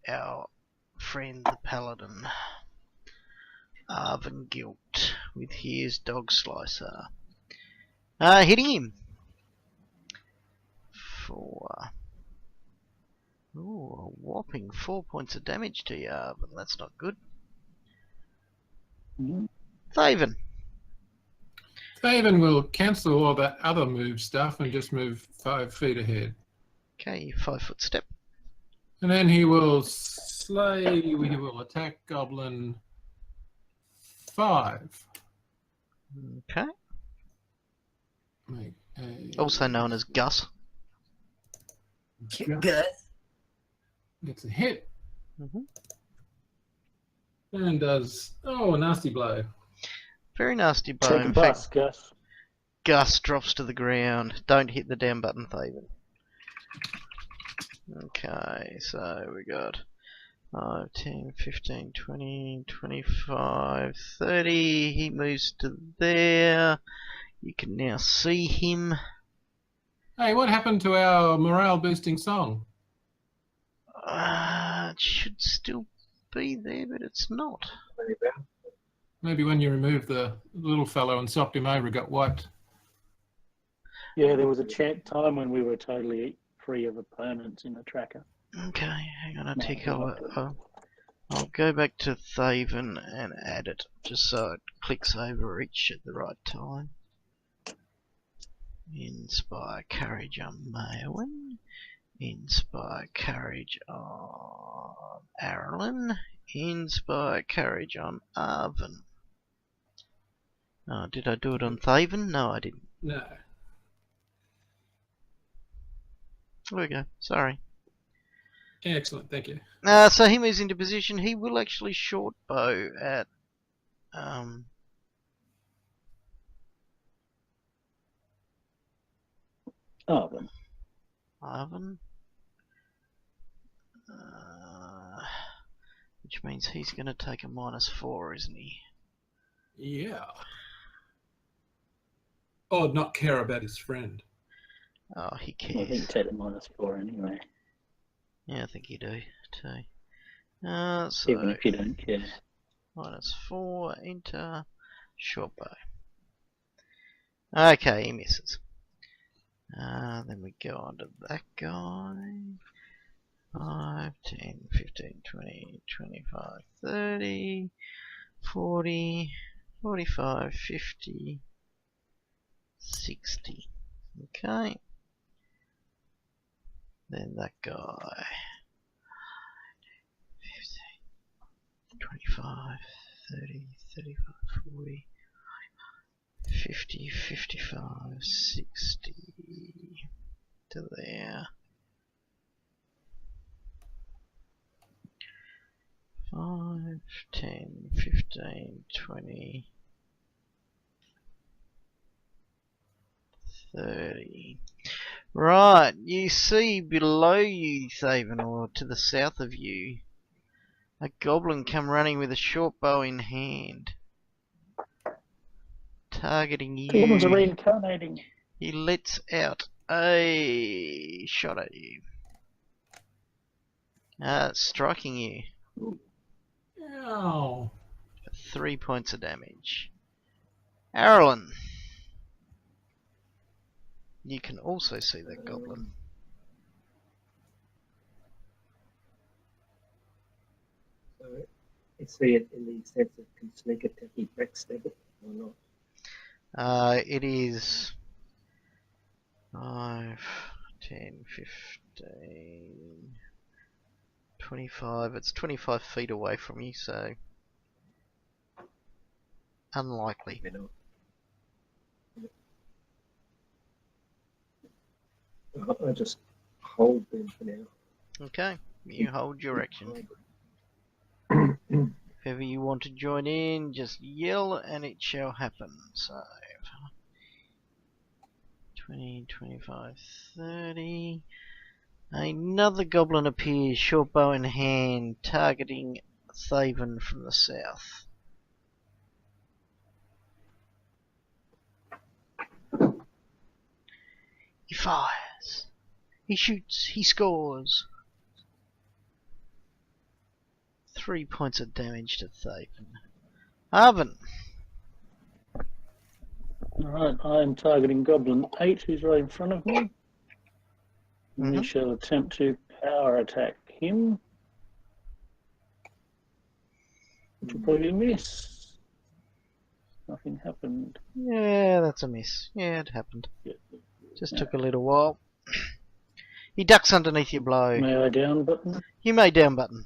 Speaker 2: our friend the Paladin, Arvengilt, with his Dog Slicer. Hitting him for a whopping 4 points of damage to you, Arven. That's not good. Thaven.
Speaker 1: Thaven will cancel all that other move stuff and just move 5 feet ahead.
Speaker 2: Okay, 5-foot step.
Speaker 1: And then he will he will attack Goblin 5.
Speaker 2: Okay.
Speaker 1: Make a
Speaker 2: Also known as Gus.
Speaker 3: Good.
Speaker 1: Gets a hit
Speaker 2: Mm-hmm.
Speaker 1: and does, a nasty blow.
Speaker 2: Very nasty blow.
Speaker 4: Take a
Speaker 2: In
Speaker 4: bus,
Speaker 2: fact,
Speaker 4: Gus.
Speaker 2: Gus drops to the ground. Don't hit the down button, Thaven. Okay, so we got 5, 10, 15, 20, 25, 30. He moves to there. You can now see him.
Speaker 1: Hey, what happened to our morale boosting song?
Speaker 2: It should still be there, but it's not.
Speaker 1: Maybe when you removed the little fellow and socked him over, it got wiped.
Speaker 4: Yeah, there was a time when we were totally free of opponents in the tracker.
Speaker 2: Okay, hang on a
Speaker 4: No,
Speaker 2: tick.
Speaker 4: we're not
Speaker 2: I'll go back to Thaven and add it, just so it clicks over each at the right time. Inspire courage on Maewyn. Inspire courage on Arlen. Inspire courage on Arven. Oh, did I do it on Thaven? No, I didn't.
Speaker 1: No.
Speaker 2: There we go. Sorry.
Speaker 1: Excellent, thank you.
Speaker 2: So he moves into position. He will actually short bow at
Speaker 4: Arven.
Speaker 2: Arven. Which means he's going to take a -4, isn't he?
Speaker 1: Yeah. Or not care about his friend.
Speaker 2: Oh, he
Speaker 4: I think
Speaker 2: cares.
Speaker 4: take a -4 anyway,
Speaker 2: Yeah, I think you do too.
Speaker 4: even
Speaker 2: So
Speaker 4: if you don't care.
Speaker 2: -4, enter, short bow. Okay, he misses. Then we go on to that guy. 5, 10, 15, 20, 25, 30, 40, 45, 50, 60. Okay. Then that guy. 15, 25, 30, 35, 40, 50, 55, 60. To there. 5, 10, 15, 20, 30. Right, you see below you, Thaven, or to the south of you, a goblin come running with a short bow in hand. Targeting you.
Speaker 4: Goblins are reincarnating.
Speaker 2: He lets out a shot at you. Striking you.
Speaker 1: Ow.
Speaker 2: For 3 points of damage. Arlen. You can also see that goblin.
Speaker 5: So you see it in the sense of can sneak attack his backstab it or not.
Speaker 2: It is 5, 10, 15, 25. It's 25 feet away from you, so unlikely.
Speaker 5: You know. I just hold them for now.
Speaker 2: Okay, you hold your action. If ever you want to join in, just yell and it shall happen. So 20, 25, 30. Another goblin appears, short bow in hand, targeting Thaven from the south. He fires. He shoots. He scores. 3 points of damage to Thaven. Arvin.
Speaker 4: Alright, I am targeting Goblin 8, who's right in front of me. We shall attempt to power attack him. Which will probably miss. Nothing happened.
Speaker 2: Yeah, that's a miss. Yeah, it happened.
Speaker 4: Yeah.
Speaker 2: Just took a little while. He ducks underneath your blow.
Speaker 4: May I down button?
Speaker 2: You may down button.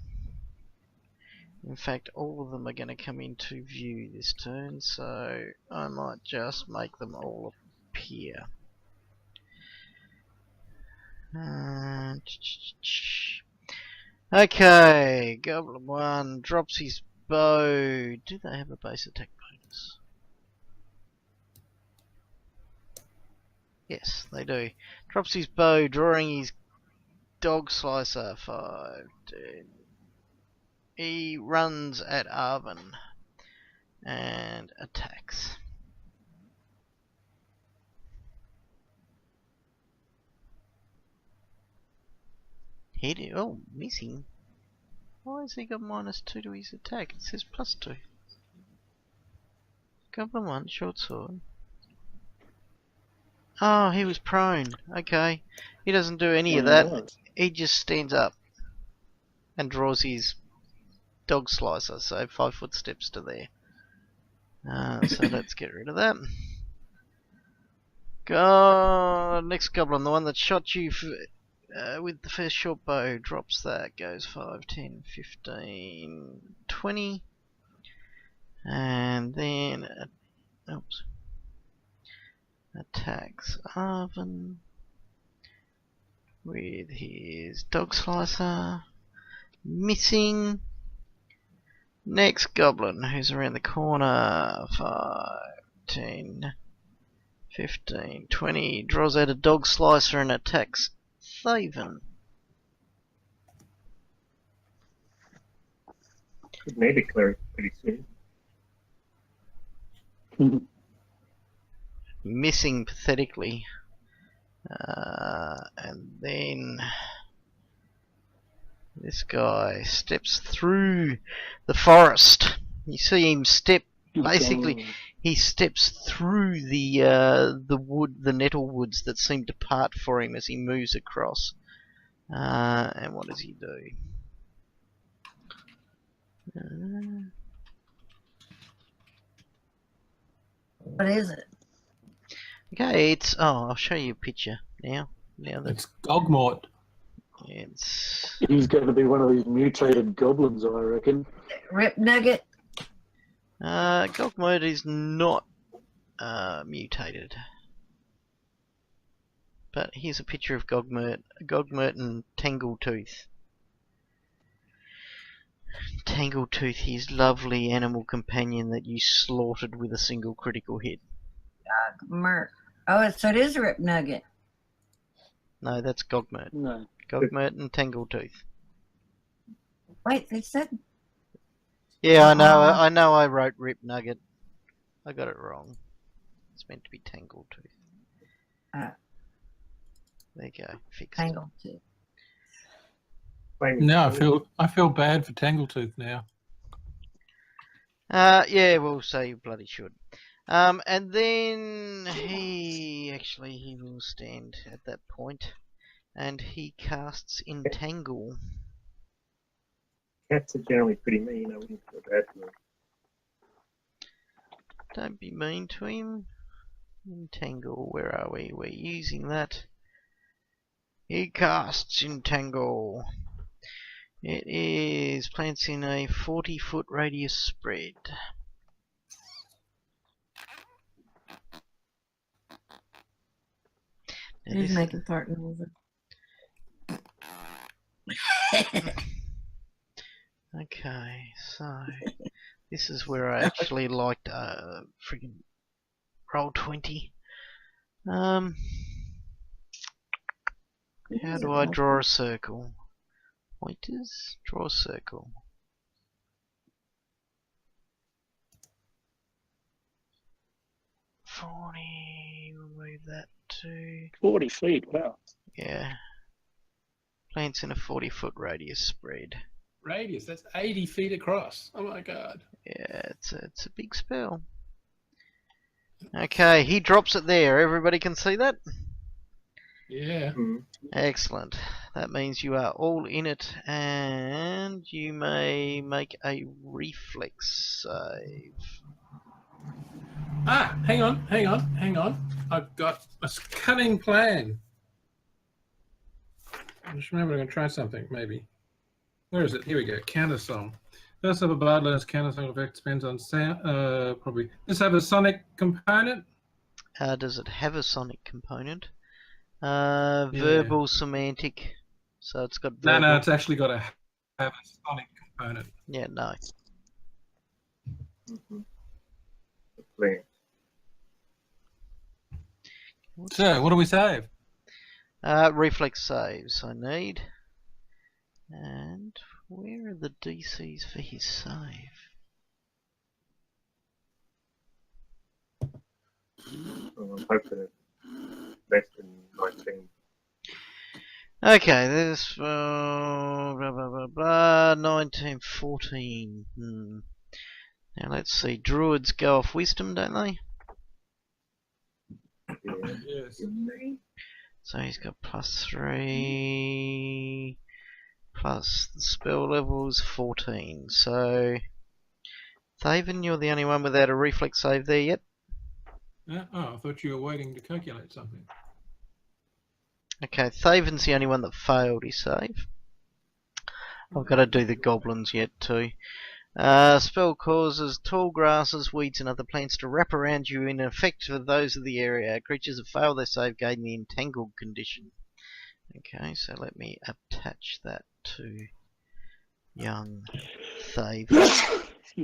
Speaker 2: In fact, all of them are going to come into view this turn, so I might just make them all appear. Okay, Goblin 1 drops his bow. Do they have a base attack bonus? Yes, they do. Drops his bow, drawing his dog slicer. 5, 10. He runs at Arvin and attacks. Hit it. Oh, missing. Why has he got -2 to his attack? It says +2. Goblin 1, short sword. Oh, he was prone. Okay. He doesn't do any of that. He just stands up and draws his dog slicer, so 5 footsteps to there. So let's get rid of that. Next goblin, the one that shot you with the first short bow, drops that, goes 5, 10, 15, 20, and then attacks Arvin with his dog slicer, missing. Next goblin, who's around the corner, 5, 10, 15, 20, draws out a dog slicer and attacks Thaven.
Speaker 5: It may be cleric pretty soon.
Speaker 2: Missing pathetically. And then this guy steps through the forest. You see him step, basically, he steps through the wood, the nettle woods that seem to part for him as he moves across. And what does he do?
Speaker 3: What is it?
Speaker 2: Okay, it's I'll show you a picture now. Now that
Speaker 1: It's Gogmort.
Speaker 2: it's
Speaker 4: He's going to be one of these mutated goblins, I reckon.
Speaker 3: Rip Nugget?
Speaker 2: Gogmurt is not mutated. But here's a picture of Gogmurt and Tangletooth. Tangletooth, his lovely animal companion that you slaughtered with a single critical hit.
Speaker 3: Gogmurt. Oh, so it is a Rip Nugget.
Speaker 2: No, that's Gogmurt.
Speaker 4: No.
Speaker 2: Gogmurt and Tangletooth.
Speaker 3: Wait, they said...
Speaker 2: Yeah, I know I wrote Rip Nugget. I got it wrong. It's meant to be Tangletooth. There you go. Fixed.
Speaker 3: Tangletooth.
Speaker 1: No, I feel bad for Tangletooth now.
Speaker 2: Yeah, well, so you bloody should. And then he will stand at that point, and he casts Entangle.
Speaker 5: Cats are generally pretty mean. I wouldn't feel bad for them.
Speaker 2: Don't be mean to him. Entangle, where are we? We're using that. He casts Entangle. It is plants in a 40-foot radius spread. Now
Speaker 3: Who's
Speaker 2: this-
Speaker 3: making fart noises?
Speaker 2: Okay, so this is where I actually liked friggin' roll 20. How do I draw a circle? Pointers? Draw a circle. We'll move that to
Speaker 4: 40 feet, wow.
Speaker 2: yeah. Plants in a 40-foot radius spread.
Speaker 1: Radius, that's 80 feet across. Oh my god.
Speaker 2: Yeah, it's a big spell. Okay, he drops it there. Everybody can see that?
Speaker 1: Yeah.
Speaker 5: Mm.
Speaker 2: Excellent. That means you are all in it, and you may make a reflex save.
Speaker 1: Ah, hang on. I've got a cunning plan. I just remember I'm going to try something, maybe. Where is it? Here we go. Counter song. First up, a bard learns counter song effect depends on sound. Probably. Does this have a sonic component?
Speaker 2: Does it have a sonic component?
Speaker 1: Yeah.
Speaker 2: Verbal, semantic. So it's got verbal.
Speaker 1: No, it's actually got to have a sonic component.
Speaker 2: Yeah, no.
Speaker 5: Mm-hmm. Plant.
Speaker 1: So, what do we save?
Speaker 2: Reflex saves I need. And where are the DCs for his save?
Speaker 5: I'm hoping it's less than 19.
Speaker 2: Okay, there's blah, blah, blah, 1914. Now let's see. Druids go off wisdom, don't they?
Speaker 5: Yeah.
Speaker 1: Yes.
Speaker 2: So he's got +3 plus the spell level's 14. So Thaven, you're the only one without a reflex save there yet.
Speaker 1: Oh, I thought you were waiting to calculate something.
Speaker 2: Okay, Thaven's the only one that failed his save. I've got to do the goblins yet too. Spell causes tall grasses, weeds and other plants to wrap around you in effect for those of the area. Creatures that fail their save gain the entangled condition. Okay, so let me attach that to young Thaven.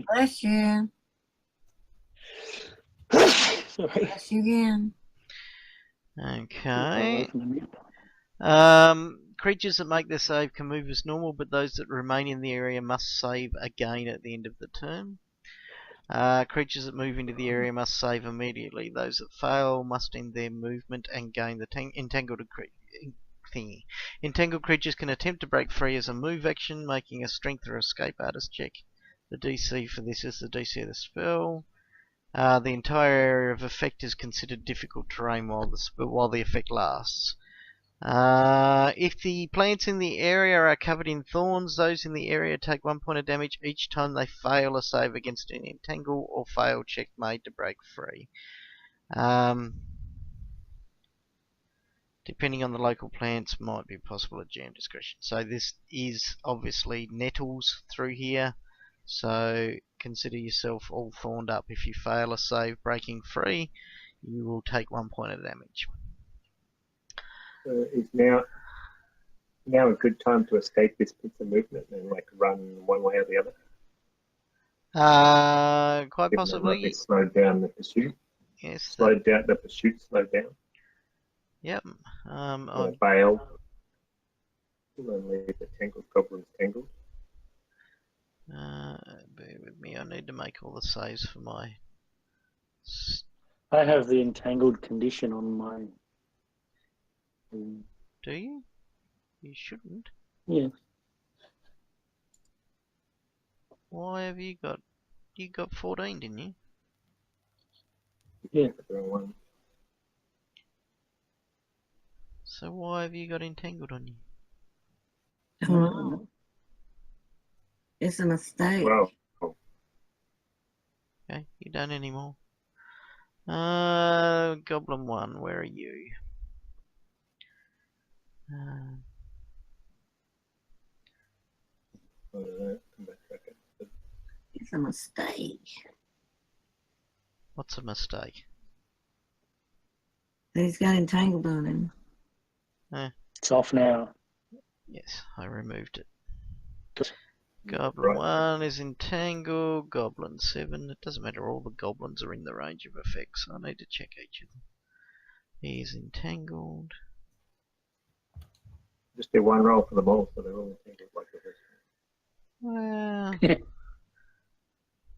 Speaker 3: Bless you.
Speaker 4: Sorry.
Speaker 3: Bless you again.
Speaker 2: Okay. Creatures that make their save can move as normal, but those that remain in the area must save again at the end of the turn. Creatures that move into the area must save immediately. Those that fail must end their movement and gain the entangled thingy. Entangled creatures can attempt to break free as a move action, making a strength or escape artist check. The DC for this is the DC of the spell. The entire area of effect is considered difficult terrain while the effect lasts. If the plants in the area are covered in thorns, those in the area take 1 point of damage each time they fail a save against an entangle or fail check made to break free. Depending on the local plants, might be possible at GM discretion. So this is obviously nettles through here. So consider yourself all thorned up. If you fail a save breaking free, you will take 1 point of damage.
Speaker 5: Is now a good time to escape this piece of movement and like run one way or the other?
Speaker 2: Quite
Speaker 5: Given that
Speaker 2: possibly.
Speaker 5: might be slowed down the pursuit.
Speaker 2: Yes.
Speaker 5: Slowed down the pursuit. Slowed down.
Speaker 2: Yep.
Speaker 5: Or bail. And leave the tangled goblins tangled.
Speaker 2: Bear with me. I need to make all the saves for my.
Speaker 4: I have the entangled condition on my.
Speaker 2: Do you? You shouldn't.
Speaker 4: Yeah.
Speaker 2: Why have you got? You got 14, didn't you?
Speaker 4: Yeah.
Speaker 5: The wrong one.
Speaker 2: So why have you got entangled on you?
Speaker 3: Oh, it's a mistake.
Speaker 5: Well,
Speaker 2: Okay, you don't anymore. Goblin 1, where are you?
Speaker 5: I don't know. Come back. Okay.
Speaker 3: It's a mistake.
Speaker 2: What's a mistake?
Speaker 3: He's got entangled on him.
Speaker 4: It's off now.
Speaker 2: Yes, I removed it.
Speaker 4: Good.
Speaker 2: Goblin
Speaker 5: Right.
Speaker 2: 1 is entangled. Goblin 7, it doesn't matter, all the goblins are in the range of effects. I need to check each of them. He's entangled.
Speaker 5: Just do one roll for them all, so they're all entangled like the rest.
Speaker 2: Well,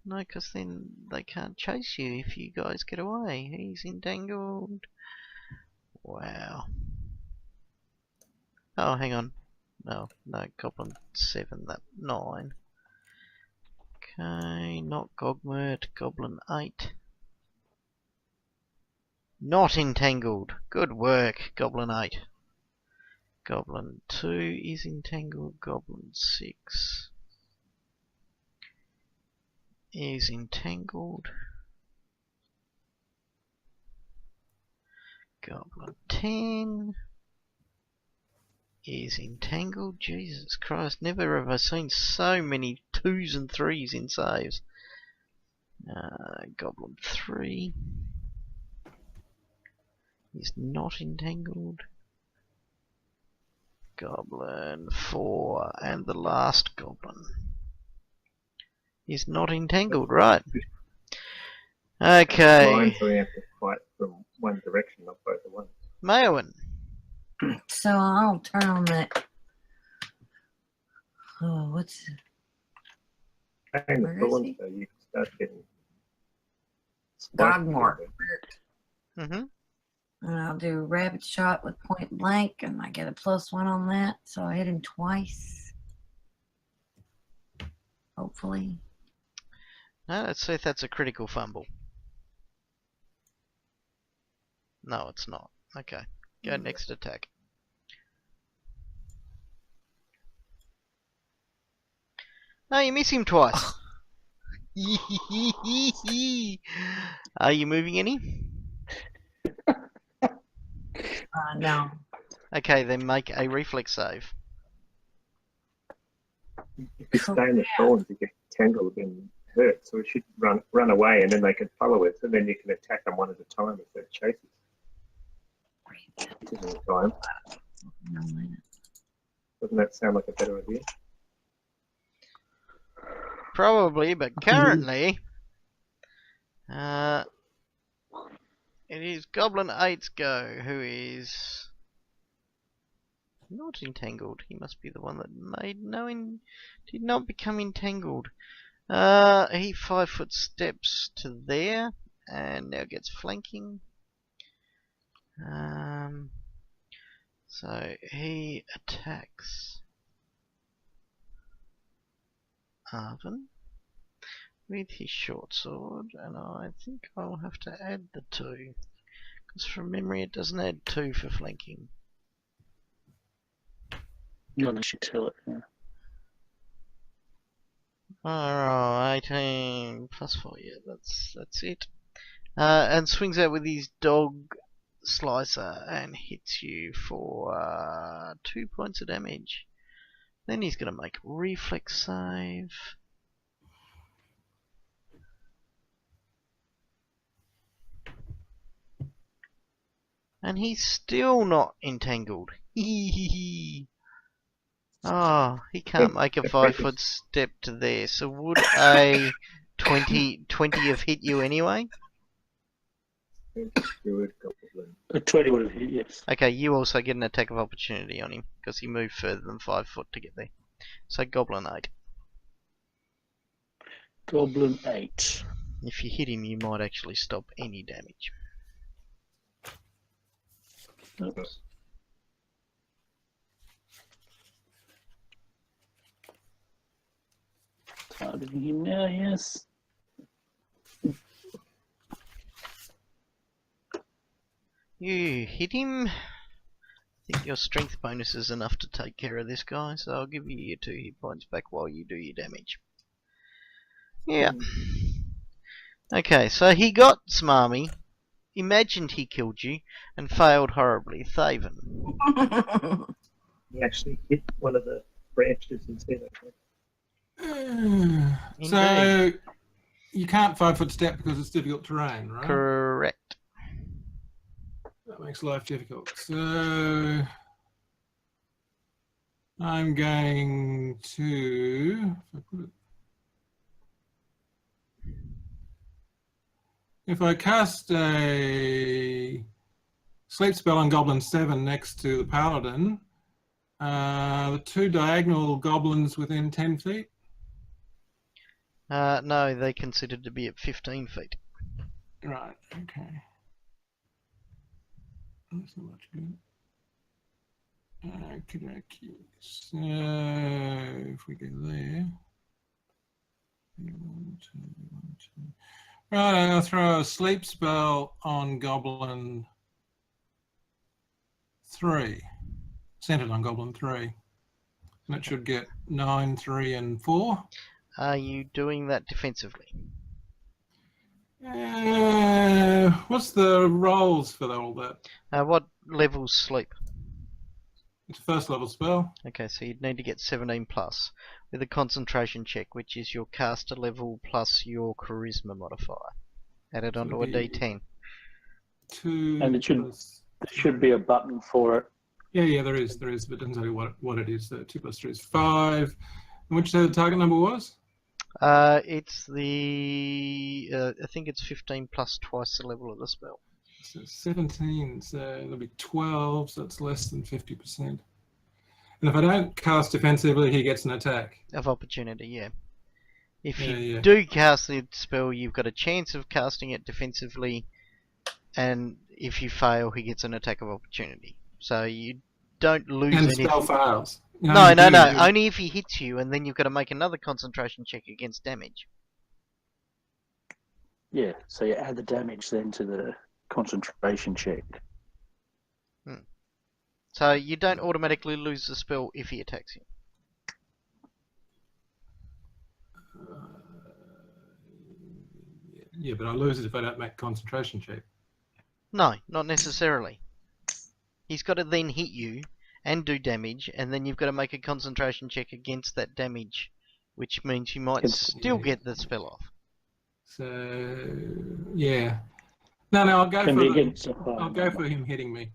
Speaker 2: no, because then they can't chase you if you guys get away. He's entangled. Wow. Oh, hang on. No, Goblin 7, that 9. Okay, not Gogmert, Goblin 8. Not entangled. Good work, Goblin 8. Goblin 2 is entangled. Goblin 6 is entangled. Goblin 10 is entangled. Jesus Christ, never have I seen so many 2s and 3s in saves. Goblin 3 is not entangled. Goblin 4 and the last goblin is not entangled, right? Okay.
Speaker 5: Blind, so we have to fight from one direction, not both at once.
Speaker 2: Mayowen.
Speaker 3: So I'll turn on that. Oh, what's
Speaker 5: And the
Speaker 3: Where is
Speaker 5: thorns,
Speaker 3: he?
Speaker 5: so you can start getting
Speaker 3: Gogmore?
Speaker 2: Mm-hmm.
Speaker 3: And I'll do rapid shot with point blank, and I get a +1 on that. So I hit him twice. Hopefully.
Speaker 2: Now let's see if that's a critical fumble. No, it's not. Okay. Go next attack. No, you miss him twice. Are you moving any?
Speaker 3: No.
Speaker 2: Okay, then make a reflex save.
Speaker 5: If you stay in the thorns, you get tangled and hurt, so it should run away, and then they can follow it, and then you can attack them one at a time if they're chases. This is the time. Doesn't that sound like a better idea?
Speaker 2: Probably, but currently, it is Goblin 8's go, who is not entangled. He must be the one that did not become entangled. He 5-foot steps to there, and now gets flanking. So he attacks Arvin with his short sword, and I think I'll have to add the 2, because from memory it doesn't add 2 for flanking.
Speaker 4: Not unless you tell it. Yeah.
Speaker 2: Alright, 18 plus 4, yeah, that's it. And swings out with his dog slicer and hits you for 2 points of damage. Then he's going to make a reflex save. And he's still not entangled. Oh, he can't make a 5-foot step to there. So would a 20 have hit you anyway?
Speaker 5: Good goblin.
Speaker 4: A 20 would have hit, yes.
Speaker 2: Okay, you also get an attack of opportunity on him because he moved further than 5 foot to get there. So Goblin 8.
Speaker 4: Goblin 8.
Speaker 2: If you hit him, you might actually stop any damage.
Speaker 4: Oops. Targeting him now, yes.
Speaker 2: You hit him. I think your strength bonus is enough to take care of this guy, so I'll give you your 2 hit points back while you do your damage. Yeah. Okay, so he got smarmy, imagined he killed you, and failed horribly. Thaven.
Speaker 5: He actually hit one of the branches instead of
Speaker 1: So you can't 5-foot step because it's difficult terrain, right?
Speaker 2: Correct.
Speaker 1: That makes life difficult. So I'm going to, if I cast a sleep spell on Goblin 7 next to the Paladin, the 2 diagonal goblins within 10 feet.
Speaker 2: No, they considered to be at 15 feet.
Speaker 1: Right, okay. That's not much good. Okay. So if we go there. 1, 2, 1, 2. Right, I'll throw a sleep spell on Goblin 3. Centered on Goblin 3. That should get 9, 3, and 4.
Speaker 2: Are you doing that defensively?
Speaker 1: What's the rolls for all that?
Speaker 2: What level's sleep?
Speaker 1: It's a first level spell.
Speaker 2: Okay, so you'd need to get 17 plus with a concentration check, which is your caster level plus your charisma modifier. Added onto a d10.
Speaker 1: 2.
Speaker 4: And it should-
Speaker 1: plus,
Speaker 4: There should be a button for it.
Speaker 1: yeah, there is, but it doesn't tell you what it is. So 2 plus 3 is 5. And which the target number was?
Speaker 2: It's the I think it's 15 plus twice the level of the spell.
Speaker 1: So 17, so it'll be 12, so it's less than 50%. And if I don't cast defensively, he gets an attack.
Speaker 2: Of opportunity, yeah. If you
Speaker 1: Yeah.
Speaker 2: do cast the spell, you've got a chance of casting it defensively, and if you fail, he gets an attack of opportunity. So you don't lose
Speaker 1: And the
Speaker 2: anything.
Speaker 1: spell fails.
Speaker 2: No,
Speaker 1: you
Speaker 2: no,
Speaker 1: do-
Speaker 2: no.
Speaker 1: you-
Speaker 2: Only if he hits you, and then you've got to make another concentration check against damage.
Speaker 4: Yeah, so you add the damage then to the concentration check.
Speaker 2: So you don't automatically lose the spell if he attacks you.
Speaker 1: Yeah, but I lose it if I don't make concentration check.
Speaker 2: No, not necessarily. He's got to then hit you and do damage, and then you've got to make a concentration check against that damage, which means you might still get the spell off.
Speaker 1: So yeah. No, I'll go
Speaker 4: Can
Speaker 1: for
Speaker 4: be
Speaker 1: the,
Speaker 4: against a higher
Speaker 1: I'll go
Speaker 4: number.
Speaker 1: for him hitting me.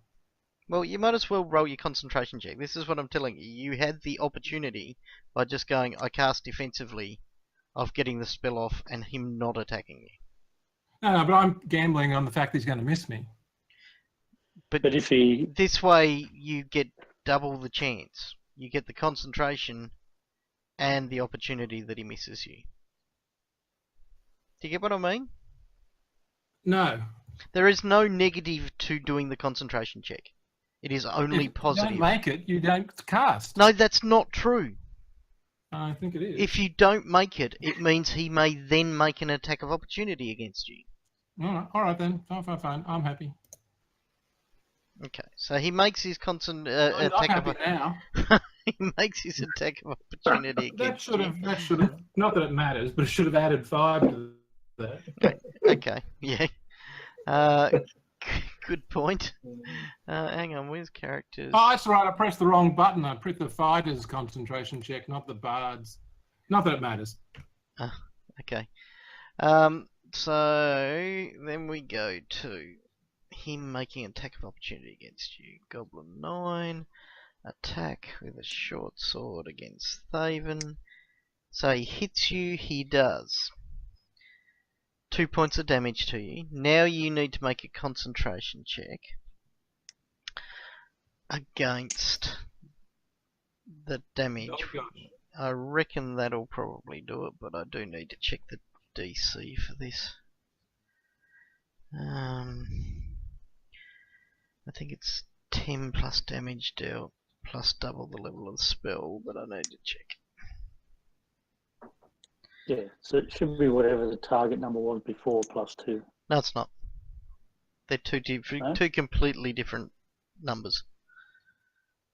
Speaker 2: Well, you might as well roll your concentration check. This is what I'm telling you. You had the opportunity by just going, I cast defensively, of getting the spell off and him not attacking you.
Speaker 1: No, but I'm gambling on the fact that he's going to miss me.
Speaker 2: But
Speaker 4: But if he,
Speaker 2: this way you get double the chance. You get the concentration and the opportunity that he misses you. Do you get what I mean?
Speaker 1: No.
Speaker 2: There is no negative to doing the concentration check. It is only
Speaker 1: If you
Speaker 2: positive.
Speaker 1: don't make it, you don't cast.
Speaker 2: No, that's not true.
Speaker 1: I think it is.
Speaker 2: If you don't make it, it means he may then make an attack of opportunity against you.
Speaker 1: All right then. Fine. I'm happy.
Speaker 2: Okay, so he makes his
Speaker 1: I'm not
Speaker 2: attack
Speaker 1: happy
Speaker 2: of
Speaker 1: now.
Speaker 2: he makes his attack of opportunity
Speaker 1: That
Speaker 2: against
Speaker 1: should
Speaker 2: you.
Speaker 1: have. That should have. Not that it matters, but it should have added 5 to that.
Speaker 2: Okay, yeah. Good point. Hang on, where's characters?
Speaker 1: Oh, that's right. I pressed the wrong button. I pressed the fighter's concentration check, not the bard's. Not that it matters.
Speaker 2: Okay. So then we go to him making an attack of opportunity against you. Goblin 9. Attack with a short sword against Thaven. So he hits you, he does 2 points of damage to you. Now you need to make a concentration check against the damage.
Speaker 1: Oh, gosh.
Speaker 2: I reckon that'll probably do it, but I do need to check the DC for this. I think it's 10 plus damage dealt plus double the level of the spell, but I need to check.
Speaker 4: yeah, so it should be whatever the target number was before plus 2.
Speaker 2: No, it's not. They're two different,
Speaker 4: Huh?
Speaker 2: two completely different numbers.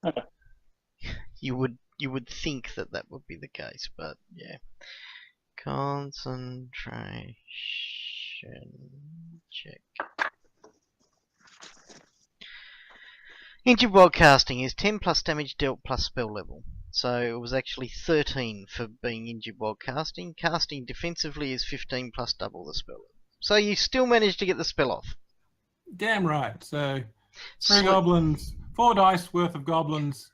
Speaker 4: Okay.
Speaker 2: You would think that that would be the case, but yeah. Concentration check. Injured while casting is 10 plus damage dealt plus spell level. So it was actually 13 for being injured while casting. Casting defensively is 15 plus double the spell level. So you still managed to get the spell off.
Speaker 1: Damn right. So 3
Speaker 2: Sli-
Speaker 1: goblins, 4 dice worth of goblins.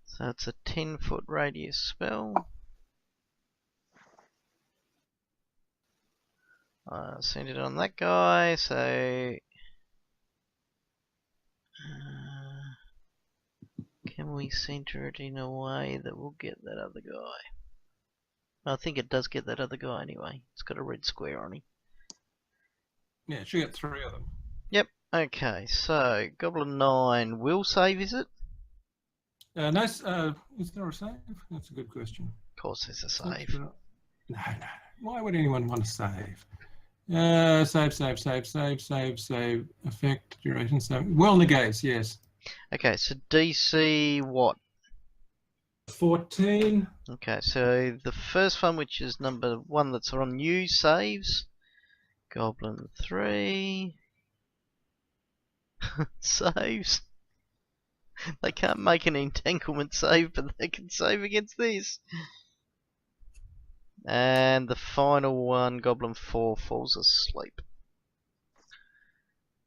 Speaker 2: So it's a 10-foot radius spell. Send it on that guy, so... can we center it in a way that will get that other guy? I think it does get that other guy anyway. It's got a red square on him.
Speaker 1: Yeah, she got 3 of them.
Speaker 2: Yep, okay, so Goblin 9 will save, is it?
Speaker 1: Nice. Is there a save? That's a good question.
Speaker 2: Of course there's a save.
Speaker 1: No. Why would anyone want to save? Save. Effect, duration, save. Well negates, yes.
Speaker 2: Okay, so DC what?
Speaker 1: 14.
Speaker 2: Okay, so the first one, which is number 1 that's on you, saves. Goblin 3 saves. They can't make an entanglement save, but they can save against this. And the final one, Goblin 4, falls asleep.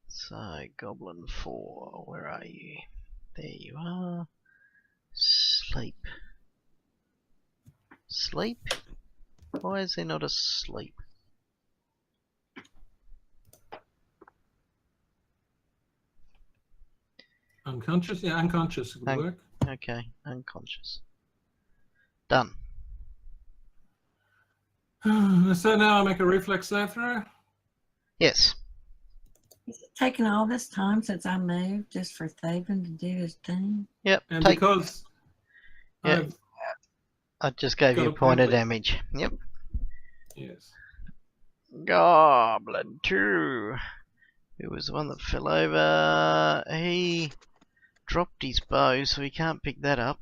Speaker 2: So, Goblin 4, where are you? There you are. Sleep. Sleep? Why is there not a sleep?
Speaker 1: Unconscious? Yeah, unconscious would work.
Speaker 2: Okay, unconscious. Done.
Speaker 1: So now I make a reflex save throw.
Speaker 2: Yes.
Speaker 3: Is it taking all this time since I moved just for Thaven to do his thing?
Speaker 2: Yep.
Speaker 1: And because
Speaker 2: Yeah. I just gave you a point of damage. Yep.
Speaker 1: Yes.
Speaker 2: Goblin 2. Who was the one that fell over? He dropped his bow, so he can't pick that up.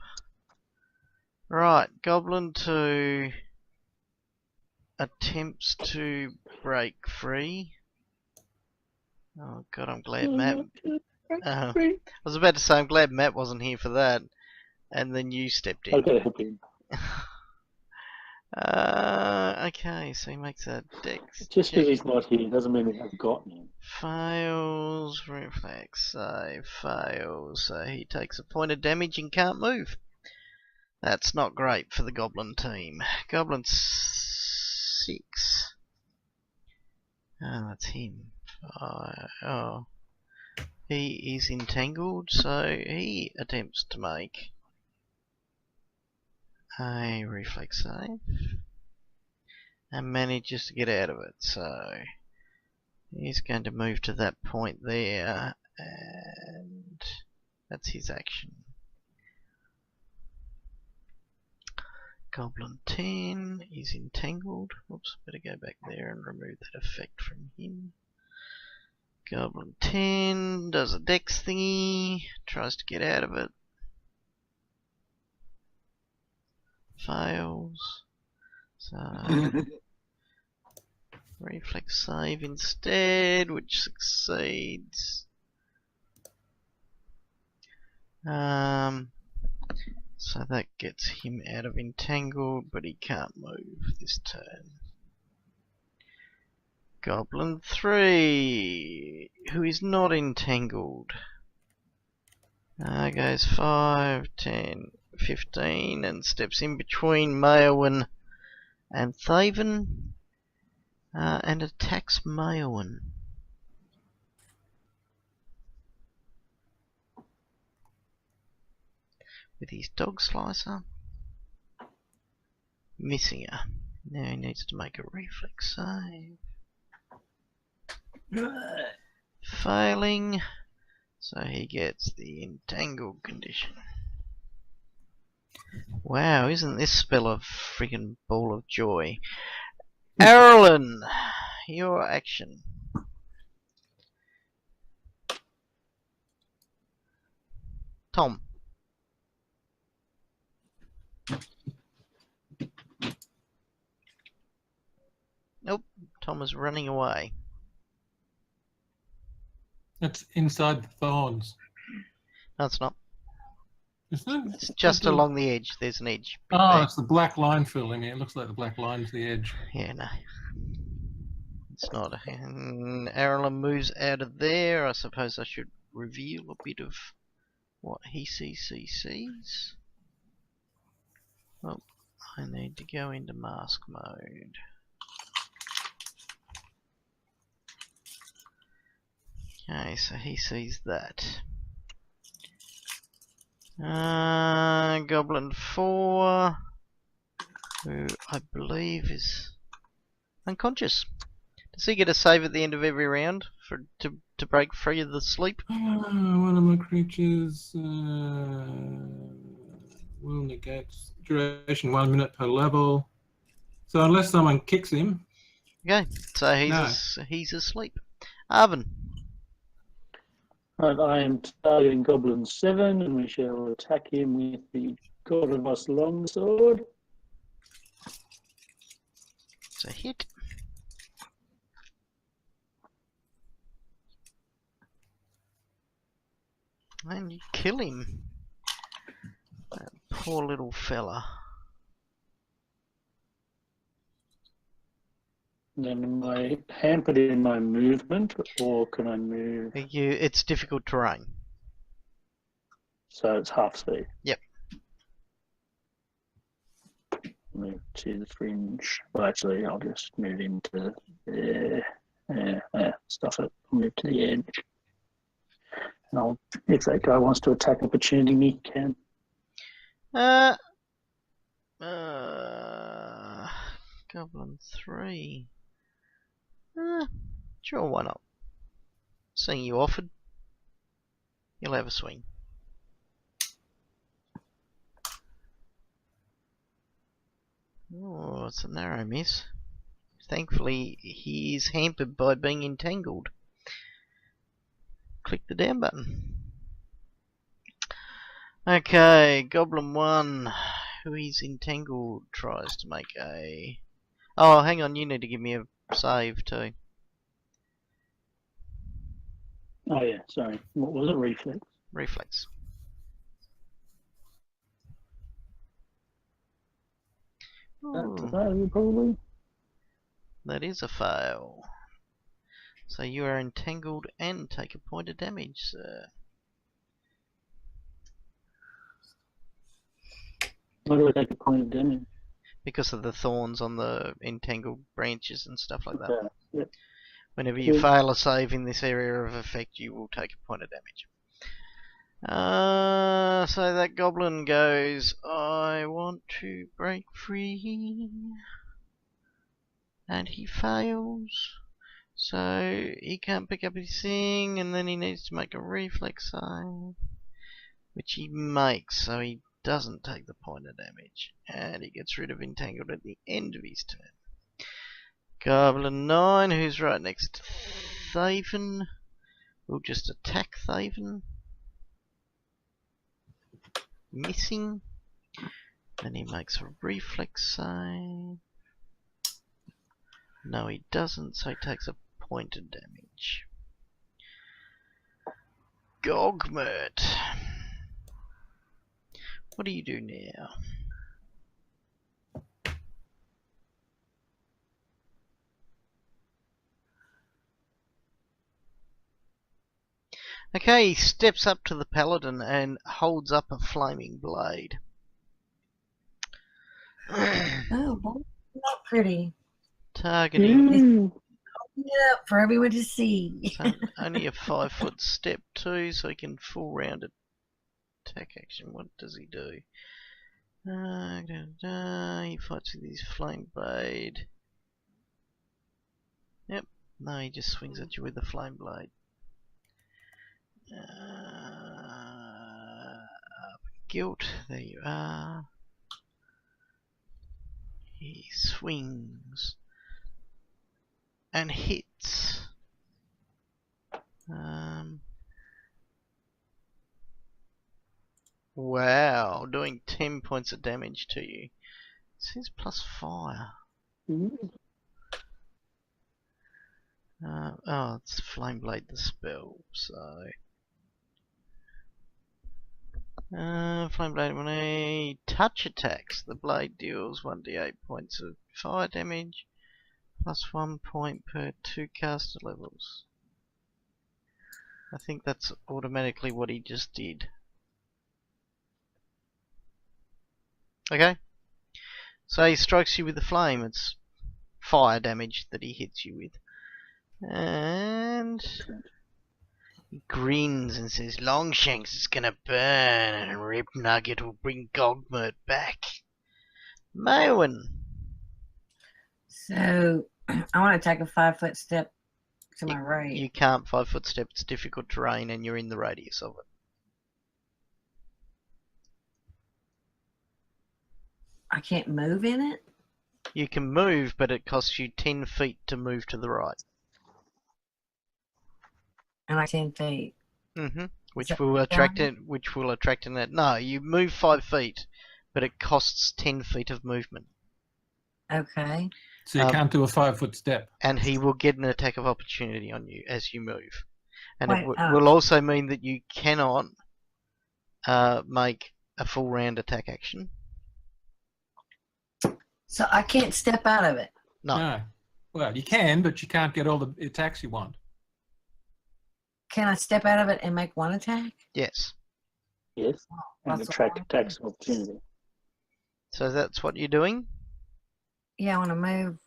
Speaker 2: Right, Goblin 2 attempts to break free. Oh god, I'm glad Matt... I was about to say, I'm glad Matt wasn't here for that. And then you stepped in.
Speaker 4: I've got to help him.
Speaker 2: Okay, so he makes a dex.
Speaker 4: Just because he's not here doesn't mean we have gotten him.
Speaker 2: Fails, reflex save, fails. So he takes a point of damage and can't move. That's not great for the Goblin team. Goblin 6. Oh, that's him. Oh. He is entangled, so he attempts to make a reflex save and manages to get out of it. So he's going to move to that point there, and that's his action. Goblin 10 is entangled. Oops, better go back there and remove that effect from him. Goblin 10 does a dex thingy, tries to get out of it. Fails. So reflex save instead, which succeeds. So that gets him out of entangled, but he can't move this turn. Goblin 3, who is not entangled, goes 5, 10, 15 and steps in between Maelwyn and Thaven and attacks Maelwyn. With his dog slicer, missing her. Now he needs to make a reflex save. Failing, so he gets the entangled condition. Wow, isn't this spell a friggin' ball of joy? Arlen, your action. Tom. Nope, Tom is running away.
Speaker 1: It's inside the thorns.
Speaker 2: No, it's not.
Speaker 1: Isn't it?
Speaker 2: It's just along the edge. There's an edge. bit
Speaker 1: Oh,
Speaker 2: there.
Speaker 1: it's the black line filling it. It looks like the black line's the edge.
Speaker 2: Yeah, no. It's not. And Arlen moves out of there. I suppose I should reveal a bit of what he sees. Oh, I need to go into mask mode. Okay, so he sees that. Goblin 4, who I believe is unconscious. Does he get a save at the end of every round to break free of the sleep?
Speaker 1: One of my creatures will negate duration 1 minute per level. So unless someone kicks him,
Speaker 2: Okay, so he's asleep. Arvin.
Speaker 4: Right, I am targeting Goblin 7, and we shall attack him with the Gordomos longsword.
Speaker 2: It's a hit. And you kill him. That poor little fella.
Speaker 4: Then am I hampered in my movement, or can I move?
Speaker 2: It's difficult terrain.
Speaker 4: So it's half speed.
Speaker 2: Yep.
Speaker 4: Move to the fringe. Well, actually, I'll just move into there. Stuff it. Move to the edge. And if that guy wants to attack opportunity, he can.
Speaker 2: Goblin 3. Sure, why not? Seeing you offered, you'll have a swing. Oh, it's a narrow miss. Thankfully, he is hampered by being entangled. Click the down button. Okay, Goblin 1, who is entangled, tries to make a... Oh, hang on, you need to give me a save too.
Speaker 4: Oh yeah, sorry. What was it? Reflex.
Speaker 2: Reflex.
Speaker 4: That's a
Speaker 2: Ooh,
Speaker 4: failure, probably.
Speaker 2: that is a fail. So you are entangled and take a point of damage, sir.
Speaker 4: Why do I take a point of damage?
Speaker 2: Because of the thorns on the entangled branches and stuff like that.
Speaker 4: Okay. Yep.
Speaker 2: Whenever you
Speaker 4: Cool.
Speaker 2: fail a save in this area of effect, you will take a point of damage. So that goblin goes, I want to break free. And he fails. So he can't pick up his thing, and then he needs to make a reflex save. Which he makes, so he doesn't take the point of damage. And he gets rid of entangled at the end of his turn. Goblin 9, who's right next to Thaven, will just attack Thaven. Missing. Then he makes a reflex save. No, he doesn't, so he takes a point of damage. Gogmert. What do you do now? Okay, he steps up to the paladin and holds up a flaming blade.
Speaker 3: Oh, boy, not pretty.
Speaker 2: Targeting
Speaker 3: Yeah, for everyone to see.
Speaker 2: so only a 5-foot step too, so he can full round attack action. What does he do? He fights with his flame blade. Yep, no, he just swings at you with the flame blade. Guilt, there you are. He swings and hits. Wow, doing 10 points of damage to you. This is plus fire. Oh, it's Flame Blade the spell, so... Flame Blade, when a touch attacks, the blade deals 1d8 points of fire damage, plus 1 point per 2 caster levels. I think that's automatically what he just did. Okay. So he strikes you with the flame, it's fire damage that he hits you with. And he grins and says, Longshanks is gonna burn and Rib Nugget will bring Gogmert back. Maewyn.
Speaker 3: So I want to take a 5-foot step to my right.
Speaker 2: You can't 5-foot step, it's difficult terrain and you're in the radius of it.
Speaker 3: I can't move in it?
Speaker 2: You can move, but it costs you 10 feet to move to the right.
Speaker 3: And I 10 feet.
Speaker 2: Which
Speaker 3: that
Speaker 2: will attract
Speaker 3: down?
Speaker 2: it. Which will attract an. No, you move 5 feet, but it costs 10 feet of movement.
Speaker 3: Okay.
Speaker 1: So you can't do a 5-foot step.
Speaker 2: And he will get an attack of opportunity on you as you move. And
Speaker 3: Wait,
Speaker 2: it will also mean that you cannot make a full round attack action.
Speaker 3: So I can't step out of it.
Speaker 2: No.
Speaker 1: Well, you can, but you can't get all the attacks you want.
Speaker 3: Can I step out of it and make one attack?
Speaker 2: Yes.
Speaker 4: Yes. And
Speaker 3: That's
Speaker 4: attract
Speaker 3: all.
Speaker 4: attacks of opportunity.
Speaker 2: So that's what you're doing?
Speaker 3: Yeah, I want to move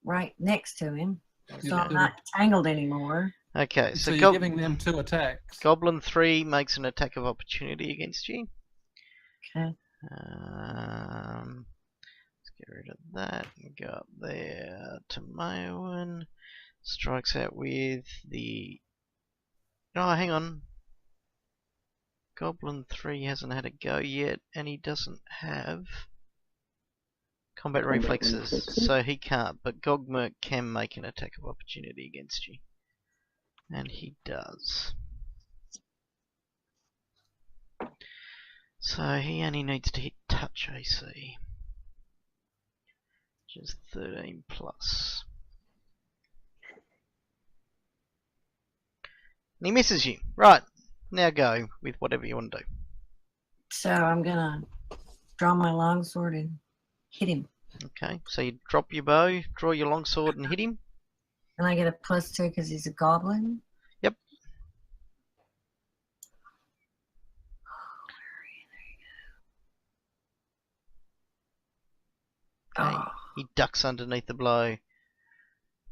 Speaker 3: right next to him. So
Speaker 1: Yeah.
Speaker 3: I'm not tangled anymore.
Speaker 2: Okay,
Speaker 1: So
Speaker 2: so
Speaker 1: you're giving them 2 attacks.
Speaker 2: Goblin 3 makes an attack of opportunity against you.
Speaker 3: Okay.
Speaker 2: Let's get rid of that and go up there to Maewyn. Strikes out with the... Oh, hang on. Goblin 3 hasn't had a go yet, and he doesn't have combat reflexes, so he can't. But Gogmert can make an attack of opportunity against you. And he does. So he only needs to hit touch AC. Which is 13 plus. And he misses you. Right. Now go with whatever you want to do.
Speaker 3: So I'm going to draw my longsword and hit him.
Speaker 2: Okay. So you drop your bow, draw your longsword and hit him.
Speaker 3: And I get a +2 because he's a goblin.
Speaker 2: Yep. Okay.
Speaker 3: Oh.
Speaker 2: He ducks underneath the blow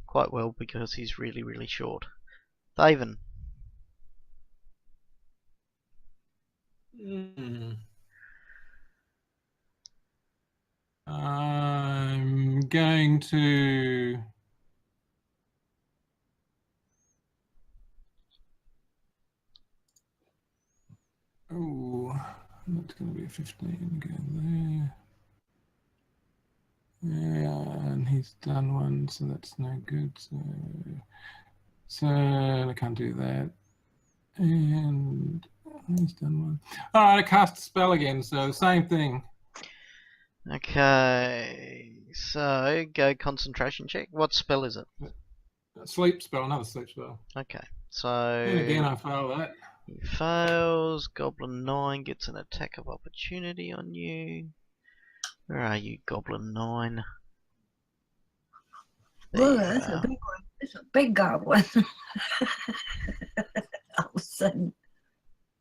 Speaker 2: quite well because he's really, really short. Thaven.
Speaker 1: I'm going to... Oh, that's going to be a 15 again there. Yeah, and he's done one, so that's no good. So I can't do that. And he's done one. All right, I cast a spell again, so the same thing.
Speaker 2: Okay, so go concentration check. What spell is it?
Speaker 1: A sleep spell, another sleep spell.
Speaker 2: Okay, so
Speaker 1: And again, I fail that.
Speaker 2: he fails. Goblin 9 gets an attack of opportunity on you. Where are you, Goblin 9? There
Speaker 3: Whoa,
Speaker 2: you
Speaker 3: that's
Speaker 2: are.
Speaker 3: a big one. It's a big goblin. All of a sudden,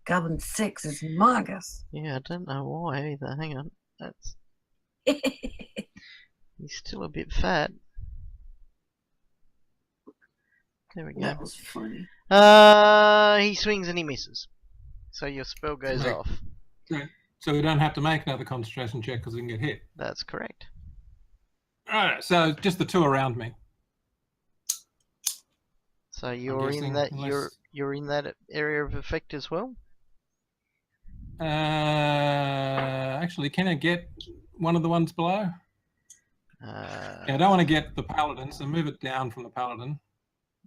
Speaker 3: Goblin 6 is humongous.
Speaker 2: Yeah, I don't know why either. Hang on, that's he's still a bit fat. There we go.
Speaker 3: That was funny.
Speaker 2: He swings and he misses. So your spell goes
Speaker 1: Right.
Speaker 2: off.
Speaker 1: So we don't have to make another concentration check because we can get hit.
Speaker 2: That's correct.
Speaker 1: All right, so just the 2 around me.
Speaker 2: So you're in
Speaker 1: guessing,
Speaker 2: that
Speaker 1: unless-
Speaker 2: you're in that area of effect as well.
Speaker 1: Actually, can I get one of the ones below? Yeah, I don't want to get the paladin, so move it down from the paladin.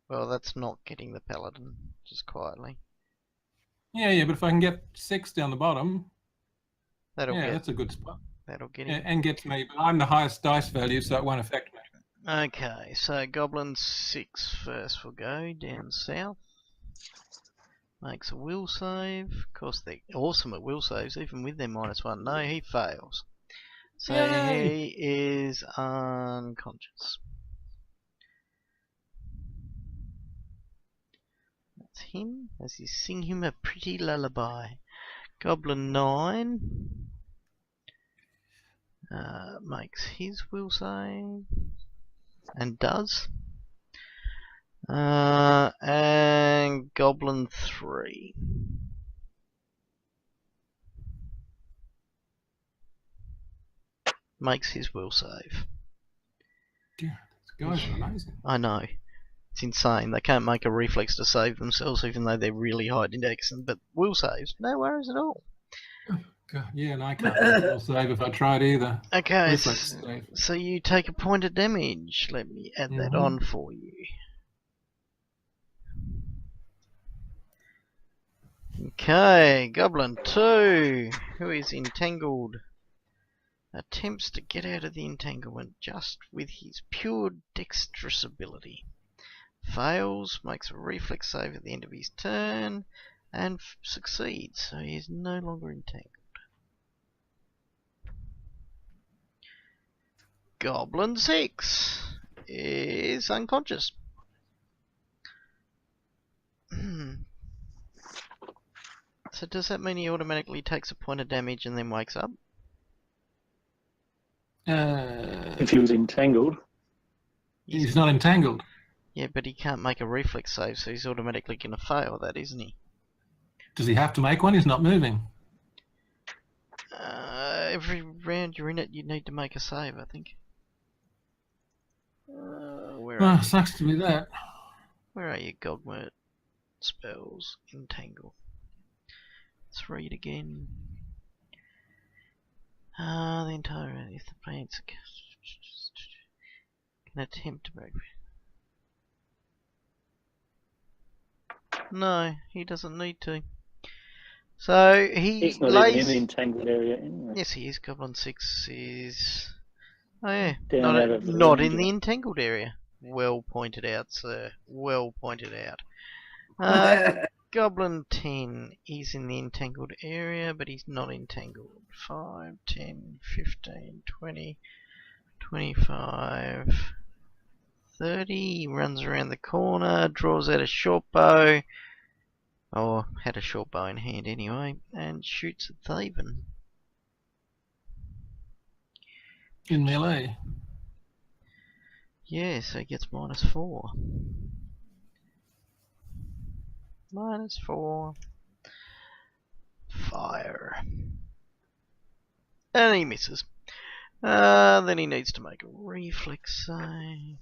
Speaker 2: Well, that's not getting the paladin. Just quietly.
Speaker 1: Yeah, but if I can get 6 down the bottom,
Speaker 2: That'll
Speaker 1: Yeah,
Speaker 2: get
Speaker 1: that's a good spot.
Speaker 2: that'll get him.
Speaker 1: And gets me. But I'm the highest dice value, so it won't affect me.
Speaker 2: Okay, so Goblin 6 first will go down south. Makes a will save. Of course, they're awesome at will saves, even with their -1. No, he fails. So
Speaker 1: Yay!
Speaker 2: he is unconscious. That's him, as you sing him a pretty lullaby. Goblin 9 makes his will save, and does. And Goblin 3 makes his will save.
Speaker 1: Yeah, these guys are amazing.
Speaker 2: I know. It's insane. They can't make a reflex to save themselves even though they're really high index, but will saves, no worries at all.
Speaker 1: God, yeah, and I can't make a will save if I tried either.
Speaker 2: Okay,
Speaker 1: Reflex save.
Speaker 2: so you take a point of damage. Let me add that
Speaker 1: Mhm.
Speaker 2: on for you. Okay, Goblin 2, who is entangled, attempts to get out of the entanglement just with his pure dexterous ability. Fails, makes a reflex save at the end of his turn, and succeeds, so he is no longer entangled. Goblin 6 is unconscious. So does that mean he automatically takes a point of damage and then wakes up?
Speaker 4: If he was entangled.
Speaker 1: He's not entangled.
Speaker 2: Yeah, but he can't make a reflex save, so he's automatically going to fail that, isn't he?
Speaker 1: Does he have to make one? He's not moving.
Speaker 2: Every round you're in it, you need to make a save, I think. Where are you?
Speaker 1: Sucks to be that.
Speaker 2: Where are you, Gogmert? Spells, entangle. Let's read again. The entire if the plants can attempt to break. No, he doesn't need to. So
Speaker 4: He's not
Speaker 2: lays.
Speaker 4: even in the entangled area anyway.
Speaker 2: Yes, he is. Goblin 6 is. Oh yeah,
Speaker 4: Down out of the
Speaker 2: not
Speaker 4: range
Speaker 2: in the
Speaker 4: of-
Speaker 2: entangled area. Well pointed out, sir. Well pointed out. Goblin 10 is in the entangled area, but he's not entangled. 5, 10, 15, 20, 25, 30. He runs around the corner, draws out a short bow, or had a short bow in hand anyway, and shoots at Thaven.
Speaker 1: In melee.
Speaker 2: Yeah, so he gets -4. -4. Fire. And he misses. Then he needs to make a reflex save,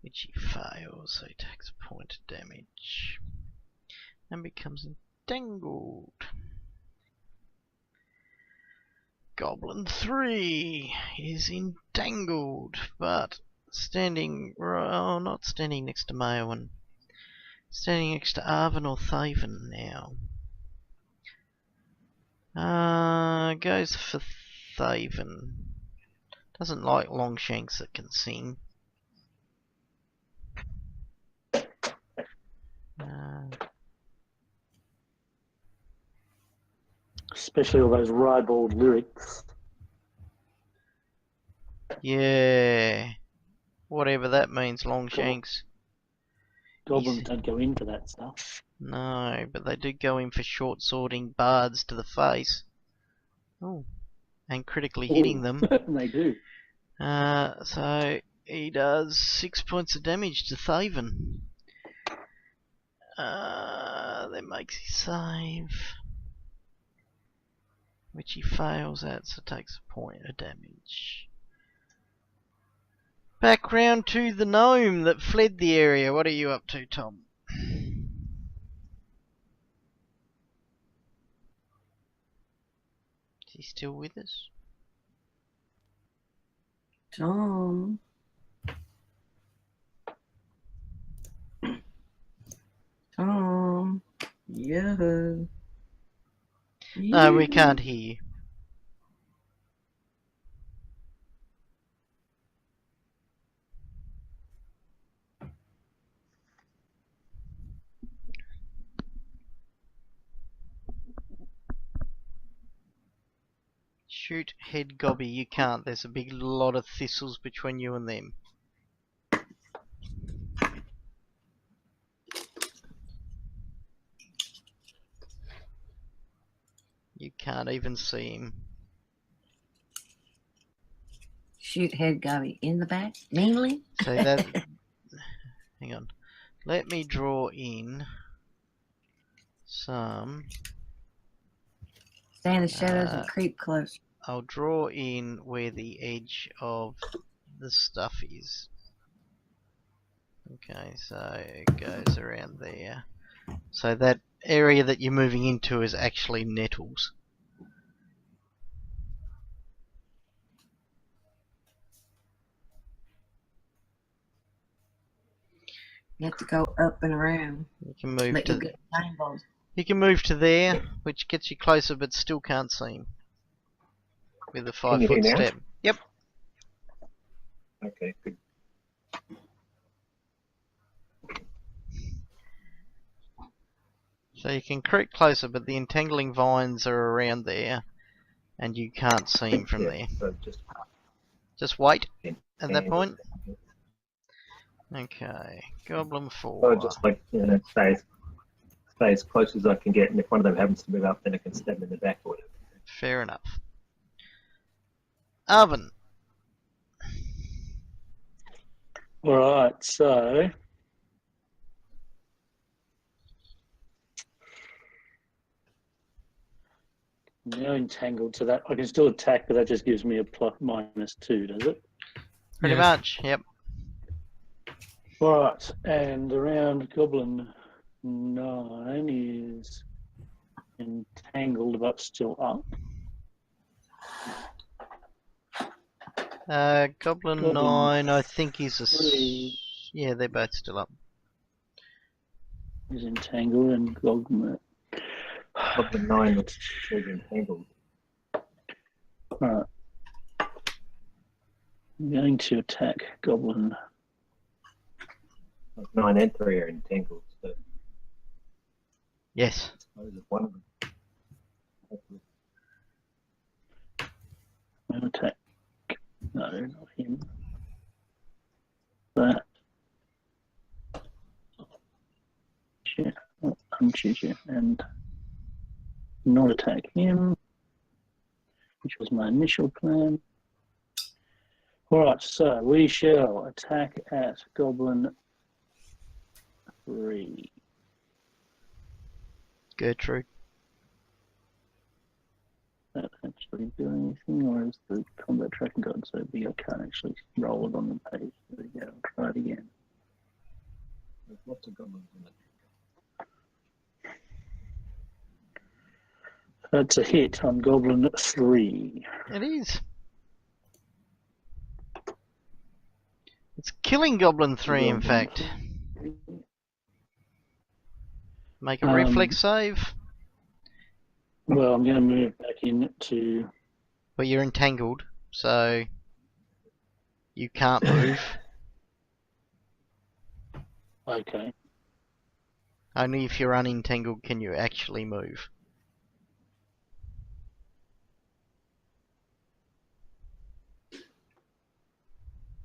Speaker 2: which he fails, so he takes a point of damage and becomes entangled. Goblin 3 is entangled, but standing, oh, not standing next to Mayowen, standing next to Arvin or Thaven now. Goes for Thaven. Doesn't like Longshanks that can sing.
Speaker 4: Especially all those ribald lyrics.
Speaker 2: Yeah. Whatever that means, Longshanks.
Speaker 4: Goblins don't go in for that stuff.
Speaker 2: No, but they do go in for short swording bards to the face. Oh. And critically hitting them.
Speaker 4: They do.
Speaker 2: So he does 6 points of damage to Thaven. Then makes his save, which he fails at, so takes a point of damage. Back round to the gnome that fled the area. What are you up to, Tom? Is he still with us?
Speaker 3: Tom. Tom. Yoo-hoo.
Speaker 2: No, we can't hear you. Shoot head gobby, you can't. There's a big lot of thistles between you and them. You can't even see him.
Speaker 3: Shoot head gobby in the back, mainly.
Speaker 2: So that. Hang on. Let me draw in some.
Speaker 3: Stay in the shadows and creep close.
Speaker 2: I'll draw in where the edge of the stuff is. Okay, so it goes around there. So that area that you're moving into is actually nettles.
Speaker 3: You have to go up and around.
Speaker 2: You can move
Speaker 3: But you
Speaker 2: to
Speaker 3: get tangled.
Speaker 2: you can move to there, which gets you closer, but still can't see him with a
Speaker 5: Can you
Speaker 2: 5-foot
Speaker 5: hear now?
Speaker 2: step. Yep.
Speaker 5: Okay, good.
Speaker 2: So you can creep closer, but the entangling vines are around there, and you can't see him from
Speaker 5: Yeah,
Speaker 2: there.
Speaker 5: so
Speaker 2: Just wait
Speaker 5: and-
Speaker 2: at that
Speaker 5: and-
Speaker 2: point. Okay, Goblin 4.
Speaker 5: So just like stay as close as I can get, and if one of them happens to move up, then I can stab them in the back or whatever.
Speaker 2: Fair enough. Oven.
Speaker 4: All right, so now entangled, so that I can still attack, but that just gives me a -2, does it?
Speaker 2: Pretty
Speaker 1: Yes.
Speaker 2: much, yep.
Speaker 4: All right, and around Goblin 9 is entangled but still up.
Speaker 2: Goblin
Speaker 4: Goblin
Speaker 2: 9, I think he's a...
Speaker 4: 3
Speaker 2: Yeah, they're both still up.
Speaker 4: is entangled, and Goblin.
Speaker 5: Goblin 9 is entangled.
Speaker 4: All right. I'm going to attack Goblin.
Speaker 5: 9 and 3 are entangled, so
Speaker 2: Yes.
Speaker 5: I suppose if one of them.
Speaker 4: I'm going to attack. No, not him. That. Unchoose you and not attack him, which was my initial plan. Alright, so we shall attack at Goblin 3.
Speaker 2: Gertrude.
Speaker 4: That actually do anything, or is the combat tracking guide so big I can't actually roll it on the page? There we go, I'll try it again.
Speaker 5: There's lots of goblins in it.
Speaker 4: That's a hit on Goblin 3.
Speaker 2: It is. It's killing Goblin 3, in
Speaker 4: Goblin
Speaker 2: fact.
Speaker 4: 3.
Speaker 2: Make a reflex save.
Speaker 4: Well, I'm going to move back into.
Speaker 2: But you're entangled, so you can't move.
Speaker 4: Okay.
Speaker 2: Only if you're unentangled can you actually move.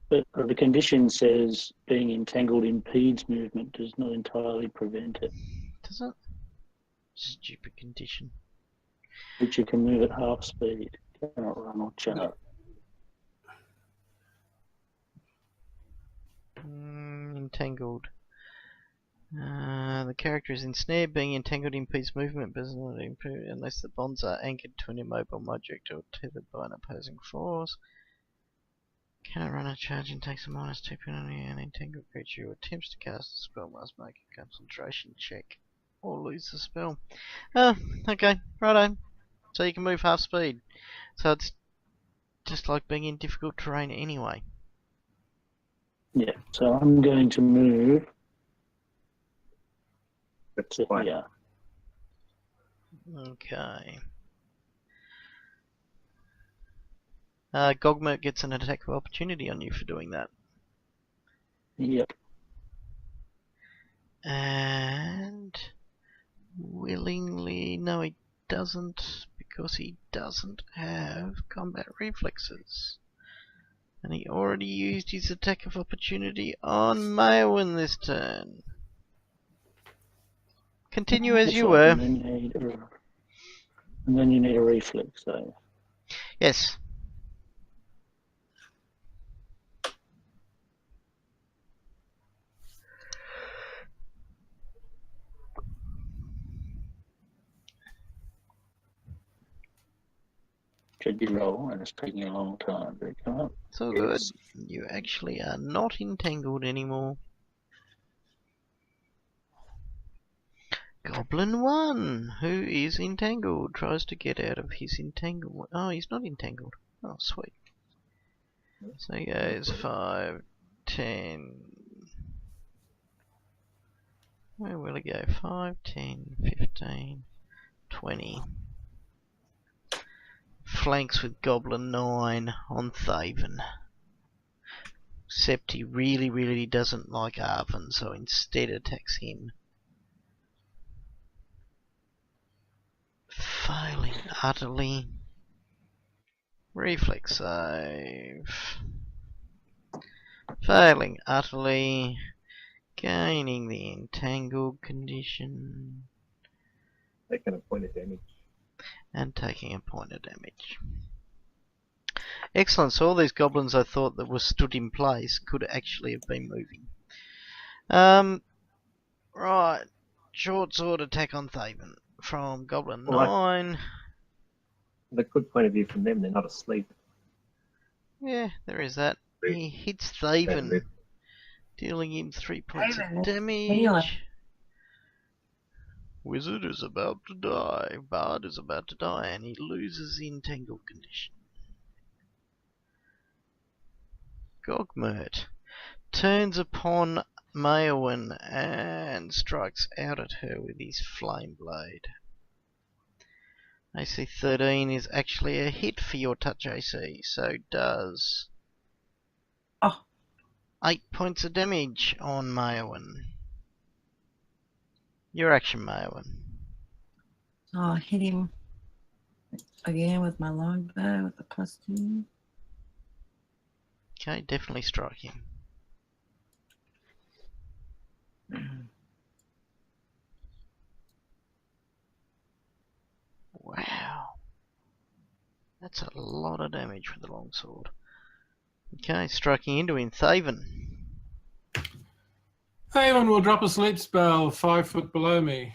Speaker 4: But the condition says being entangled impedes movement, does not entirely prevent it.
Speaker 2: Does it? Stupid condition.
Speaker 4: Which you can move at half speed, cannot run or charge.
Speaker 2: Entangled. The character is ensnared. Being entangled impedes movement, but does not improve unless the bonds are anchored to an immobile object or tethered by an opposing force. Cannot run a charge and takes a -2 penalty. An entangled creature who attempts to cast the spell must make a concentration check or lose the spell. Okay, righto. So you can move half speed. So it's just like being in difficult terrain anyway.
Speaker 4: Yeah, so I'm going to move
Speaker 5: That's
Speaker 4: to
Speaker 5: fine.
Speaker 4: here.
Speaker 2: Okay. Gogmert gets an attack of opportunity on you for doing that.
Speaker 4: Yep.
Speaker 2: And willingly, no, he doesn't, because he doesn't have combat reflexes. And he already used his attack of opportunity on Maewyn this turn. Continue as you were.
Speaker 4: And then you need a reflex, though.
Speaker 2: Yes.
Speaker 4: Should be low, and it's taking a long time to come up.
Speaker 2: It's all good. You actually are not entangled anymore. Goblin 1, who is entangled, tries to get out of his entanglement. Oh, he's not entangled. Oh, sweet. So he goes 5, 10. Where will he go? 5, 10, 15, 20. Flanks with Goblin 9 on Thaven. Except he really doesn't like Arvin, so instead attacks him. Failing utterly. Reflex save. Failing utterly. Gaining the entangled condition.
Speaker 5: Taking a point of damage.
Speaker 2: And taking a point of damage. Excellent, so all these goblins I thought that were stood in place could actually have been moving. Right. Short sword attack on Thaven from Goblin 9.
Speaker 5: The good point of view from them, they're not asleep.
Speaker 2: Yeah, there is that. He hits Thaven, dealing him 3 points of damage. Wizard is about to die. Bard is about to die, and he loses the entangled condition. Gogmert turns upon Maewyn and strikes out at her with his flame blade. AC 13 is actually a hit for your touch AC, so does 8 points of damage on Maewyn. Your action, Maewyn.
Speaker 3: I'll hit him again with my longbow with the +2.
Speaker 2: Okay, definitely strike him. Wow. That's a lot of damage with the longsword. Okay, striking into him. Thaven.
Speaker 1: Thaven will drop a sleep spell 5 foot below me.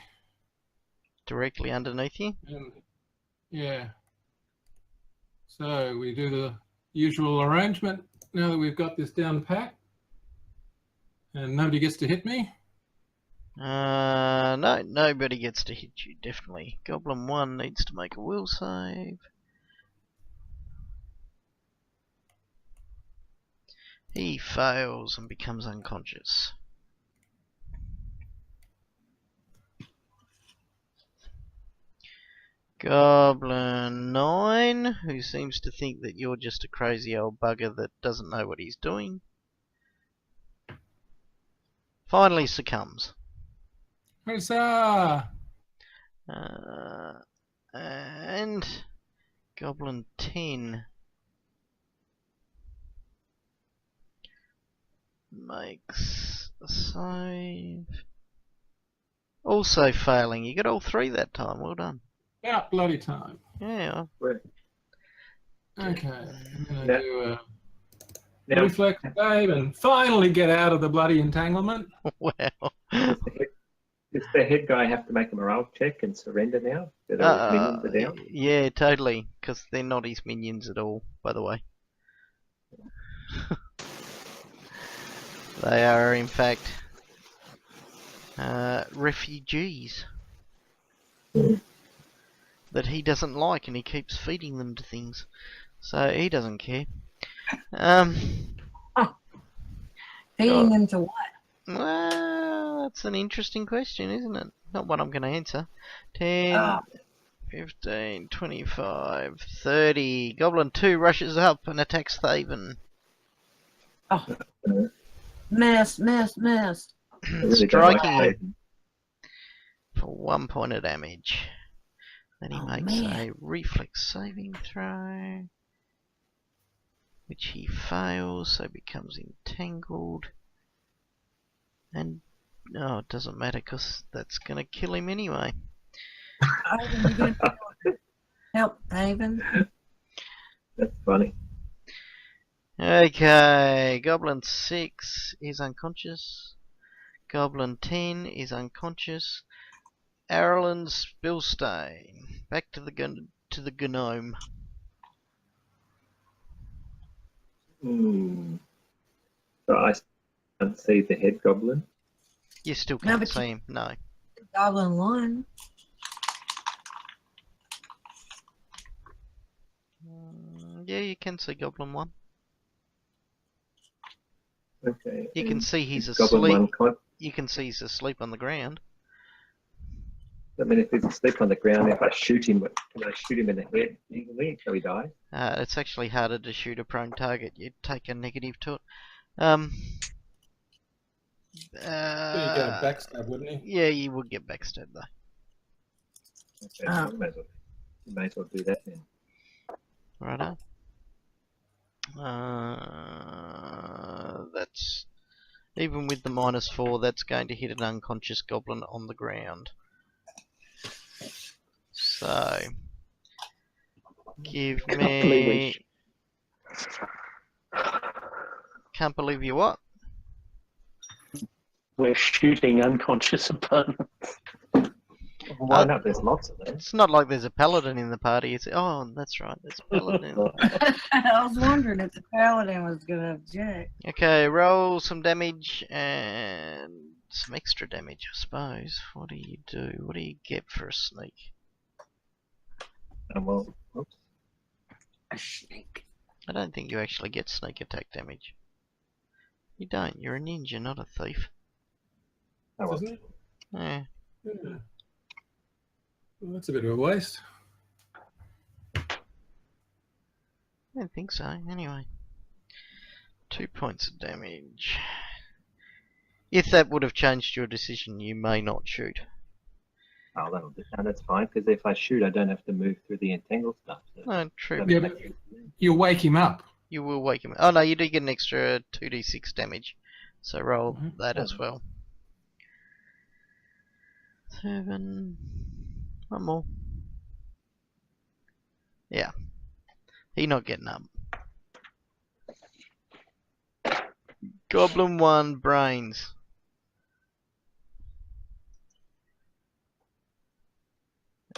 Speaker 2: Directly underneath you?
Speaker 1: Yeah. So we do the usual arrangement now that we've got this down pat. And nobody gets to hit me.
Speaker 2: No, nobody gets to hit you, definitely. Goblin 1 needs to make a will save. He fails and becomes unconscious. Goblin 9, who seems to think that you're just a crazy old bugger that doesn't know what he's doing, finally succumbs.
Speaker 1: Huzzah!
Speaker 2: And Goblin 10 makes a save. Also failing. You got all 3 that time. Well done.
Speaker 1: About bloody time.
Speaker 2: Yeah.
Speaker 1: Okay. I'm going
Speaker 5: Now-
Speaker 1: to do a
Speaker 5: Now,
Speaker 1: reflex save and finally get out of the bloody entanglement.
Speaker 2: Wow.
Speaker 5: does the head guy have to make a morale check and surrender now? That all his minions are down?
Speaker 2: Yeah, totally. Because they're not his minions at all, by the way. They are, in fact, refugees that he doesn't like, and he keeps feeding them to things. So he doesn't care.
Speaker 3: Feeding them to what?
Speaker 2: Well, that's an interesting question, isn't it? Not one I'm going to answer. 10, 15, 25, 30. Goblin 2 rushes up and attacks Thaven.
Speaker 3: Oh, miss.
Speaker 5: I really don't like
Speaker 2: Striking him
Speaker 5: Thaven.
Speaker 2: for 1 point of damage. Then he
Speaker 3: Oh,
Speaker 2: makes
Speaker 3: man.
Speaker 2: a reflex saving throw, which he fails, so becomes entangled. And no, it doesn't matter because that's going to kill him anyway.
Speaker 3: Ivan, you gonna help Ivan?
Speaker 5: That's funny.
Speaker 2: Okay, Goblin 6 is unconscious. Goblin 10 is unconscious. Arlen's Spillstain. Back to the gnome.
Speaker 5: So I can't see the head goblin.
Speaker 2: You still
Speaker 3: No,
Speaker 2: can't
Speaker 3: but
Speaker 2: see him. No.
Speaker 3: Goblin 1.
Speaker 2: Yeah, you can see Goblin 1.
Speaker 5: Okay.
Speaker 2: You can
Speaker 5: and
Speaker 2: see he's
Speaker 5: is Goblin
Speaker 2: asleep.
Speaker 5: 1
Speaker 2: You can see he's asleep on the ground.
Speaker 5: I mean, if he's asleep on the ground, if I shoot him, can I shoot him in the head easily until he dies?
Speaker 2: It's actually harder to shoot a prone target. You'd take a negative to it.
Speaker 1: But you get a backstab, wouldn't you?
Speaker 2: Yeah, you would get backstabbed though.
Speaker 5: Okay, well, you may as well do that then.
Speaker 2: Righto. That's even with the -4. That's going to hit an unconscious goblin on the ground. So give me. Can't believe you what?
Speaker 4: We're shooting unconscious opponents.
Speaker 5: Why not? There's lots of them.
Speaker 2: It's not like there's a paladin in the party. It's that's right. There's a paladin. In the party.
Speaker 3: I was wondering if the paladin was gonna object.
Speaker 2: Okay, roll some damage and some extra damage, I suppose. What do you do? What do you get for a sneak?
Speaker 5: Well, oops.
Speaker 3: A snake.
Speaker 2: I don't think you actually get sneak attack damage. You don't. You're a ninja, not a thief.
Speaker 5: Oh, well.
Speaker 1: Isn't it?
Speaker 2: Yeah.
Speaker 1: Yeah. Well, that's a bit of a waste.
Speaker 2: I don't think so. Anyway. 2 points of damage. If that would have changed your decision, you may not shoot.
Speaker 5: Oh, that's fine, because if I shoot, I don't have to move through the entangled stuff. So
Speaker 2: No, true.
Speaker 1: Yeah, but you wake him up.
Speaker 2: You will wake him. Oh no, you do get an extra 2d6 damage. So roll that as well. 7. One more. Yeah. He not getting up. Goblin 1 brains.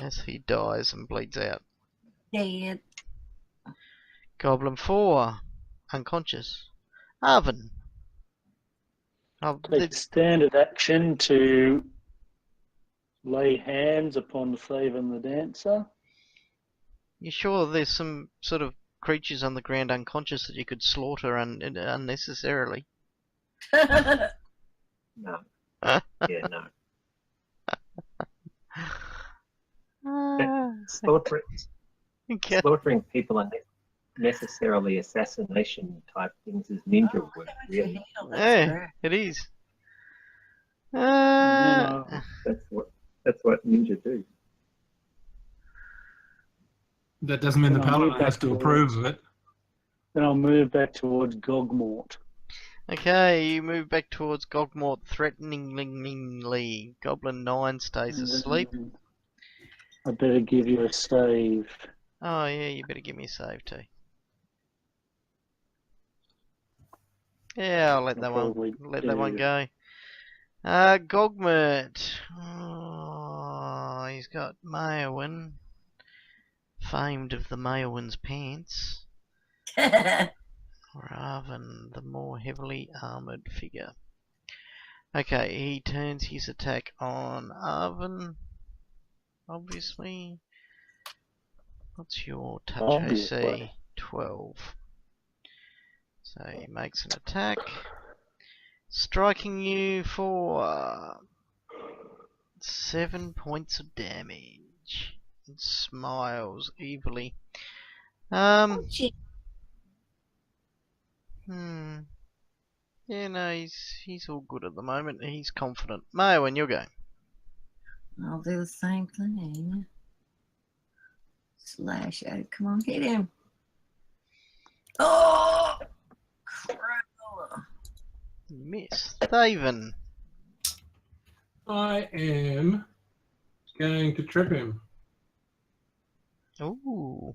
Speaker 2: As he dies and bleeds out.
Speaker 3: Dead.
Speaker 2: Goblin 4 unconscious. Arvin. Oh,
Speaker 4: Take standard action to lay hands upon Thaven the Dancer.
Speaker 2: you sure there's some sort of creatures on the ground unconscious that you could slaughter unnecessarily?
Speaker 5: No. Yeah, no. Slaughtering,
Speaker 2: Okay.
Speaker 5: slaughtering people are necessarily assassination type things as ninja work, really.
Speaker 2: Yeah, it is.
Speaker 4: No.
Speaker 5: That's what ninja do.
Speaker 1: That doesn't mean the
Speaker 4: Then I'll move
Speaker 1: paladin has
Speaker 4: back
Speaker 1: to
Speaker 4: towards-
Speaker 1: approve of it.
Speaker 4: Then I'll move back towards Gogmort.
Speaker 2: Okay, you move back towards Gogmort threateningly. Goblin 9 stays asleep.
Speaker 4: I better give you a save.
Speaker 2: Oh yeah, you better give me a save too. Yeah, I'll let that one
Speaker 4: Probably
Speaker 2: that one
Speaker 4: do.
Speaker 2: go. Gogmert. Oh, he's got Mayowen. Famed of the Mayowin's pants. Raven, the more heavily armoured figure. Okay, he turns his attack on Arvin. Obviously. What's your touch
Speaker 4: Obviously.
Speaker 2: AC? 12. So he makes an attack. Striking you for 7 points of damage. and smiles evilly.
Speaker 3: Gee,
Speaker 2: Yeah, no, he's all good at the moment. He's confident. Mayo, when you're going.
Speaker 3: I'll do the same thing. Slash out. Come on, hit him. Oh! Crap.
Speaker 2: You miss. Thaven.
Speaker 1: I am going to trip him.
Speaker 2: Ooh.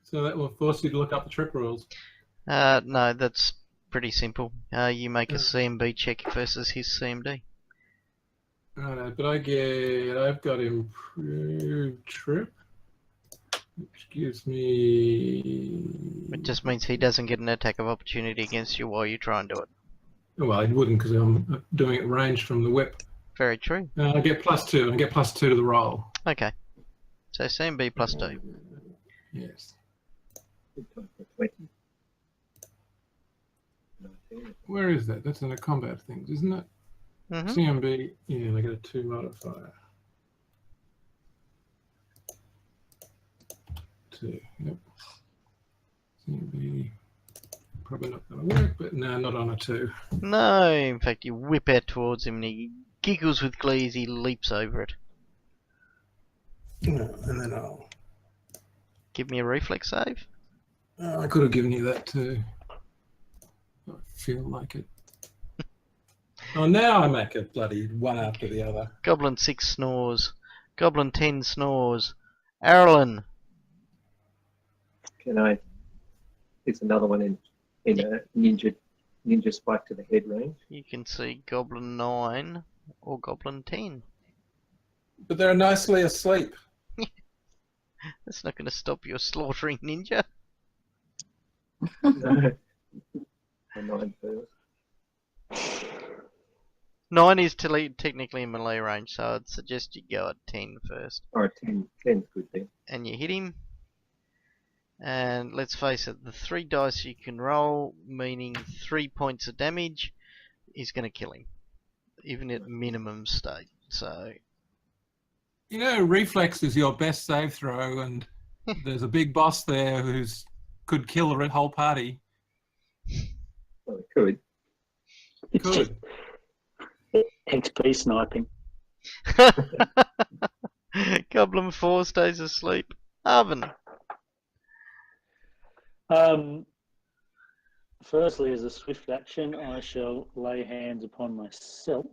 Speaker 1: So that will force you to look up the trip rules.
Speaker 2: No, that's pretty simple. You make a
Speaker 1: Yeah.
Speaker 2: CMB check versus his CMD.
Speaker 1: But I've got improved trip, which gives me.
Speaker 2: It just means he doesn't get an attack of opportunity against you while you try and do it.
Speaker 1: Well, I wouldn't because I'm doing it ranged from the whip.
Speaker 2: Very true.
Speaker 1: I get +2. I get +2 to the roll.
Speaker 2: Okay. So CMB +2.
Speaker 1: Yes.
Speaker 5: Good time for 20. 19.
Speaker 1: Where is that? That's in the combat things, isn't it?
Speaker 2: Mm-hmm.
Speaker 1: CMB. Yeah, and I get a 2 modifier. 2. Yep. CMB. Probably not going to work, but no, not on a 2.
Speaker 2: No, in fact, you whip out towards him and he giggles with glee as he leaps over it.
Speaker 1: No, and then I'll.
Speaker 2: Give me a reflex save.
Speaker 1: I could have given you that too. I feel like it. Oh, now I make it bloody one after the other.
Speaker 2: Goblin 6 snores. Goblin 10 snores. Arlen.
Speaker 5: Can I? It's another one in a ninja spike to the head range.
Speaker 2: You can see Goblin 9 or Goblin 10.
Speaker 1: But they're nicely asleep.
Speaker 2: That's not going to stop your slaughtering ninja.
Speaker 5: No. A 9 first.
Speaker 2: 9 is technically in melee range, so I'd suggest you go at 10 first.
Speaker 5: Or 10. 10's good then.
Speaker 2: And you hit him. And let's face it, the 3 dice you can roll, meaning 3 points of damage, is going to kill him. Even at minimum state. So,
Speaker 1: You know, reflex is your best save throw, and there's a big boss there who's could kill a whole party.
Speaker 5: Well, it could.
Speaker 4: It's just
Speaker 1: Could.
Speaker 4: XP sniping.
Speaker 2: Goblin 4 stays asleep. Arvin.
Speaker 4: Firstly, as a swift action, I shall lay hands upon myself.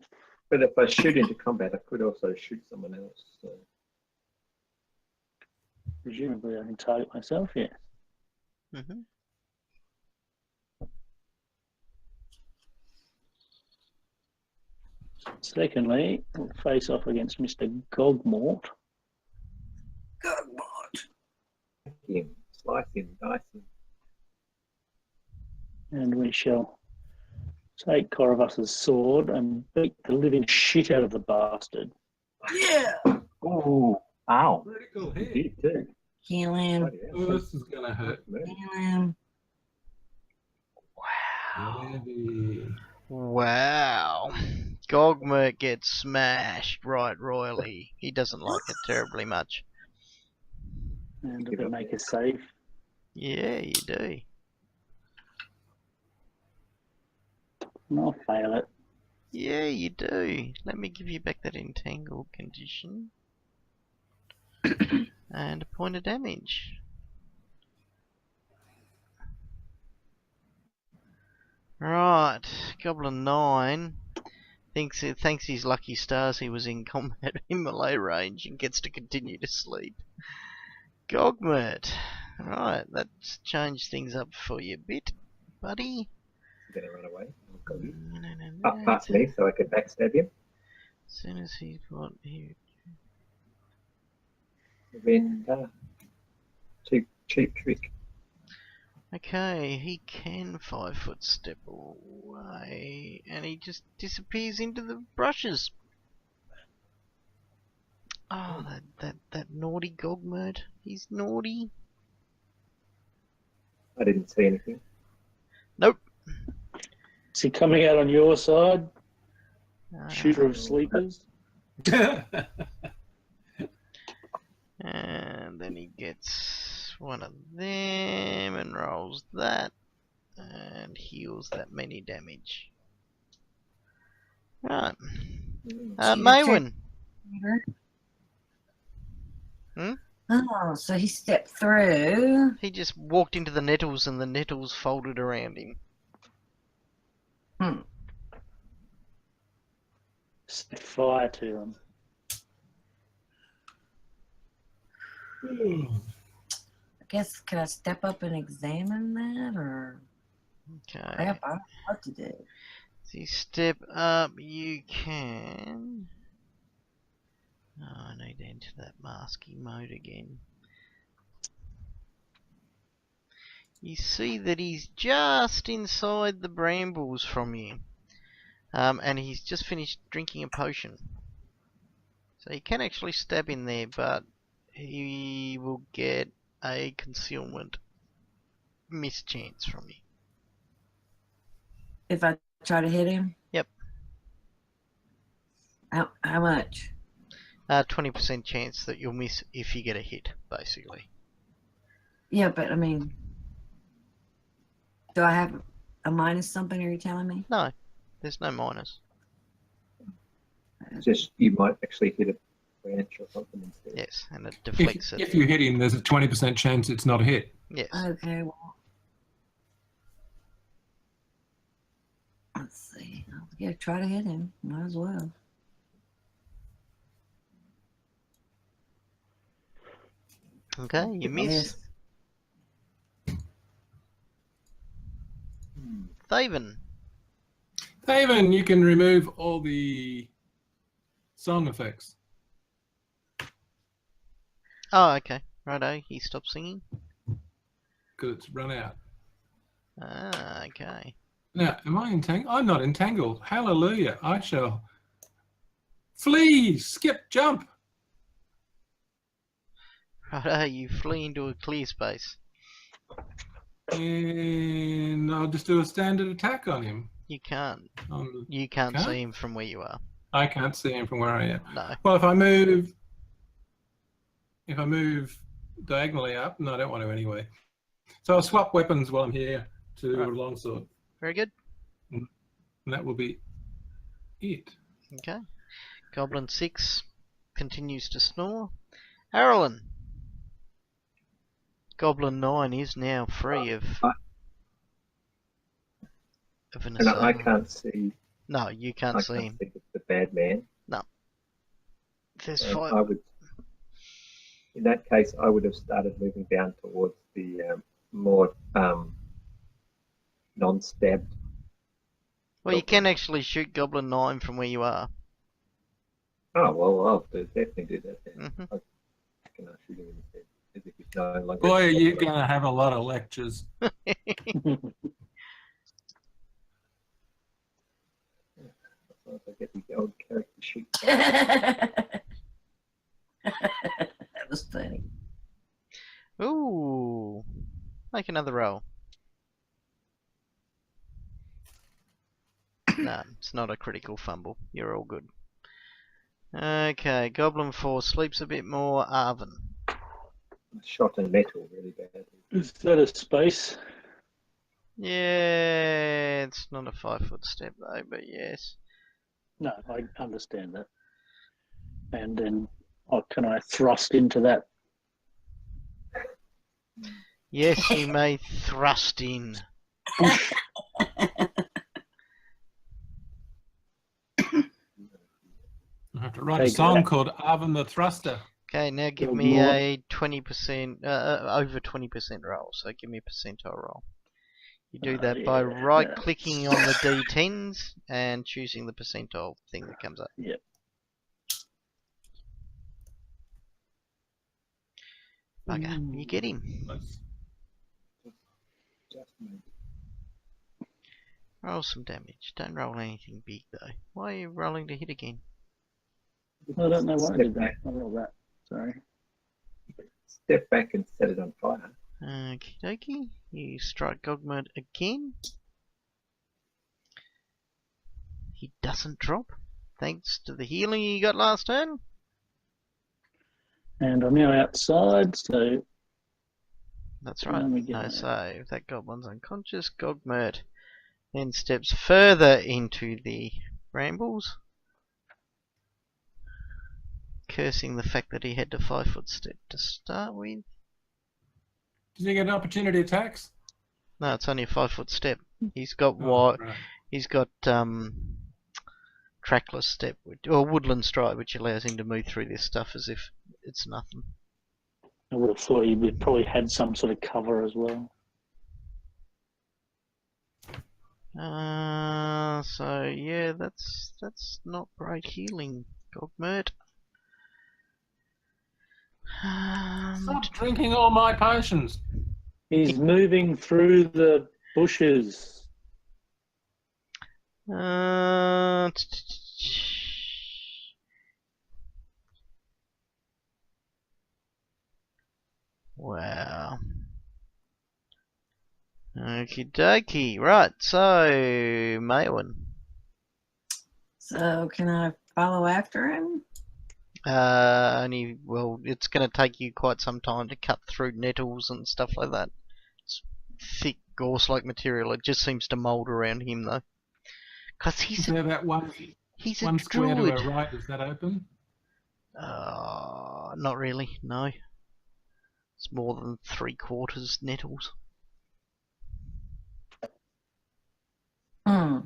Speaker 5: But if I shoot into combat, I could also shoot someone else. So.
Speaker 4: Presumably, I can target myself, yes.
Speaker 2: Mm-hmm.
Speaker 4: Secondly, I'll face off against Mr. Gogmort.
Speaker 5: Him, slice him, dice him.
Speaker 4: And we shall take Corvus's sword and beat the living shit out of the bastard.
Speaker 3: Yeah.
Speaker 5: Oh, ow.
Speaker 1: Critical
Speaker 5: You
Speaker 1: hit.
Speaker 5: did too.
Speaker 3: Kill him.
Speaker 5: Bloody hell.
Speaker 1: Oh, this is gonna hurt.
Speaker 3: Kill him.
Speaker 1: Heavy.
Speaker 2: Wow. Gogmert gets smashed right royally. He doesn't like it terribly much.
Speaker 4: And I'm going to make a save.
Speaker 2: Yeah, you do.
Speaker 4: And I'll fail it.
Speaker 2: Yeah, you do. Let me give you back that entangled condition. And a point of damage. Right, Goblin 9 thanks his lucky stars he was in combat in melee range and gets to continue to sleep. Gogmert. Right, that's changed things up for you a bit, buddy.
Speaker 5: I'm going to run away. I've got you.
Speaker 2: No.
Speaker 5: Up past me so I can backstab him.
Speaker 2: As soon as he's got here.
Speaker 5: And cheap trick.
Speaker 2: Okay, he can 5-foot step away, and he just disappears into the brushes. Oh, that naughty Gogmert. He's naughty.
Speaker 5: I didn't see anything.
Speaker 2: Nope.
Speaker 4: Is he coming out on your side?
Speaker 2: Uh,
Speaker 4: Shooter of sleepers?
Speaker 2: hits one of them and rolls that and heals that many damage. Right. Maywin. Hmm?
Speaker 3: Oh, so he stepped through.
Speaker 2: He just walked into the nettles and the nettles folded around him.
Speaker 4: Set fire to them.
Speaker 3: I guess, could I step up and examine that, or
Speaker 2: Okay.
Speaker 3: I don't know what to do.
Speaker 2: So you step up, you can... Oh, I need to enter that masking mode again. You see that he's just inside the brambles from you. And he's just finished drinking a potion. So you can actually stab in there, but he will get a concealment mischance from you.
Speaker 3: If I try to hit him?
Speaker 2: Yep.
Speaker 3: How much?
Speaker 2: 20% chance that you'll miss if you get a hit, basically.
Speaker 3: Yeah, but I mean, do I have a minus something, are you telling me?
Speaker 2: No, there's no minus.
Speaker 5: Just you might actually hit a branch or something instead.
Speaker 2: Yes, and it deflects
Speaker 1: If you hit him, there's a 20% chance it's not a hit.
Speaker 2: Yes.
Speaker 3: Okay, well. Let's see. Yeah, try to hit him. Might as well.
Speaker 2: Okay, you miss. Thaven.
Speaker 1: Haven, you can remove all the song effects.
Speaker 2: Oh, okay. Righto, he stopped singing.
Speaker 1: Because it's run out.
Speaker 2: Ah, okay.
Speaker 1: Now, am I entangled? I'm not entangled. Hallelujah. I shall flee, skip, jump.
Speaker 2: Righto, you flee into a clear space.
Speaker 1: And I'll just do a standard attack on him.
Speaker 2: You can't. You
Speaker 1: Can't?
Speaker 2: see him from where you are.
Speaker 1: I can't see him from where I am.
Speaker 2: No.
Speaker 1: Well, if I move diagonally up, no, I don't want to anyway. So I'll swap weapons while I'm here to
Speaker 2: Right.
Speaker 1: a longsword.
Speaker 2: Very good.
Speaker 1: And that will be it.
Speaker 2: Okay. Goblin 6 continues to snore. Arlen. Goblin 9 is now free of an
Speaker 5: And I
Speaker 2: assailant.
Speaker 5: can't see.
Speaker 2: No, you can't
Speaker 5: I
Speaker 2: see
Speaker 5: can't
Speaker 2: him.
Speaker 5: see the bad man.
Speaker 2: There's
Speaker 5: And
Speaker 2: 5.
Speaker 5: I would, in that case, I would have started moving down towards the more non-stabbed.
Speaker 2: Well, you can actually shoot Goblin 9 from where you are.
Speaker 5: Oh well, I'll definitely do that then.
Speaker 2: Mhm.
Speaker 5: I can shoot him instead. As if he's no longer.
Speaker 1: Boy, are you going to have a lot of lectures.
Speaker 5: I get the old character sheet.
Speaker 3: That was funny.
Speaker 2: Ooh. Make another roll. No, it's not a critical fumble. You're all good. Okay, Goblin 4 sleeps a bit more. Arvin.
Speaker 5: Shot in metal really badly.
Speaker 4: Is that a space?
Speaker 2: Yeah, it's not a 5-foot step though, but yes.
Speaker 4: No, I understand that. And then, can I thrust into that?
Speaker 2: Yes, you may thrust in.
Speaker 1: I have to write a
Speaker 4: Take
Speaker 1: song
Speaker 4: that.
Speaker 1: called Arvin the Thruster.
Speaker 2: Okay, now give
Speaker 4: Oh,
Speaker 2: me
Speaker 4: Lord.
Speaker 2: a 20%, over 20% roll. So give me a percentile roll. You do that by
Speaker 4: Yeah.
Speaker 2: right-clicking on the D10s and choosing the percentile thing that comes up.
Speaker 4: Yep.
Speaker 2: Bugger, you get him.
Speaker 1: Nice.
Speaker 5: Just moved.
Speaker 2: Roll some damage. Don't roll anything big though. Why are you rolling to hit again?
Speaker 4: I don't know why I
Speaker 5: Step
Speaker 4: did that.
Speaker 5: back.
Speaker 4: I rolled that. Sorry.
Speaker 5: Step back and set it on fire.
Speaker 2: Okie dokie. You strike Gogmud again. He doesn't drop. Thanks to the healing you got last turn.
Speaker 4: And I'm now outside, so
Speaker 2: That's right.
Speaker 4: Let me get
Speaker 2: No
Speaker 4: that.
Speaker 2: save. That goblin's unconscious. Gogmert then steps further into the brambles, cursing the fact that he had to 5-foot step to start with.
Speaker 1: Did you get an opportunity attacks?
Speaker 2: No, it's only a 5-foot step. He's got
Speaker 1: Oh, right.
Speaker 2: He's got trackless step or woodland stride, which allows him to move through this stuff as if it's nothing.
Speaker 4: I would have thought he would probably had some sort of cover as well.
Speaker 2: So yeah, that's not great healing, Gogmert.
Speaker 1: Stop drinking all my potions.
Speaker 4: He's moving through the bushes.
Speaker 2: Wow. Okie dokie. Right, so Maywin.
Speaker 3: So can I follow after him?
Speaker 2: Well, it's going to take you quite some time to cut through nettles and stuff like that. It's thick, gorse-like material. It just seems to mould around him, though. Because
Speaker 1: Is
Speaker 2: he's
Speaker 1: there that one
Speaker 2: a
Speaker 1: square
Speaker 2: druid.
Speaker 1: to our right? Is that open?
Speaker 2: Not really, no. It's more than 3/4 nettles.
Speaker 3: Hmm.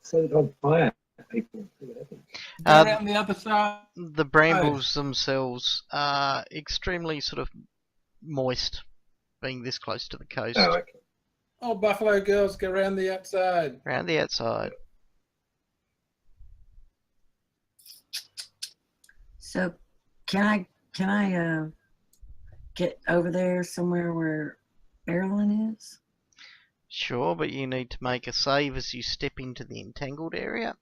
Speaker 5: So on fire, people. See what happens.
Speaker 1: Go around the other side.
Speaker 2: The brambles themselves are extremely sort of moist, being this close to the coast.
Speaker 5: Oh, okay.
Speaker 1: Oh, buffalo girls, go around the outside.
Speaker 2: Around the outside.
Speaker 3: So can I get over there somewhere where Marilyn is?
Speaker 2: Sure, but you need to make a save as you step into the entangled area.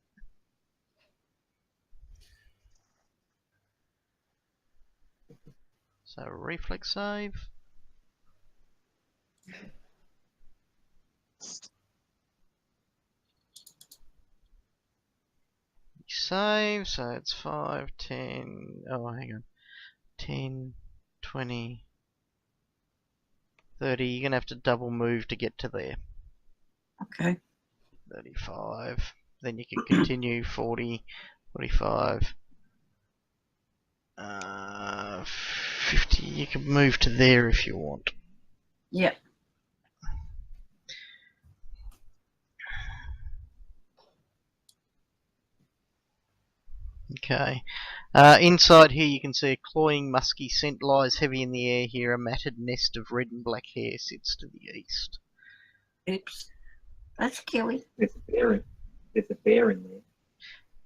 Speaker 2: So reflex save. Save, so it's 5, 10, oh hang on, 10, 20, 30, you're going to have to double move to get to there.
Speaker 3: Okay.
Speaker 2: 35, then you can continue, 40, 45, 50, you can move to there if you want.
Speaker 3: Yep.
Speaker 2: Okay. Inside here you can see a cloying musky scent lies heavy in the air here. A matted nest of red and black hair sits to the east.
Speaker 3: Oops. That's Kelly.
Speaker 5: There's a bear in there.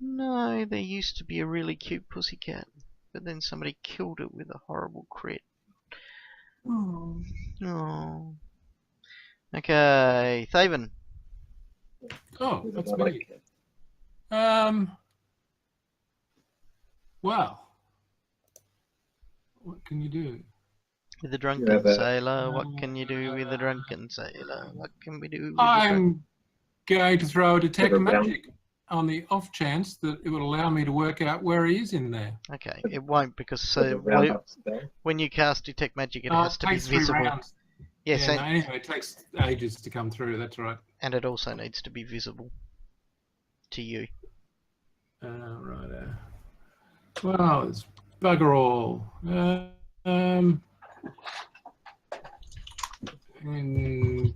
Speaker 2: No, there used to be a really cute pussycat, but then somebody killed it with a horrible crit.
Speaker 3: Oh.
Speaker 2: Oh. Okay, Thaven.
Speaker 1: Oh,
Speaker 5: There's
Speaker 1: that's
Speaker 5: another
Speaker 1: me.
Speaker 5: cat.
Speaker 1: Wow. What can you do?
Speaker 2: With the drunken
Speaker 5: have a-
Speaker 2: sailor, what can you do with the drunken sailor? What can we do with the
Speaker 1: I'm going to throw a detect
Speaker 5: Have a round-
Speaker 1: magic on the off chance that it would allow me to work out where he is in there.
Speaker 2: Okay, it won't because
Speaker 5: There's a roundup spell.
Speaker 2: when you cast detect magic, it has
Speaker 1: It
Speaker 2: to be
Speaker 1: takes 3
Speaker 2: visible.
Speaker 1: rounds.
Speaker 2: Yes,
Speaker 1: Yeah,
Speaker 2: and,
Speaker 1: no, anyway, it takes ages to come through. That's right.
Speaker 2: and it also needs to be visible to you.
Speaker 1: Right. Well, it's bugger all.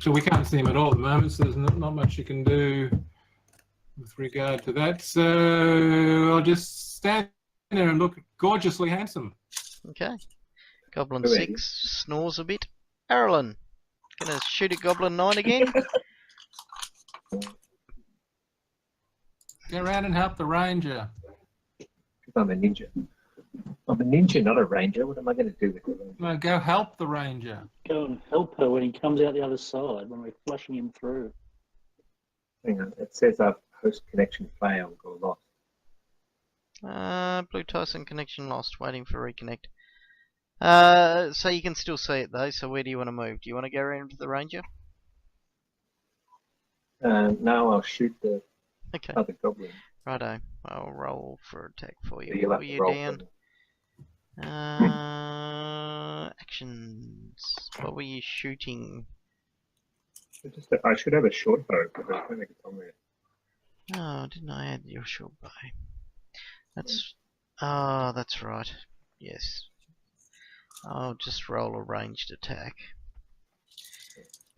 Speaker 1: So we can't see him at all at the moment, so there's not much you can do with regard to that. So I'll just stand there and look gorgeously handsome.
Speaker 2: Okay. Goblin
Speaker 5: Alrighty.
Speaker 2: 6 snores a bit. Arlen, gonna shoot at Goblin 9 again.
Speaker 1: Go around and help the ranger.
Speaker 5: I'm a ninja. I'm a ninja, not a ranger. What am I going to do with the ranger?
Speaker 1: No, go help the ranger.
Speaker 4: Go and help her when he comes out the other side, when we're flushing him through.
Speaker 5: Hang on. It says our host connection failed or lost.
Speaker 2: Blue Tyson connection lost, waiting for reconnect. So you can still see it though, so where do you want to move? Do you want to go around to the ranger?
Speaker 5: No, I'll shoot the
Speaker 2: Okay,
Speaker 5: other goblin.
Speaker 2: righto. I'll roll for attack for you.
Speaker 5: You'll
Speaker 2: What
Speaker 5: have
Speaker 2: were
Speaker 5: to
Speaker 2: you
Speaker 5: roll
Speaker 2: down?
Speaker 5: for
Speaker 2: Actions. What were you shooting?
Speaker 5: I should have a short bow, but I don't think it's on there.
Speaker 2: Oh, didn't I add your short bow? That's. Oh, that's right. Yes. I'll just roll a ranged attack.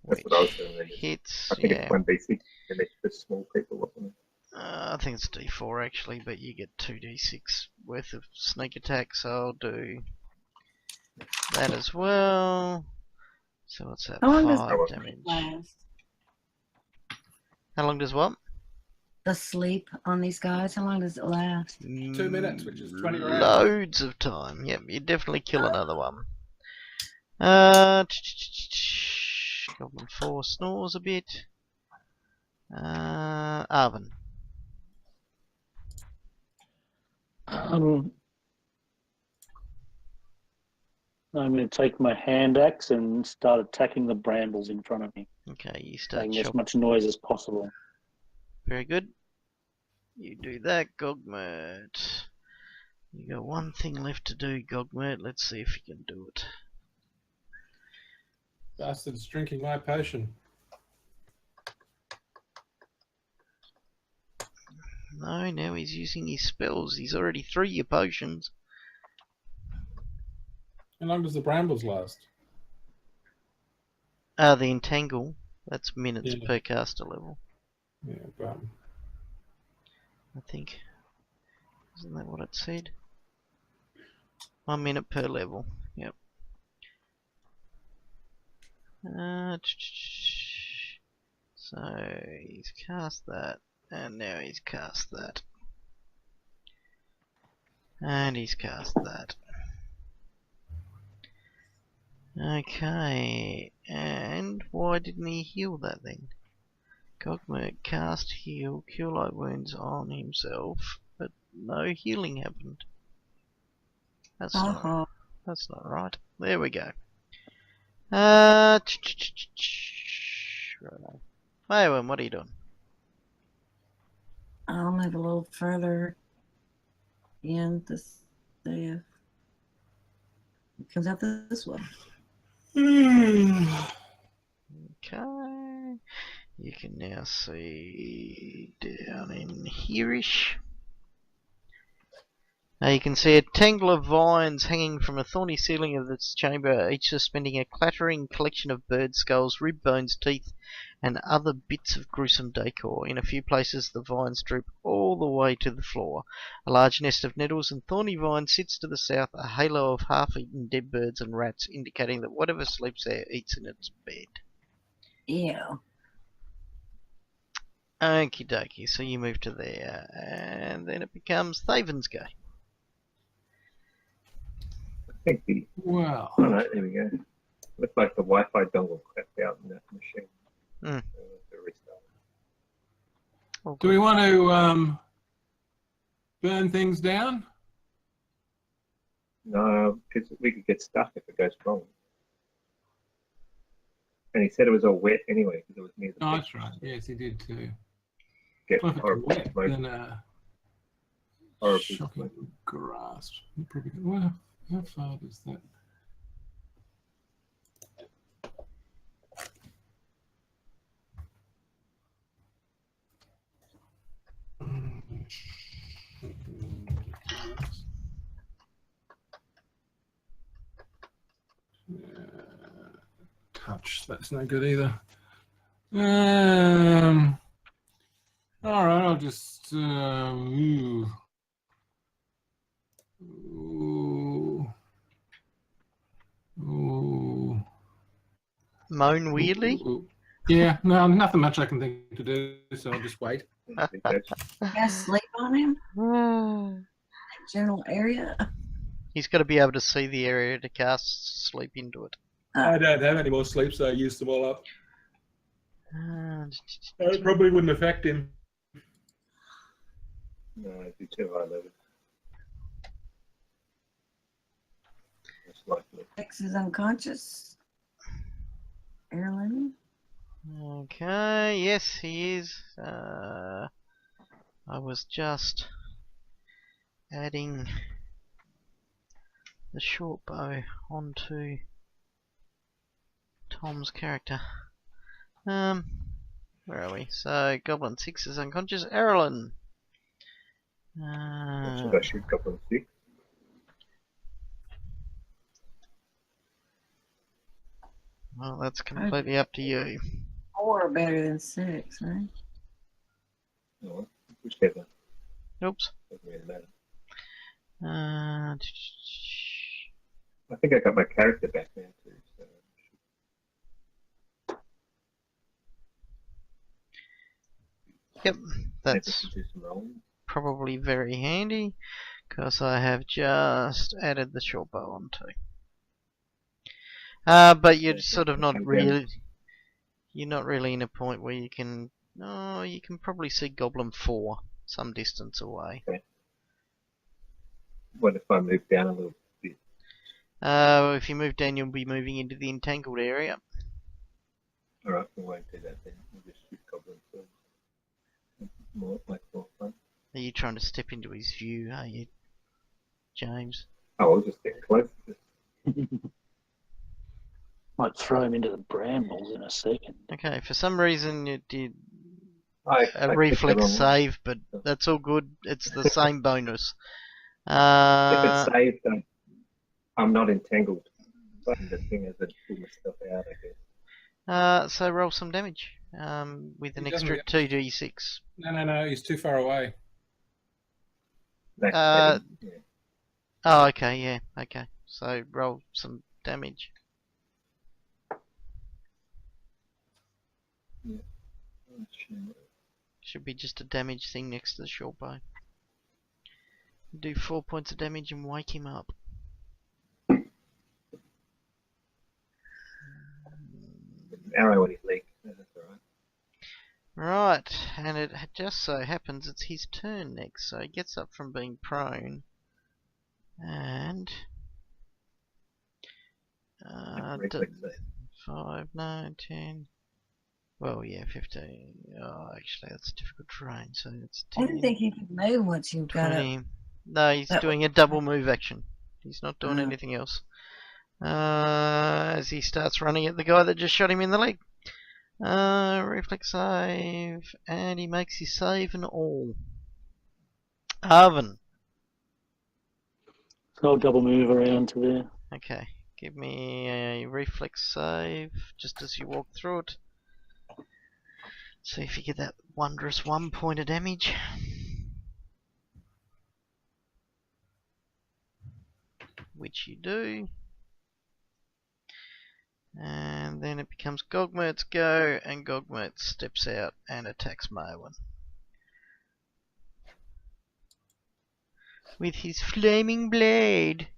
Speaker 5: That's what I was doing. Then.
Speaker 2: Hits,
Speaker 5: I think
Speaker 2: yeah.
Speaker 5: it's 1d6 and it's for small people, wasn't it?
Speaker 2: I think it's D4 actually, but you get 2d6 worth of sneak attack, so I'll do that as well. So what's that?
Speaker 3: How long does
Speaker 2: 5
Speaker 5: the
Speaker 2: damage.
Speaker 3: last?
Speaker 2: How long does what?
Speaker 3: The sleep on these guys, how long does it last?
Speaker 1: 2 minutes, which is 20 rounds.
Speaker 2: Loads of time. Yep, you definitely kill another one. Goblin 4 snores a bit. Arvin.
Speaker 4: I'm going to take my hand axe and start attacking the brambles in front of me,
Speaker 2: Okay, you start
Speaker 4: making as
Speaker 2: chopping.
Speaker 4: much noise as possible.
Speaker 2: Very good. You do that, Gogmert. You got one thing left to do, Gogmert. Let's see if you can do it.
Speaker 1: Bastard's drinking my potion.
Speaker 2: No, now he's using his spells. He's already through your potions.
Speaker 1: How long does the brambles last?
Speaker 2: The entangle. That's minutes
Speaker 1: Yeah.
Speaker 2: per caster level,
Speaker 1: Yeah, but
Speaker 2: I think. Isn't that what it said? 1 minute per level. Yep. So he's cast that, and now he's cast that, and he's cast that. Okay, and why didn't he heal that then? Gogmert cast heal, cure light wounds on himself, but no healing happened. That's not right. There we go. Right. Maywin, what are you doing?
Speaker 3: I'll move a little further in to see if it comes out this way.
Speaker 2: Okay. You can now see down in here-ish. Now you can see a tangle of vines hanging from a thorny ceiling of this chamber, each suspending a clattering collection of bird skulls, rib bones, teeth, and other bits of gruesome decor. In a few places the vines droop all the way to the floor. A large nest of nettles and thorny vines sits to the south, a halo of half-eaten dead birds and rats, indicating that whatever sleeps there eats in its bed.
Speaker 3: Yeah.
Speaker 2: Okie dokie, so you move to there, and then it becomes Thaven's go.
Speaker 5: I think the.
Speaker 1: wow.
Speaker 5: Oh no, there we go. Looks like the Wi-Fi dongle crapped out in that machine.
Speaker 2: Oh,
Speaker 1: Do we want to burn things down?
Speaker 5: No, because we could get stuck if it goes wrong. And he said it was all wet anyway because it was near the
Speaker 1: Oh,
Speaker 5: beach.
Speaker 1: that's right. Yes, he did too.
Speaker 5: Get
Speaker 1: Well, if it's
Speaker 5: horrible
Speaker 1: wet,
Speaker 5: smoke.
Speaker 1: then
Speaker 5: Horrible
Speaker 1: shocking
Speaker 5: smoke.
Speaker 1: grass. Probably, well, how far is that? Touch. That's no good either. All right, I'll just ooh.
Speaker 2: Moan weirdly?
Speaker 1: Ooh. Yeah, no, nothing much I can think to do, so I'll just wait.
Speaker 3: Guys sleep on him? General area?
Speaker 2: He's got to be able to see the area to cast sleep into it.
Speaker 1: I don't have any more sleep, so I used them all up.
Speaker 2: Uh,
Speaker 1: It probably wouldn't affect him.
Speaker 5: No, it'd be too high level. Most likely.
Speaker 3: X is unconscious. Erlen?
Speaker 2: Okay, yes, he is. I was just adding the short bow onto Tom's character. Where are we? So Goblin 6 is unconscious. Erlen.
Speaker 5: Should I shoot Goblin 6?
Speaker 2: Well, that's completely up to you.
Speaker 3: 4 better than 6, right?
Speaker 5: No, whichever.
Speaker 2: Oops.
Speaker 5: Doesn't really matter.
Speaker 2: Uh,
Speaker 5: I think I got my character back now too. So.
Speaker 2: Yep, that's
Speaker 5: Do some rolling.
Speaker 2: probably very handy because I have just added the short bow onto. But you're sort of not really. You're not really in a point where you can. Oh, you can probably see Goblin 4 some distance away.
Speaker 5: Okay. What if I move down a little bit?
Speaker 2: If you move down, you'll be moving into the entangled area.
Speaker 5: Alright, we won't do that then. We'll just shoot Goblin 4. More fun.
Speaker 2: Are you trying to step into his view? Are you, James?
Speaker 5: Oh, I'll just get close.
Speaker 4: Might throw him into the brambles in a second.
Speaker 2: Okay. For some reason, you did
Speaker 5: I
Speaker 2: a
Speaker 5: picked
Speaker 2: reflex
Speaker 5: the wrong one.
Speaker 2: save, but that's all good. It's the same bonus.
Speaker 5: If it's saved, I'm not entangled. But the thing is, that pull myself out, I guess.
Speaker 2: So roll some damage with an
Speaker 1: He doesn't
Speaker 2: extra
Speaker 1: get-
Speaker 2: 2d6.
Speaker 1: No, he's too far away.
Speaker 5: That's
Speaker 2: Uh,
Speaker 5: 7, yeah.
Speaker 2: Oh, okay, yeah, okay. So roll some damage.
Speaker 5: Oh, shit.
Speaker 2: Should be just a damage thing next to the short bow. Do 4 points of damage and wake him up.
Speaker 5: Arrow in his leg. No, that's alright.
Speaker 2: Right, and it just so happens it's his turn next, so he gets up from being prone. And...
Speaker 5: Reflex save.
Speaker 2: 5, 9, 10... Well, yeah, 15. Oh, actually, that's difficult terrain, so it's
Speaker 3: I
Speaker 2: 10,
Speaker 3: didn't think you could move once you got up.
Speaker 2: 20... No, he's
Speaker 3: That
Speaker 2: doing a double move action. He's not doing
Speaker 3: Oh.
Speaker 2: anything else. As he starts running at the guy that just shot him in the leg. Reflex save, and he makes his save and all. Arvin.
Speaker 4: So I'll double move around to there.
Speaker 2: Okay, give me a reflex save just as you walk through it. See if you get that wondrous 1 point of damage. Which you do. And then it becomes Gogmert's go, and Gogmert steps out and attacks Marwyn. With his flaming blade,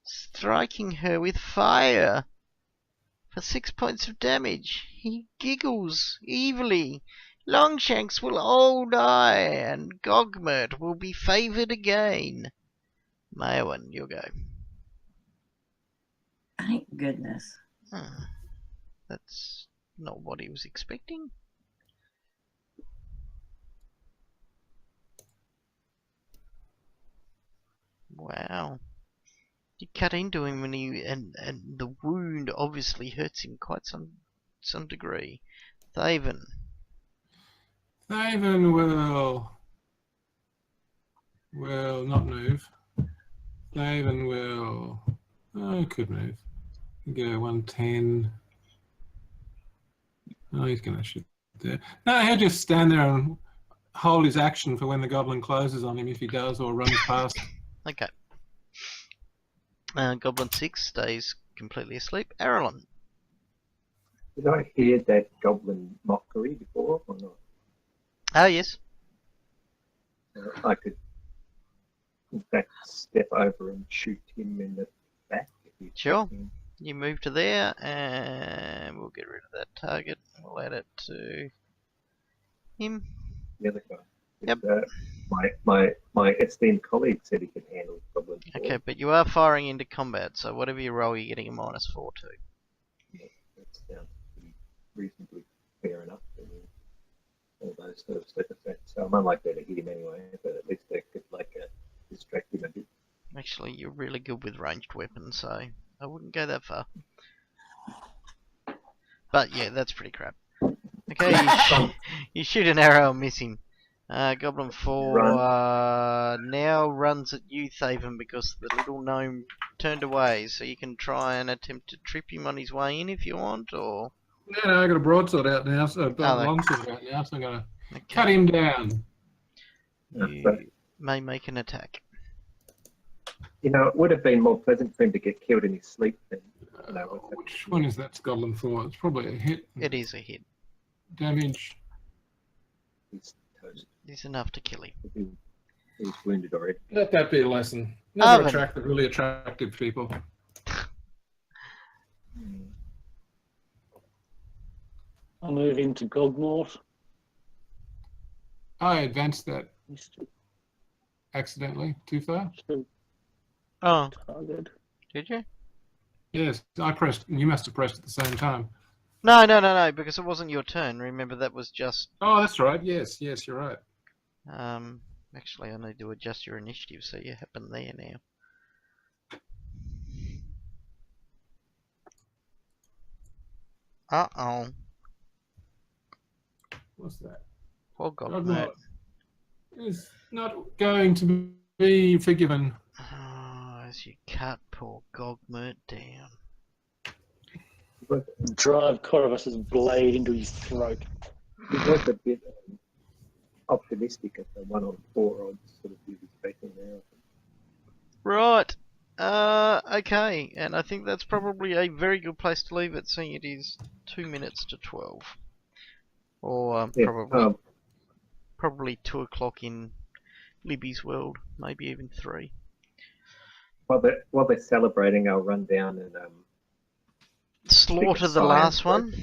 Speaker 2: striking her with fire. For 6 points of damage, he giggles evilly. Longshanks will all die, and Gogmert will be favoured again. Marwyn, you'll go.
Speaker 3: Thank goodness.
Speaker 2: That's not what he was expecting. Wow. You cut into him and the wound obviously hurts him quite some degree. Thaven.
Speaker 1: Thaven will not move. Thaven will... Oh, could move. Go 110. Oh, he's going to shoot there. No, he'll just stand there and hold his action for when the goblin closes on him if he does or runs past.
Speaker 2: Okay. Goblin 6 stays completely asleep. Arelon.
Speaker 5: Did I hear that goblin mockery before or not?
Speaker 2: Ah, yes.
Speaker 5: I could, in fact, step over and shoot him in the back. If he's
Speaker 2: Sure.
Speaker 5: attacking.
Speaker 2: You move to there, and we'll get rid of that target. We'll add it to him.
Speaker 5: The other guy.
Speaker 2: Yep.
Speaker 5: My esteemed colleague said he could handle goblins.
Speaker 2: Okay, but you are firing into combat, so whatever you roll, you're getting a -4 to.
Speaker 5: Yeah, that sounds pretty reasonably fair enough. I mean, all those sort of step effects. So I'm unlikely to hit him anyway, but at least they could like distract
Speaker 2: Actually, you're really good with ranged weapons, so I wouldn't go that far. But yeah, that's pretty crap. Okay, you shoot an arrow and miss him. Goblin 4 now runs at you, Thaven, because the little gnome turned away. So you can try and attempt to trip him on his way in if you want, or...
Speaker 1: No, I got a broadsword out now, so I've got a longsword out now, so I'm going to cut him down.
Speaker 2: You may make an attack.
Speaker 5: You know, it would have been more pleasant for him to get killed in his sleep than.
Speaker 1: Which one is that Goblin 4? It's probably a hit.
Speaker 2: It is a hit.
Speaker 1: Damage.
Speaker 5: He's toast.
Speaker 2: It's enough to kill him.
Speaker 5: He's wounded already.
Speaker 1: Let that be a lesson. Never
Speaker 2: Oven.
Speaker 1: attract the really attractive people.
Speaker 4: I'll move into Gogmort.
Speaker 1: I advanced that
Speaker 4: He's still
Speaker 1: accidentally too far.
Speaker 2: Oh,
Speaker 4: targeted.
Speaker 2: did you?
Speaker 1: Yes, I pressed. You must have pressed at the same time.
Speaker 2: No, because it wasn't your turn. Remember, that was just...
Speaker 1: Oh, that's right. Yes, you're right.
Speaker 2: Actually, I need to adjust your initiative so you happen there now. Uh-oh.
Speaker 1: What's that?
Speaker 2: Poor God,
Speaker 1: Gogmort is not going to be forgiven.
Speaker 2: Oh, as you cut poor Gogmert down.
Speaker 4: Drive Corvus's blade into his throat.
Speaker 5: He was a bit optimistic at the 1 on 4 odds sort of he was taking now.
Speaker 2: Right. Okay, and I think that's probably a very good place to leave it, seeing it is 2 minutes to 12. Or
Speaker 5: Yeah,
Speaker 2: probably 2 o'clock in Libby's world, maybe even 3.
Speaker 5: while they're celebrating, I'll run down and
Speaker 2: Slaughter the last one.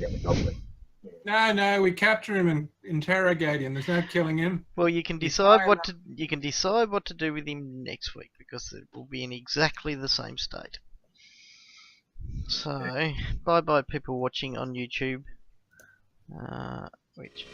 Speaker 1: No, we capture him and interrogate him. There's no killing him.
Speaker 2: Well, you can decide what to do with him next week, because it will be in exactly the same state. So, bye bye people watching on YouTube. Which